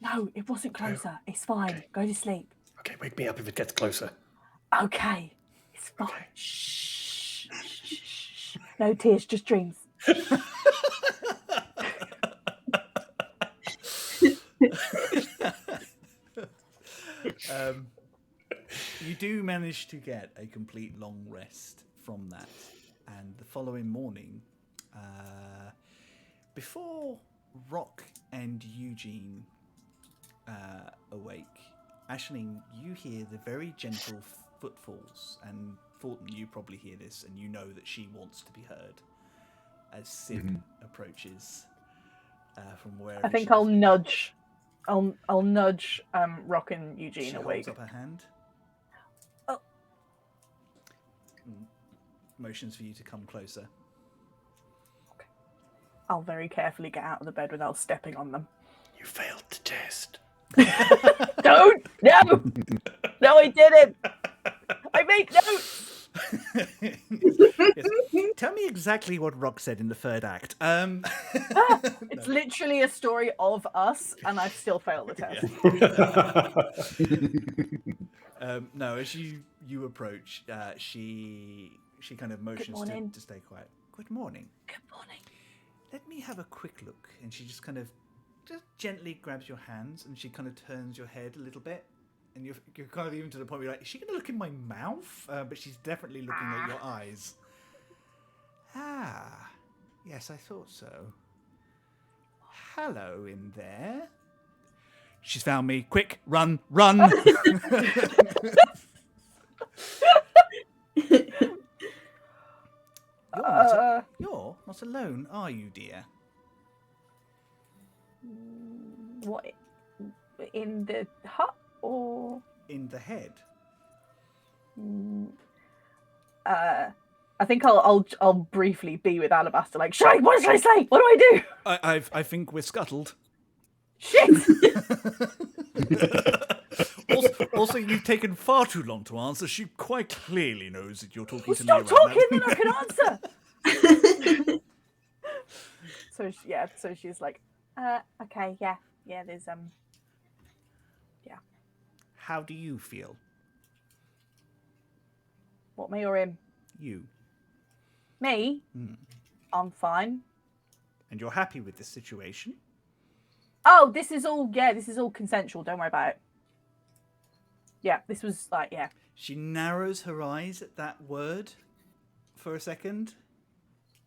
No, it wasn't closer. It's fine. Okay. Go to sleep. Okay, wake me up if it gets closer. Okay. It's fine. Okay. Shh. Shh. No tears, just dreams. You do manage to get a complete long rest from that, and the following morning, before Rock and Eugene awake, Aisling, you hear the very gentle footfalls, and Fulton, you probably hear this, and you know that she wants to be heard as Sib approaches from wherever. I think I'll nudge. I'll nudge Rock and Eugene She awake. holds up her hand. Oh. Motions for you to come closer. Okay. I'll very carefully get out of the bed without stepping on them. You failed the test. Don't! No! No, I didn't! I make notes! Yes. Tell me exactly what Rock said in the third act. It's literally a story of us, and I've still failed the test. No, as you approach, she kind of motions to stay quiet. Good morning. Good morning. Let me have a quick look. And she just kind of gently grabs your hands, and she kind of turns your head a little bit. And you're kind of even to the point where you're like, is she going to look in my mouth? But she's definitely looking at your eyes. Ah, yes, I thought so. Hello in there. She's found me. Quick, run, run! You're not alone, are you, dear? What? In the hut or? In the head. I think I'll briefly be with Alabaster. Like, what should I say? What do I do? I think we're scuttled. Shit! Also, you've taken far too long to answer. She quite clearly knows that you're talking Well, to stop me. talking, then I can answer. So she's like, okay, yeah, there's yeah. How do you feel? What, me or him? You. Me? I'm fine. And you're happy with the situation? Oh, this is all consensual. Don't worry about it. Yeah, this was like, yeah. She narrows her eyes at that word for a second.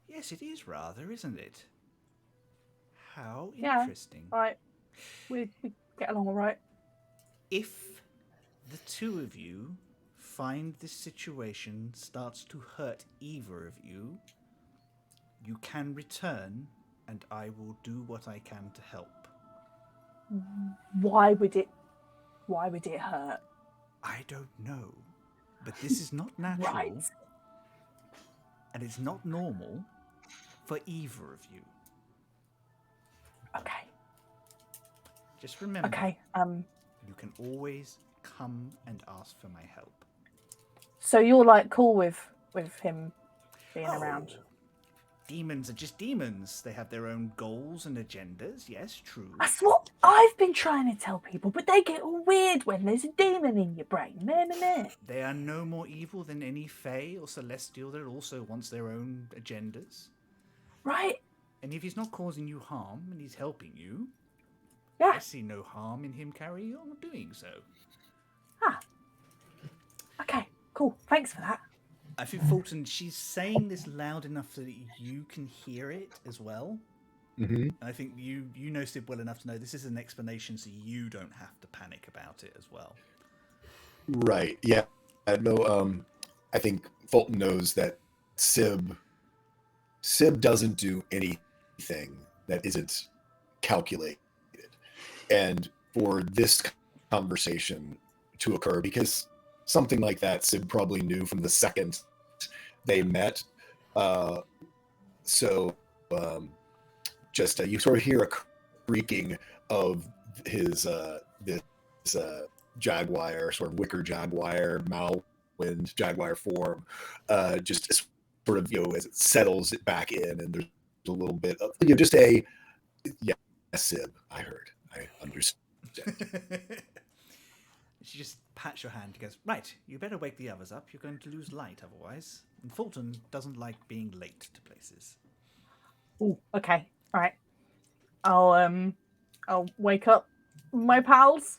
Yes, it is rather, isn't it? How interesting. Yeah, right. We get along all right. If the two of you find this situation starts to hurt either of you, you can return and I will do what I can to help. Why would it hurt? I don't know, but this is not natural. Right. And it's not normal for either of you. Okay. Just remember, Okay. you can always come and ask for my help. So you're like cool with him being around? Demons are just demons. They have their own goals and agendas. Yes, true. That's what I've been trying to tell people, but they get all weird when there's a demon in your brain. Meh. They are no more evil than any fae or celestial that also wants their own agendas. Right? And if he's not causing you harm and he's helping you, Yeah. I see no harm in him carrying on doing so. Ah. Okay, cool. Thanks for that. I think Fulton, she's saying this loud enough so that you can hear it as well. Mm-hmm. I think you know Sib well enough to know this is an explanation so you don't have to panic about it as well. Right. Yeah. No. I think Fulton knows that Sib doesn't do anything that isn't calculated, and for this conversation to occur, because something like that Sib probably knew from the second they met. You sort of hear a creaking of his this jaguar, sort of wicker jaguar, Malwind jaguar form, just sort of, as it settles it back in, and there's a little bit of, just a, yes, Sib, I heard. I understand. She just pats your hand and goes, right, you better wake the others up. You're going to lose light otherwise. And Fulton doesn't like being late to places. Ooh, okay. All right. I'll wake up my pals.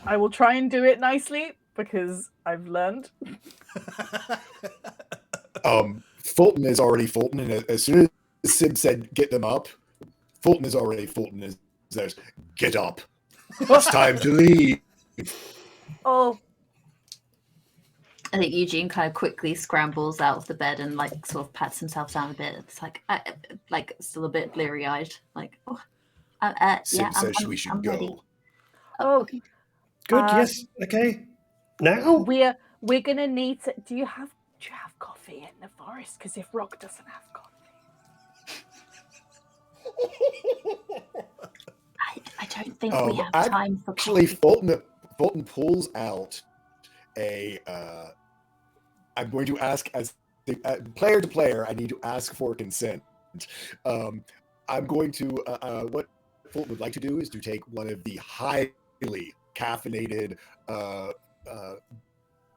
I will try and do it nicely because I've learned. Fulton is already Fulton, and as soon as Sib said get them up, Fulton is already Fulton. Is there's get up. It's time to leave. Oh, I think Eugene kind of quickly scrambles out of the bed and like sort of pats himself down a bit. It's like still a bit bleary-eyed. Like, Sib yeah, says we should I'm go. ready. oh. Good. Yes. Okay. Now. We're gonna need to. Do you have coffee in the forest? Because if Rock doesn't have coffee, I don't think we have time for actually, coffee. Fulton pulls out a. I'm going to ask as player to player. I need to ask for consent. I'm going to. What Fulton would like to do is to take one of the highly caffeinated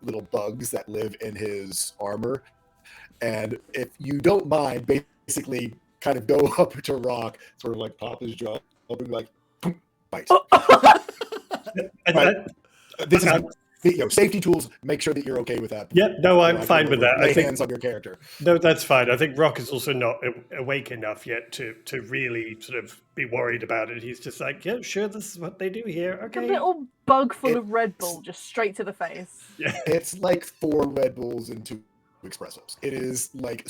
little bugs that live in his armor, and if you don't mind, basically kind of go up to Rock, sort of like pop his jaw, and like bite. This is safety tools. Make sure that you're okay with that. Yeah, no, I'm fine with that. Lay I think hands on your character. no, that's fine. I think Rock is also not awake enough yet to really sort of be worried about it. He's just like, yeah, sure, this is what they do here. a Okay. little bug full of Red Bull just straight to the face. Yeah. It's like 4 Red Bulls and 2 espressos. It is like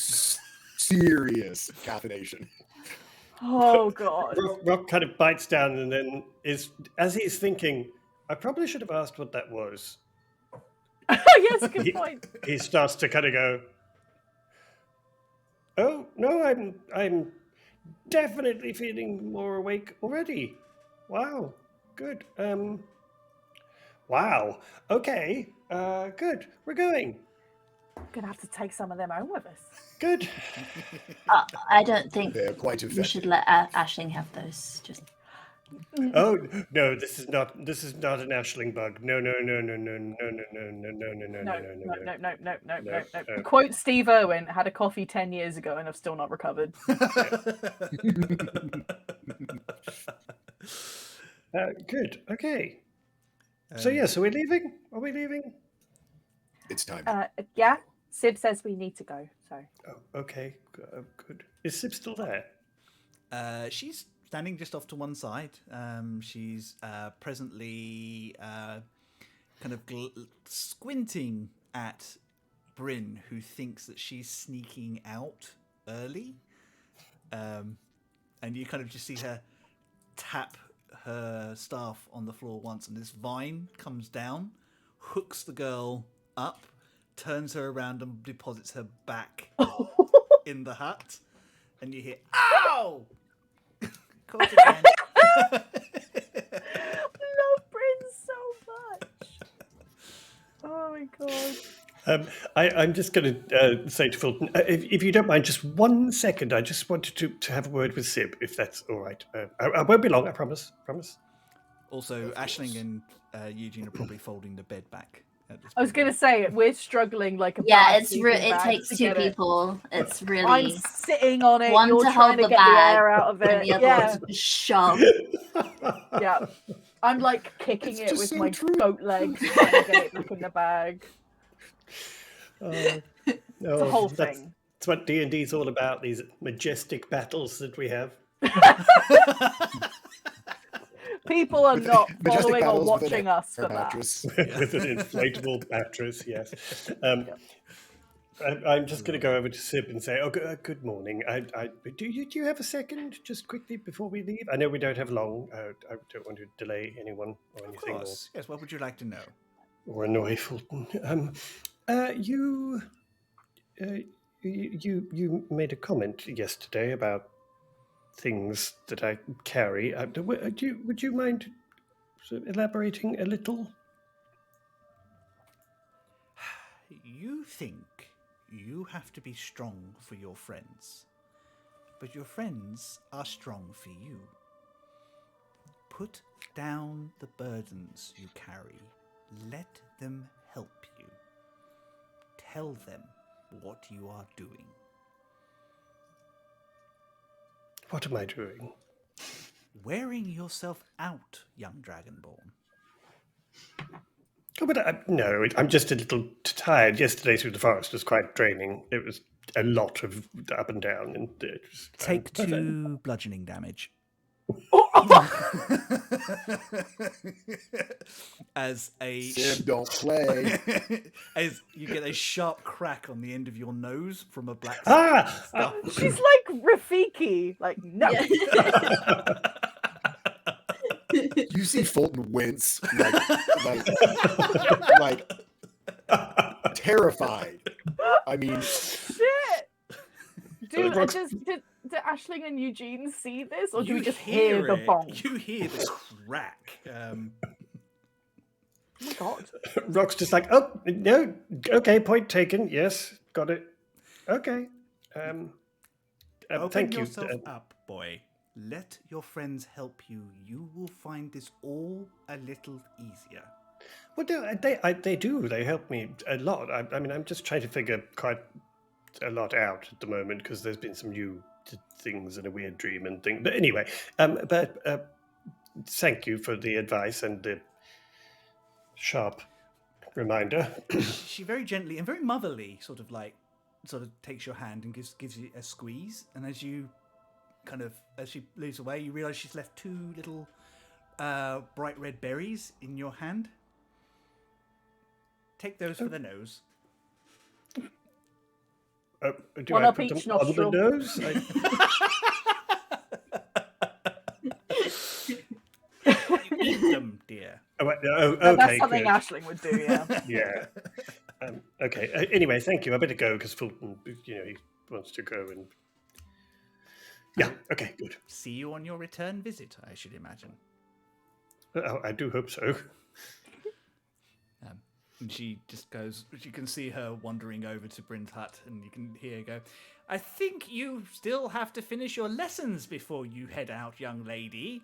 serious caffeination. Oh god. Rock kind of bites down and then as he's thinking, I probably should have asked what that was. Yes, good point. He starts to kind of go, oh no, I'm definitely feeling more awake already. Wow, good. Wow. Okay. Good. We're going. I'm gonna have to take some of them home with us. Good. I don't think They're quite we effective. should let Aisling have those. Just Oh no, this is not an Aisling bug. No. No. Quote Steve Irwin, had a coffee 10 years ago and I've still not recovered. Good. Okay. So we're leaving. Are we leaving? It's time. Yeah, Sib says we need to go. So. Oh, okay. Good. Is Sib still there? She's standing just off to one side. She's presently kind of squinting at Bryn, who thinks that she's sneaking out early. And you kind of just see her tap her staff on the floor once, and this vine comes down, hooks the girl up, turns her around and deposits her back in the hut. And you hear, ow! Caught again. Love Bryn so much. Oh my god. I'm just going to say to Fulton, if you don't mind, just 1 second. I just wanted to have a word with Sib, if that's all right. I won't be long, I promise. Also, Aisling and Eugene are probably folding the bed back. I was going to say, we're struggling like a it takes 2 people. It's really. I'm sitting on it. One You're to trying hold to the get bag, the air out of and it. the other one to shove. Yeah. I'm like kicking It's it just with so my true. goat legs, trying to get it back in the bag. It's a whole thing. That's what D&D's all about, these majestic battles that we have. People are not Majestic following or battles with an watching us air for that. mattress. With an inflatable mattress, yes. I'm just going to go over to Sib and say, good morning. Do you have a second, just quickly, before we leave? I know we don't have long. I don't want to delay anyone or anything. Of course. Yes, what would you like to know? Or annoy Fulton. You made a comment yesterday about things that I carry. Would you mind sort of elaborating a little? You think you have to be strong for your friends. But your friends are strong for you. Put down the burdens you carry. Let them help you. Tell them what you are doing. What am I doing? Wearing yourself out, young Dragonborn. Oh, but no, I'm just a little tired. Yesterday through the forest was quite draining. It was a lot of up and down. And it was, Take 2 bludgeoning damage. As a Sim, don't play. as you get a sharp crack on the end of your nose from a black She's like Rafiki. Like, no. You see Fulton wince, like terrified. I mean, Shit. Do Aisling and Eugene see this, or do You we just hear the it. bonk? You hear the crack. Oh my god. Rock's just like, oh, no, okay, point taken. Yes, got it. Okay. Open Thank you. yourself up, boy. Let your friends help you. You will find this all a little easier. Well, no, they do. They help me a lot. I mean, I'm just trying to figure quite a lot out at the moment because there's been some new things and a weird dream and thing. But anyway, thank you for the advice and the sharp reminder. She very gently and very motherly sort of takes your hand and gives you a squeeze. And as she moves away, you realise she's left 2 little bright red berries in your hand. Take those for the nose. Do One I up put each them on the nostril. nose? You eat them, dear. Okay, That's something good. Aisling would do, yeah. Yeah. Okay. Anyway, thank you. I better go because Fulton, he wants to go and. Yeah. Okay. Good. See you on your return visit, I should imagine. I do hope so. And she just goes, you can see her wandering over to Bryn's hut, and you can hear her go, I think you still have to finish your lessons before you head out, young lady.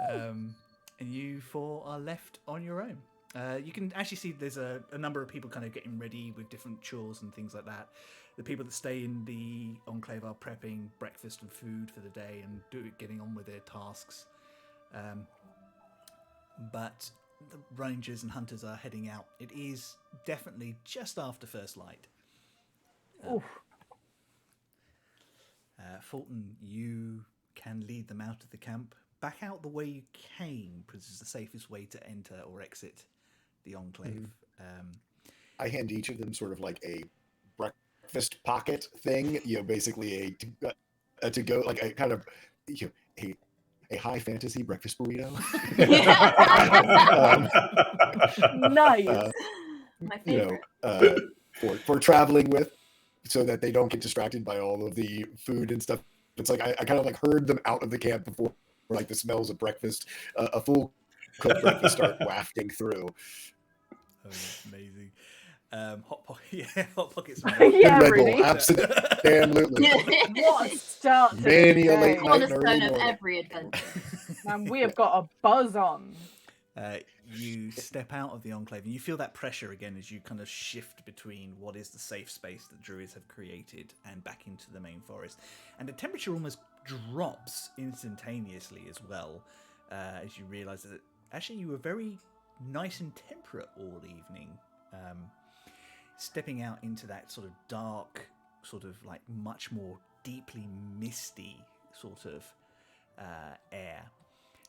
And you 4 are left on your own. You can actually see there's a number of people kind of getting ready with different chores and things like that. The people that stay in the enclave are prepping breakfast and food for the day and getting on with their tasks. But the rangers and hunters are heading out. It is definitely just after first light. Fulton, you can lead them out of the camp. Back out the way you came, because it's the safest way to enter or exit the enclave. I hand each of them sort of like a breakfast pocket thing, basically a to go, like a kind of a high fantasy breakfast burrito. Nice. My favorite. For traveling with, so that they don't get distracted by all of the food and stuff. It's like I kind of like herd them out of the camp before like the smells of breakfast, a full cooked breakfast start wafting through. Oh, that's amazing. Hot Pockets. Yeah, Red really. Bull, absolutely. What a start to Many a the late day. night and Cornerstone early of morning. every adventure. Man, we have got a buzz on. You step out of the enclave and you feel that pressure again as you kind of shift between what is the safe space that Druids have created and back into the main forest. And the temperature almost drops instantaneously as well, as you realise that actually you were very nice and temperate all evening. Stepping out into that sort of dark, sort of like much more deeply misty sort of air.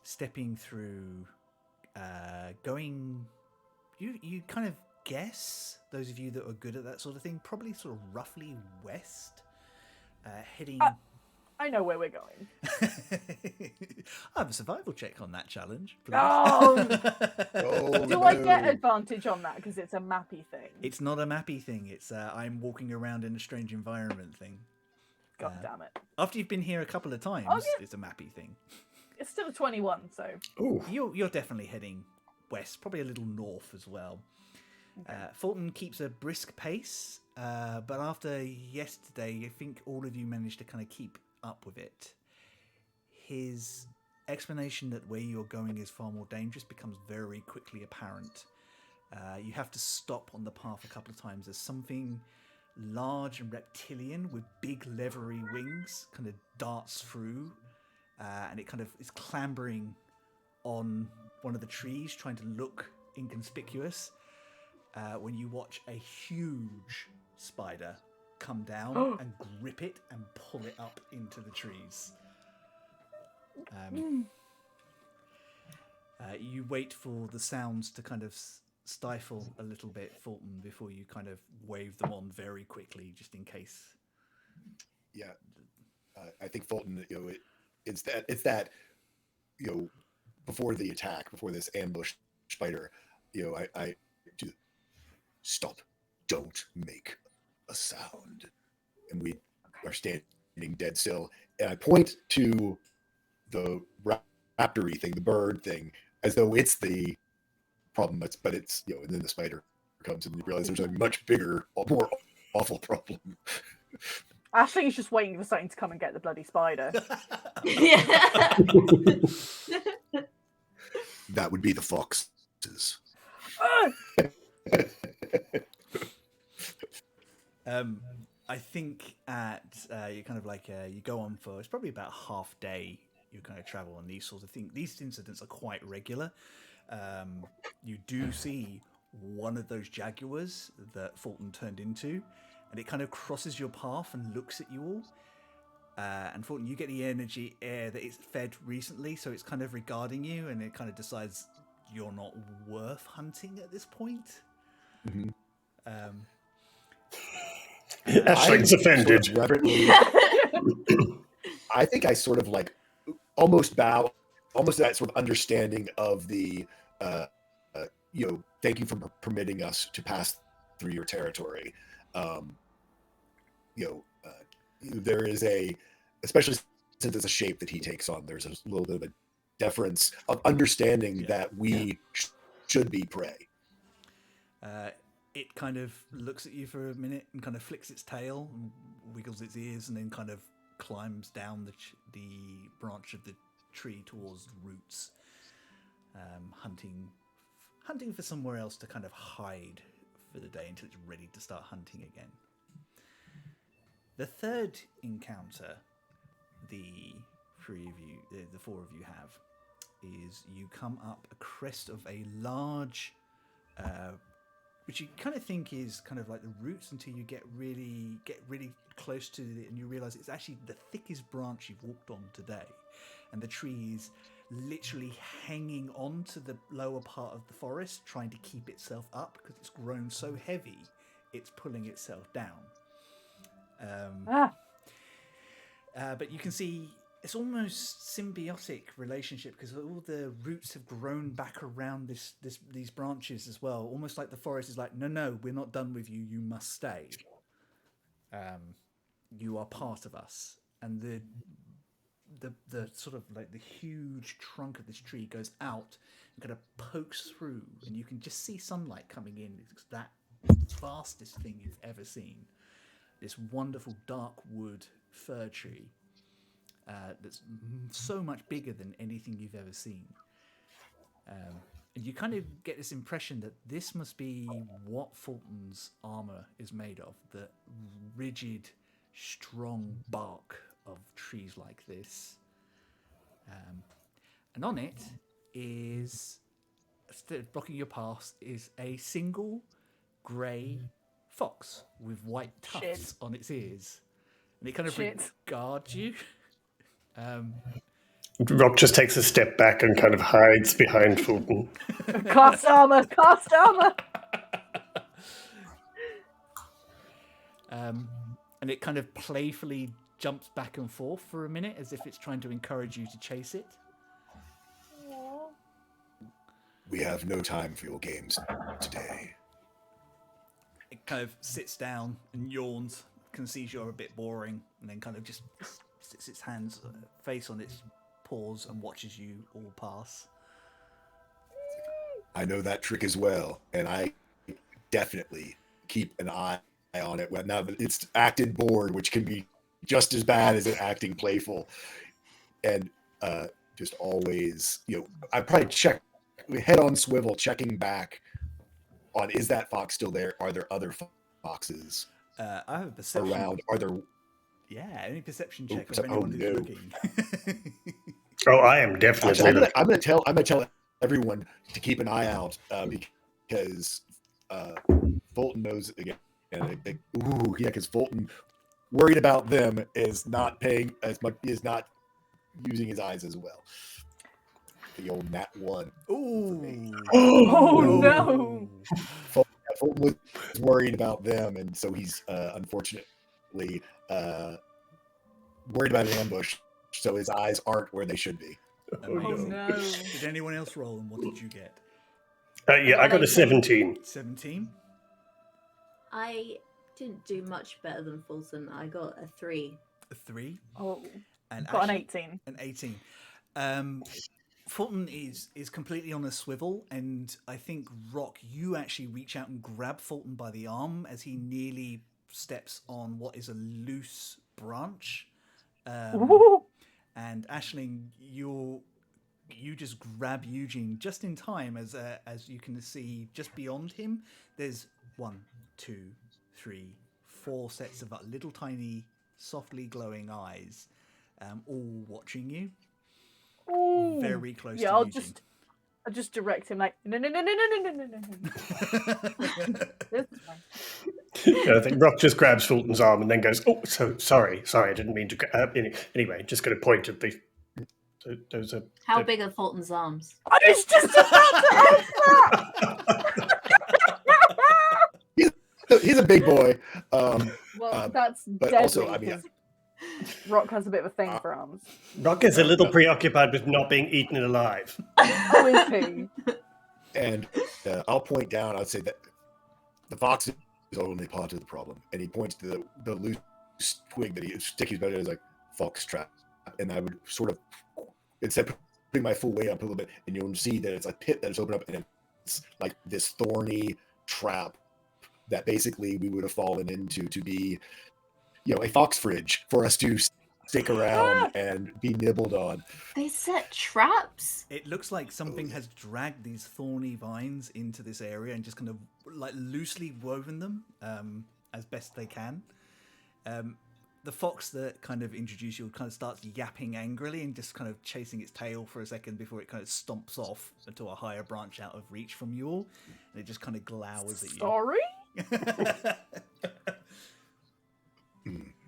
Stepping through, you kind of guess, those of you that are good at that sort of thing, probably sort of roughly west, heading... I know where we're going. I have a survival check on that challenge. Please. Do I get advantage on that because it's a mappy thing? It's not a mappy thing. It's I'm walking around in a strange environment thing. God damn it. After you've been here a couple of times, it's a mappy thing. It's still a 21, so... You're definitely heading west, probably a little north as well. Fulton keeps a brisk pace, but after yesterday, I think all of you managed to kind of keep up with it. His explanation that where you're going is far more dangerous becomes very quickly apparent. You have to stop on the path a couple of times. There's something large and reptilian with big leathery wings kind of darts through, and it kind of is clambering on one of the trees, trying to look inconspicuous. When you watch a huge spider come down and grip it and pull it up into the trees. You wait for the sounds to kind of stifle a little bit, Fulton, before you kind of wave them on very quickly, just in case. Yeah, I think Fulton, it's that, before the attack, before this ambush spider, I do stop, don't make a sound, and we are standing dead still, and I point to the raptory thing, the bird thing, as though it's the problem. But it's and then the spider comes, and you realize there's a much bigger, more awful problem. Ashley's just waiting for something to come and get the bloody spider. Yeah. That would be the foxes. I think you kind of like you go on for it's probably about half day. You kind of travel on these sorts of things. These incidents are quite regular. You do see one of those jaguars that Fulton turned into, and it kind of crosses your path and looks at you all. And Fulton, you get the energy air that it's fed recently, so it's kind of regarding you, and it kind of decides you're not worth hunting at this point. Mm-hmm. Ashling's offended. Sort of reverently, I think I sort of like almost bow, almost that sort of understanding of the, thank you for permitting us to pass through your territory. There is especially since it's a shape that he takes on, there's a little bit of a deference of understanding that we should be prey. It kind of looks at you for a minute and kind of flicks its tail and wiggles its ears and then kind of climbs down the branch of the tree towards the roots, hunting for somewhere else to kind of hide for the day until it's ready to start hunting again. The third encounter the four of you have, is you come up a crest of a large, which you kind of think is kind of like the roots until you get really close to it, and you realize it's actually the thickest branch you've walked on today, and the tree is literally hanging on to the lower part of the forest, trying to keep itself up because it's grown so heavy, it's pulling itself down. But you can see it's almost symbiotic relationship because all the roots have grown back around these branches as well. Almost like the forest is like, no, we're not done with you. You must stay. You are part of us. And the sort of like the huge trunk of this tree goes out and kind of pokes through, and you can just see sunlight coming in. It's that fastest thing you've ever seen. This wonderful dark wood fir tree that's so much bigger than anything you've ever seen. And you kind of get this impression that this must be what Fulton's armor is made of, the rigid, strong bark of trees like this. And on it is, blocking your path, is a single grey fox with white tufts on its ears. And it kind of regards you. Rob just takes a step back and kind of hides behind Fulton. Cast armor! And it kind of playfully jumps back and forth for a minute as if it's trying to encourage you to chase it. We have no time for your games today. It kind of sits down and yawns, can see you're a bit boring, and then kind of just sits its hands, face on its paws, and watches you all pass. I know that trick as well, and I definitely keep an eye on it. Now that it's acted bored, which can be just as bad as it acting playful, and just always, I probably check head on swivel, checking back on, is that fox still there? Are there other foxes I have a perception. around? Are there? Yeah, any perception check of Oh, anyone who's no. looking. Oh, I am definitely Actually, looking. I'm gonna tell everyone to keep an eye out because Fulton knows again. Because Fulton, worried about them, is not paying as much, is not using his eyes as well. The old nat 1. Ooh. Oh no! Fulton was worried about them, and so he's unfortunately worried about an ambush. So his eyes aren't where they should be. Oh no! Did anyone else roll, and what did you get? Yeah, I got a 17. 17? I didn't do much better than Fulton. I got a 3. A 3? Oh, And got an actually- 18. An 18. Fulton is completely on a swivel, and I think, Rock, you actually reach out and grab Fulton by the arm as he nearly steps on what is a loose branch. Ooh. And Aisling, you just grab Eugene just in time as you can see just beyond him. There's 1, 2, 3, 4 sets of little tiny, softly glowing eyes, all watching you. Ooh. Very close Yeah, to I'll Eugene. just direct him like no. This is fine. I think Rock just grabs Fulton's arm and then goes, "Oh, so sorry, I didn't mean to." Anyway, just going to point at the. Those are. How big are Fulton's arms? I was just about to ask that. He's a big boy. Well, that's but deadly. also, I mean, 'cause Rock has a bit of a thing for arms. Rock is a little preoccupied with not being eaten alive. Oh, is he? and I'll point down. I'd say that the fox is only part of the problem, and he points to the loose twig that he sticks his belly is like fox trap, and I would sort of, instead of putting my full weight up a little bit, and you'll see that it's a pit that is opened up, and it's like this thorny trap that basically we would have fallen into to be, a fox fridge for us to stick around and be nibbled on. They set traps? It looks like something has dragged these thorny vines into this area and just kind of like loosely woven them as best they can. The fox that kind of introduced you kind of starts yapping angrily and just kind of chasing its tail for a second before it kind of stomps off into a higher branch out of reach from you all, and it just kind of glowers at you. Sorry?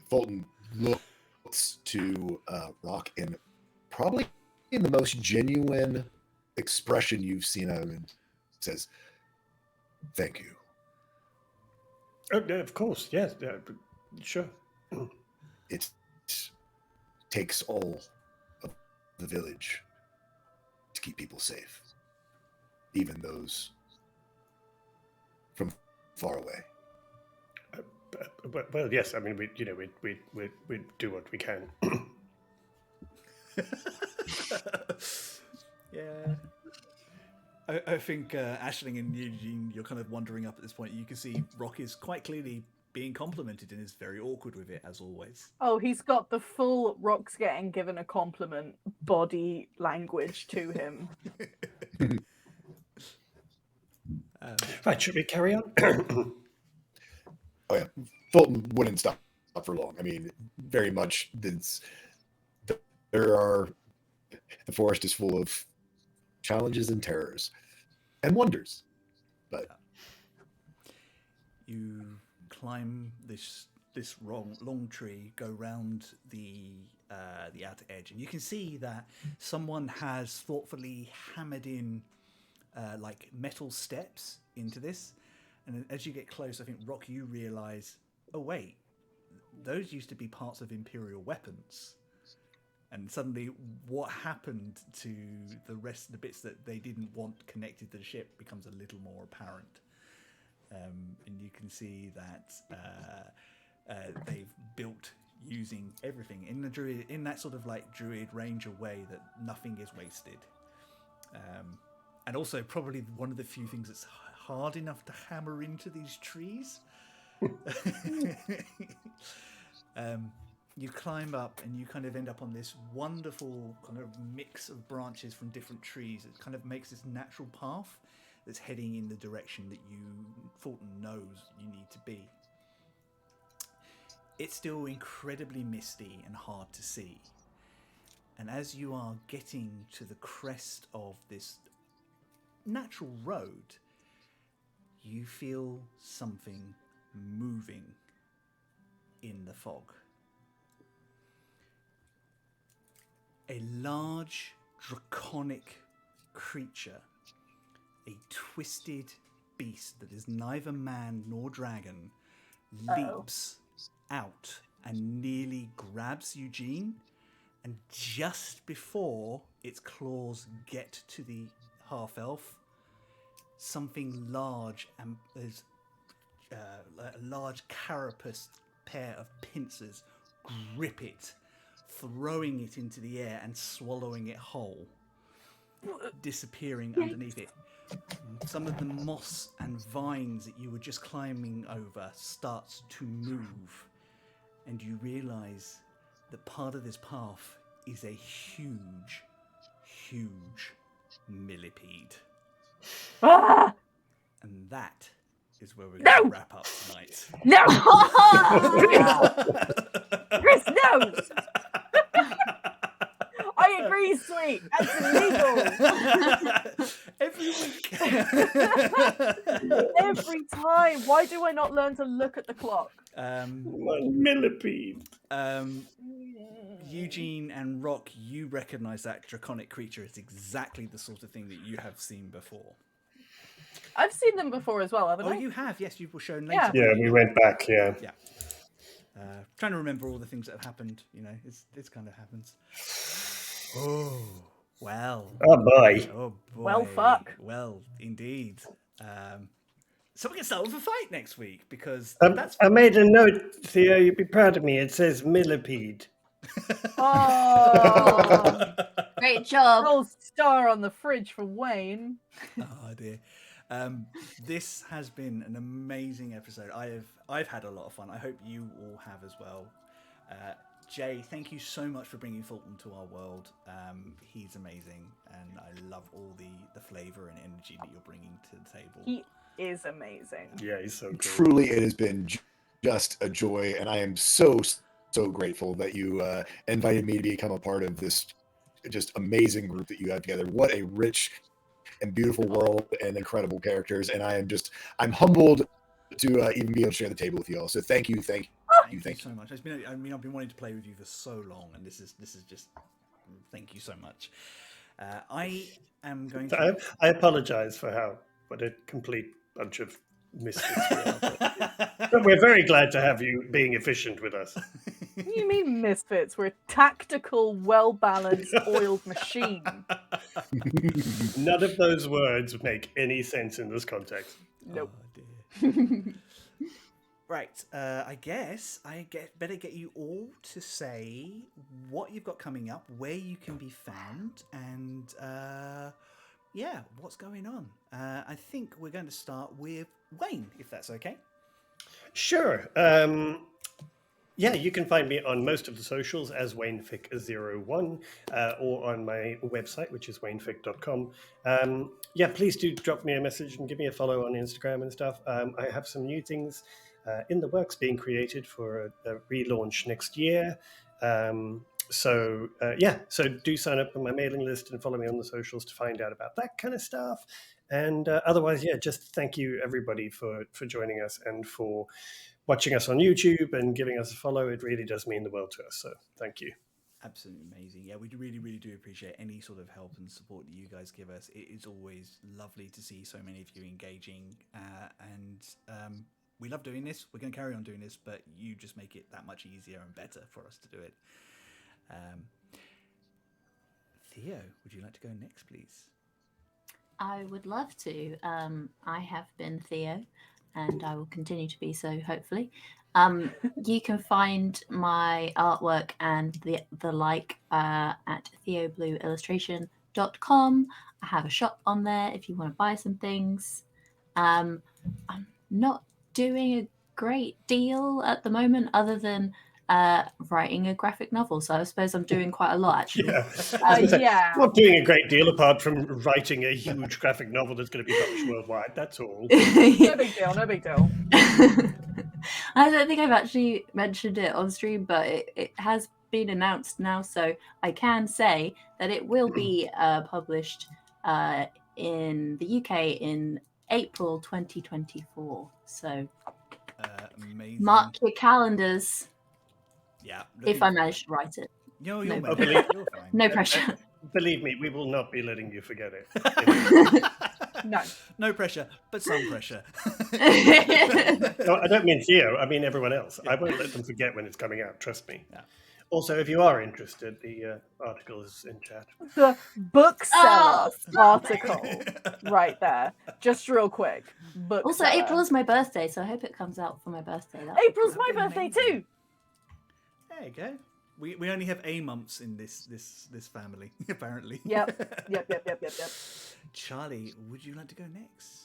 Fulton looks to Rock, and probably in the most genuine expression you've seen of him, says, "Thank you." Oh, yeah, of course, yes, sure. It takes all of the village to keep people safe, even those from far away. Well, yes. I mean, we do what we can. Yeah. I think Aisling and Eugene, you're kind of wandering up at this point. You can see Rock is quite clearly being complimented and is very awkward with it, as always. Oh, he's got the full Rock's getting given a compliment body language to him. Right, should we carry on? Oh yeah, Fulton wouldn't stop for long. I mean, very much. The forest is full of challenges and terrors and wonders, but you climb this long tree, go round the outer edge, and you can see that someone has thoughtfully hammered in like metal steps into this. And as you get close, I think, Rock, you realise, oh wait, those used to be parts of Imperial weapons. And suddenly what happened to the rest of the bits that they didn't want connected to the ship becomes a little more apparent. And you can see that they've built using everything in that sort of like Druid Ranger way that nothing is wasted. And also probably one of the few things that's hard enough to hammer into these trees. You climb up and you kind of end up on this wonderful kind of mix of branches from different trees. It kind of makes this natural path that's heading in the direction that Fulton knows you need to be. It's still incredibly misty and hard to see. And as you are getting to the crest of this natural road, you feel something moving in the fog. A large, draconic creature, a twisted beast that is neither man nor dragon, leaps out and nearly grabs Eugene, and just before its claws get to the half-elf, something large and there's a large carapace pair of pincers grip it, throwing it into the air and swallowing it whole, disappearing underneath it. Some of the moss and vines that you were just climbing over starts to move, and you realize that part of this path is a huge, huge millipede. Ah! And that is where we're going to wrap up tonight. No! Chris, no! I agree, sweet. That's illegal. Every week. Every time. Why do I not learn to look at the clock? Millipede. Eugene and Rock, you recognize that draconic creature as exactly the sort of thing that you have seen before. I've seen them before as well, haven't I? Oh, you have? Yes, you were shown later. Yeah, we went back, yeah. Yeah. Trying to remember all the things that have happened, it's kind of happens. Oh, well. Oh, boy. Oh, boy. Well, fuck. Well, indeed. So we can start with a fight next week, because I made a note, Theo, you'd be proud of me. It says millipede. Oh, Great job. gold star on the fridge for Wayne. Oh dear. This has been an amazing episode. I've had a lot of fun. I hope you all have as well. Jay, thank you so much for bringing Fulton to our world. He's amazing, and I love all the flavor and energy that you're bringing to the table. He is amazing. Yeah, he's so good. Truly, it has been just a joy, and I am so grateful that you invited me to become a part of this just amazing group that you have together. What a rich and beautiful world and incredible characters, and I'm humbled to even be able to share the table with you all. So thank you so much. I've been wanting to play with you for so long, and this is just thank you so much. I am going to. I apologize for what a complete bunch of misfits we are. But we're very glad to have you being efficient with us. What do you mean misfits? We're a tactical, well-balanced, oiled machine. None of those words make any sense in this context. Nope. Oh, dear. Right, I guess better get you all to say what you've got coming up, where you can be found, and what's going on. I think we're going to start with Wayne, if that's okay. Sure. You can find me on most of the socials as WayneFic01 or on my website, which is waynefic.com. Please do drop me a message and give me a follow on Instagram and stuff. I have some new things in the works being created for a relaunch next year. So do sign up on my mailing list and follow me on the socials to find out about that kind of stuff. And otherwise, just thank you everybody for joining us and for watching us on YouTube and giving us a follow. It really does mean the world to us. So thank you. Absolutely amazing. Yeah, we really, really do appreciate any sort of help and support that you guys give us. It is always lovely to see so many of you engaging, and we love doing this. We're going to carry on doing this, but you just make it that much easier and better for us to do it. Theo, would you like to go next, please? I would love to. I have been Theo, and I will continue to be so, hopefully. You can find my artwork and the like at theoblueillustration.com. I have a shop on there if you want to buy some things. I'm not doing a great deal at the moment, other than writing a graphic novel. So I suppose I'm doing quite a lot, actually. Yeah. I was gonna say, Yeah. Not doing a great deal apart from writing a huge graphic novel that's going to be published worldwide. That's all. No big deal. No big deal. I don't think I've actually mentioned it on stream, but it has been announced now, so I can say that it will be published in the UK in April 2024. So Amazing. mark your calendars Yeah. if I manage to write it. No, you're No. you're fine. No pressure. Believe me, we will not be letting you forget it. No. No pressure, but some pressure. No, I don't mean Theo. I mean everyone else. I won't let them forget when it's coming out. Trust me. Yeah. Also, if you are interested, the article is in chat. The bookseller stop article right there. Just real quick. Also, Bookseller. April is my birthday, so I hope it comes out for my birthday. April's my That'd be birthday amazing. too. There you go. We only have A months in this family, apparently. Yep. Charlie, would you like to go next?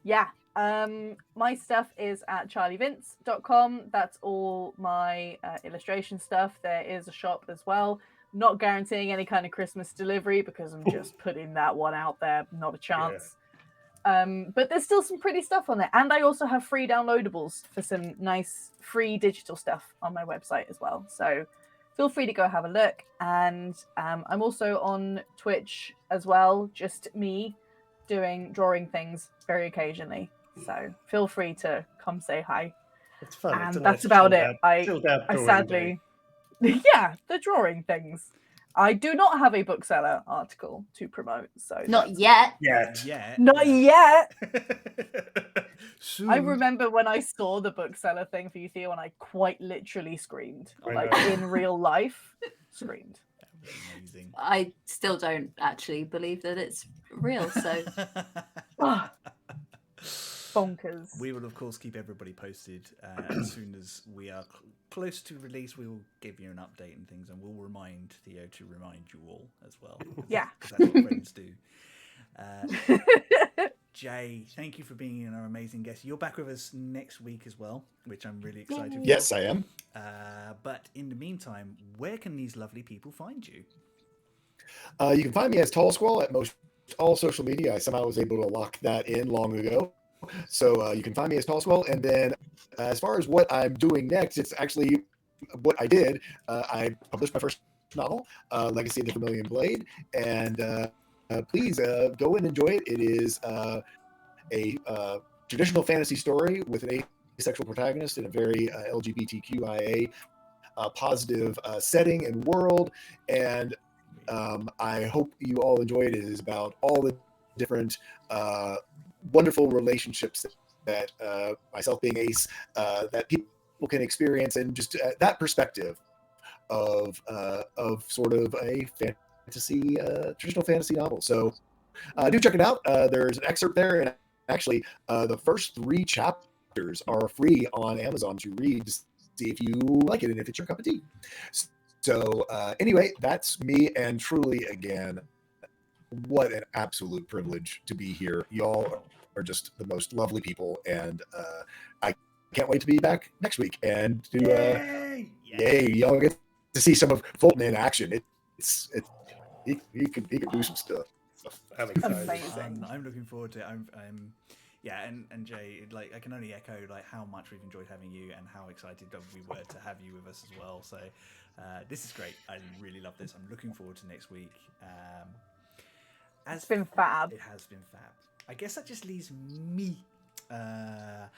Yeah. My stuff is at charlievince.com. That's all my illustration stuff. There is a shop as well. Not guaranteeing any kind of Christmas delivery because I'm just putting that one out there. Not a chance. But there's still some pretty stuff on there. And I also have free downloadables for some nice free digital stuff on my website as well. So feel free to go have a look. And I'm also on Twitch as well, just me drawing things very occasionally. So feel free to come say hi. It's fun. And It's a that's nice about chilled it. out- I chilled out drawing sadly, yeah, the drawing things. I do not have a bookseller article to promote, so Not that's- yet. Yet. Yeah. Not yet. Soon. I remember when I saw the bookseller thing for you, Theo, and I quite literally screamed, I like know. in real life, screamed. That was amazing. I still don't actually believe that it's real, so Ah, bonkers. We will, of course, keep everybody posted as soon as we are close to release. We will give you an update and things, and we'll remind Theo to remind you all as well. Yeah. Because that's what friends do. Jay, thank you for being our amazing guest. You're back with us next week as well, which I'm really excited for. Yes, I am. But in the meantime, where can these lovely people find you? You can find me as Tall Squall at most all social media. I somehow was able to lock that in long ago. So you can find me as Tall Squall. And then as far as what I'm doing next, it's actually what I did. I published my first novel, Legacy of the Vermilion Blade. And please go and enjoy it. It is a traditional fantasy story with an asexual protagonist in a very LGBTQIA positive setting and world. And I hope you all enjoy it. It is about all the different wonderful relationships that myself being ace, that people can experience, and just that perspective of sort of a fantasy, traditional fantasy novel. So do check it out. There's an excerpt there, and actually the first 3 chapters are free on Amazon to read, to see if you like it and if it's your cup of tea. So anyway, that's me, and truly, again, what an absolute privilege to be here. Y'all are just the most lovely people, and I can't wait to be back next week and to yay, y'all get to see some of Fulton in action. He could do some stuff. I'm excited. Amazing. I'm looking forward to it. I'm yeah, and Jay, like I can only echo like how much we've enjoyed having you and how excited that we were to have you with us as well. So this is great. I really love this. I'm looking forward to next week. It's been fab. It has been fab. I guess that just leaves me. Hi,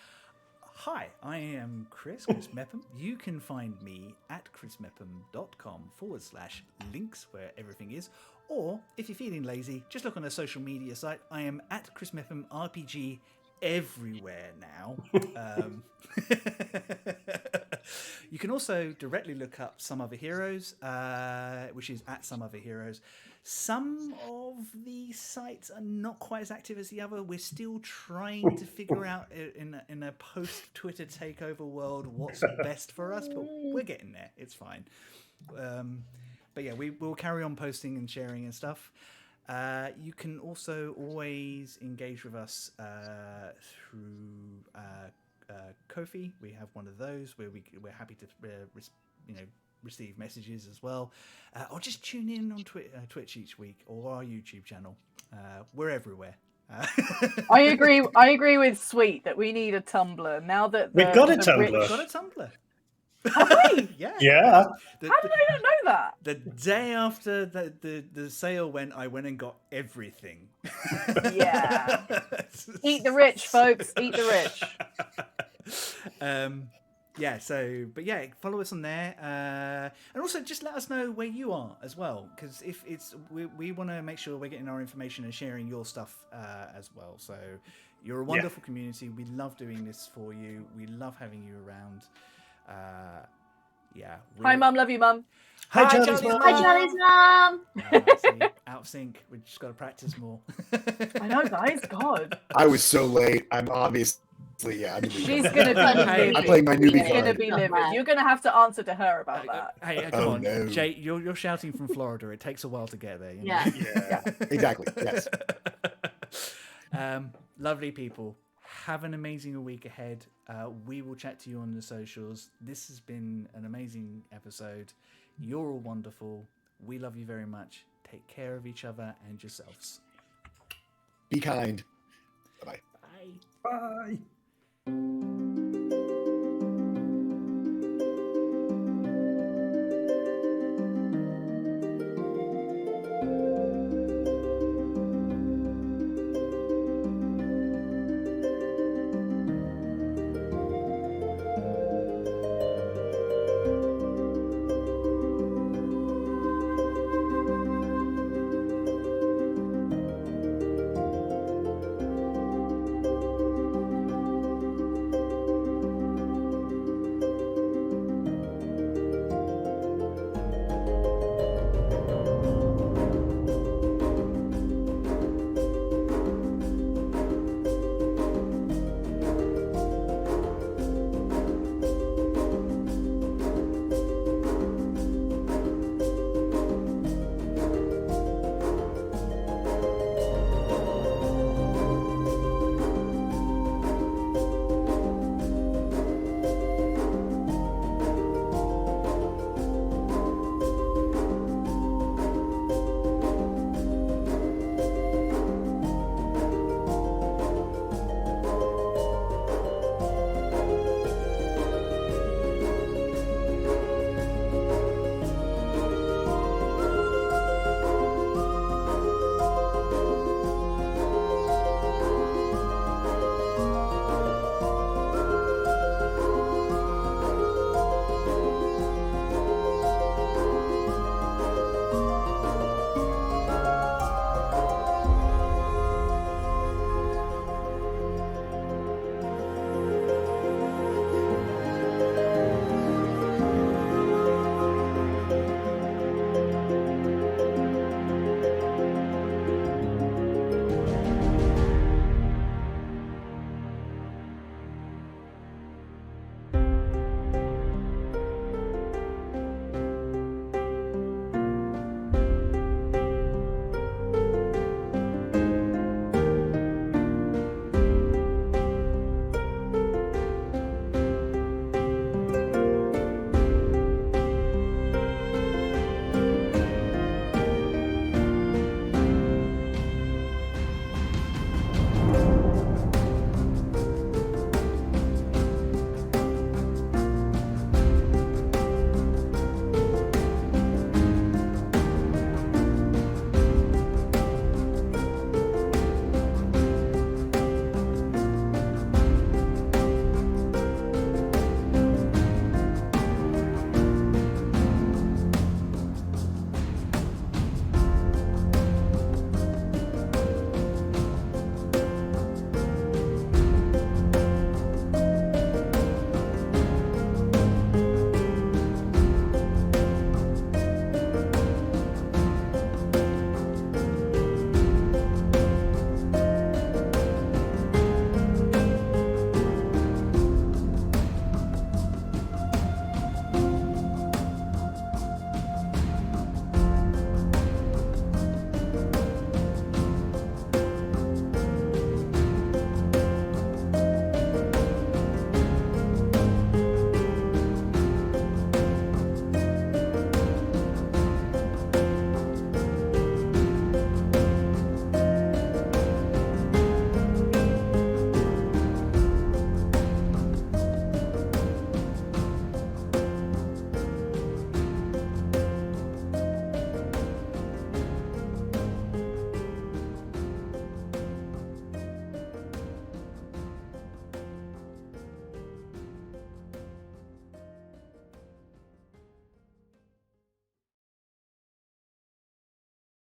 I am Chris Mepham. You can find me at chrismepham.com/links where everything is. Or if you're feeling lazy, just look on a social media site. I am at Chris Mepham RPG everywhere now. You can also directly look up Some Other Heroes, which is at Some Other Heroes. Some of the sites are not quite as active as the other. We're still trying to figure out in a post-Twitter takeover world what's best for us, but we're getting there. It's fine. But yeah, we will carry on posting and sharing and stuff. You can also always engage with us through Ko-fi. We have one of those where we're happy to receive messages as well, or just tune in on Twitch each week or our YouTube channel. We're everywhere. I agree with Sweet that we need a Tumblr now that We've got a the Tumblr. rich- We've got a Tumblr. Have we? Yeah. Yeah. How did I not know that? The day after the sale went, I went and got everything. Yeah. Eat the rich, folks. Eat the rich. Follow us on there, and also just let us know where you are as well, because if we want to make sure we're getting our information and sharing your stuff as well. So you're a wonderful community. We love doing this for you. We love having you around. Hi, Mum. Love you, Mum. Hi, Charlie's Charlie's mum. Hi, Charlie's mum. See, out of sync. We've just got to practice more. I know, guys. God. I was so late. I'm obviously She's gonna be Hey, livid. I'm playing my newbie She's gonna card. be livid. You're gonna have to answer to her about that. Hey, come Oh, on, no. Jay. You're shouting from Florida. It takes a while to get there. You know? Yeah. Yeah, exactly. Yes. Lovely people. Have an amazing week ahead. We will chat to you on the socials. This has been an amazing episode. You're all wonderful. We love you very much. Take care of each other and yourselves. Be kind. Bye-bye. Bye. Bye.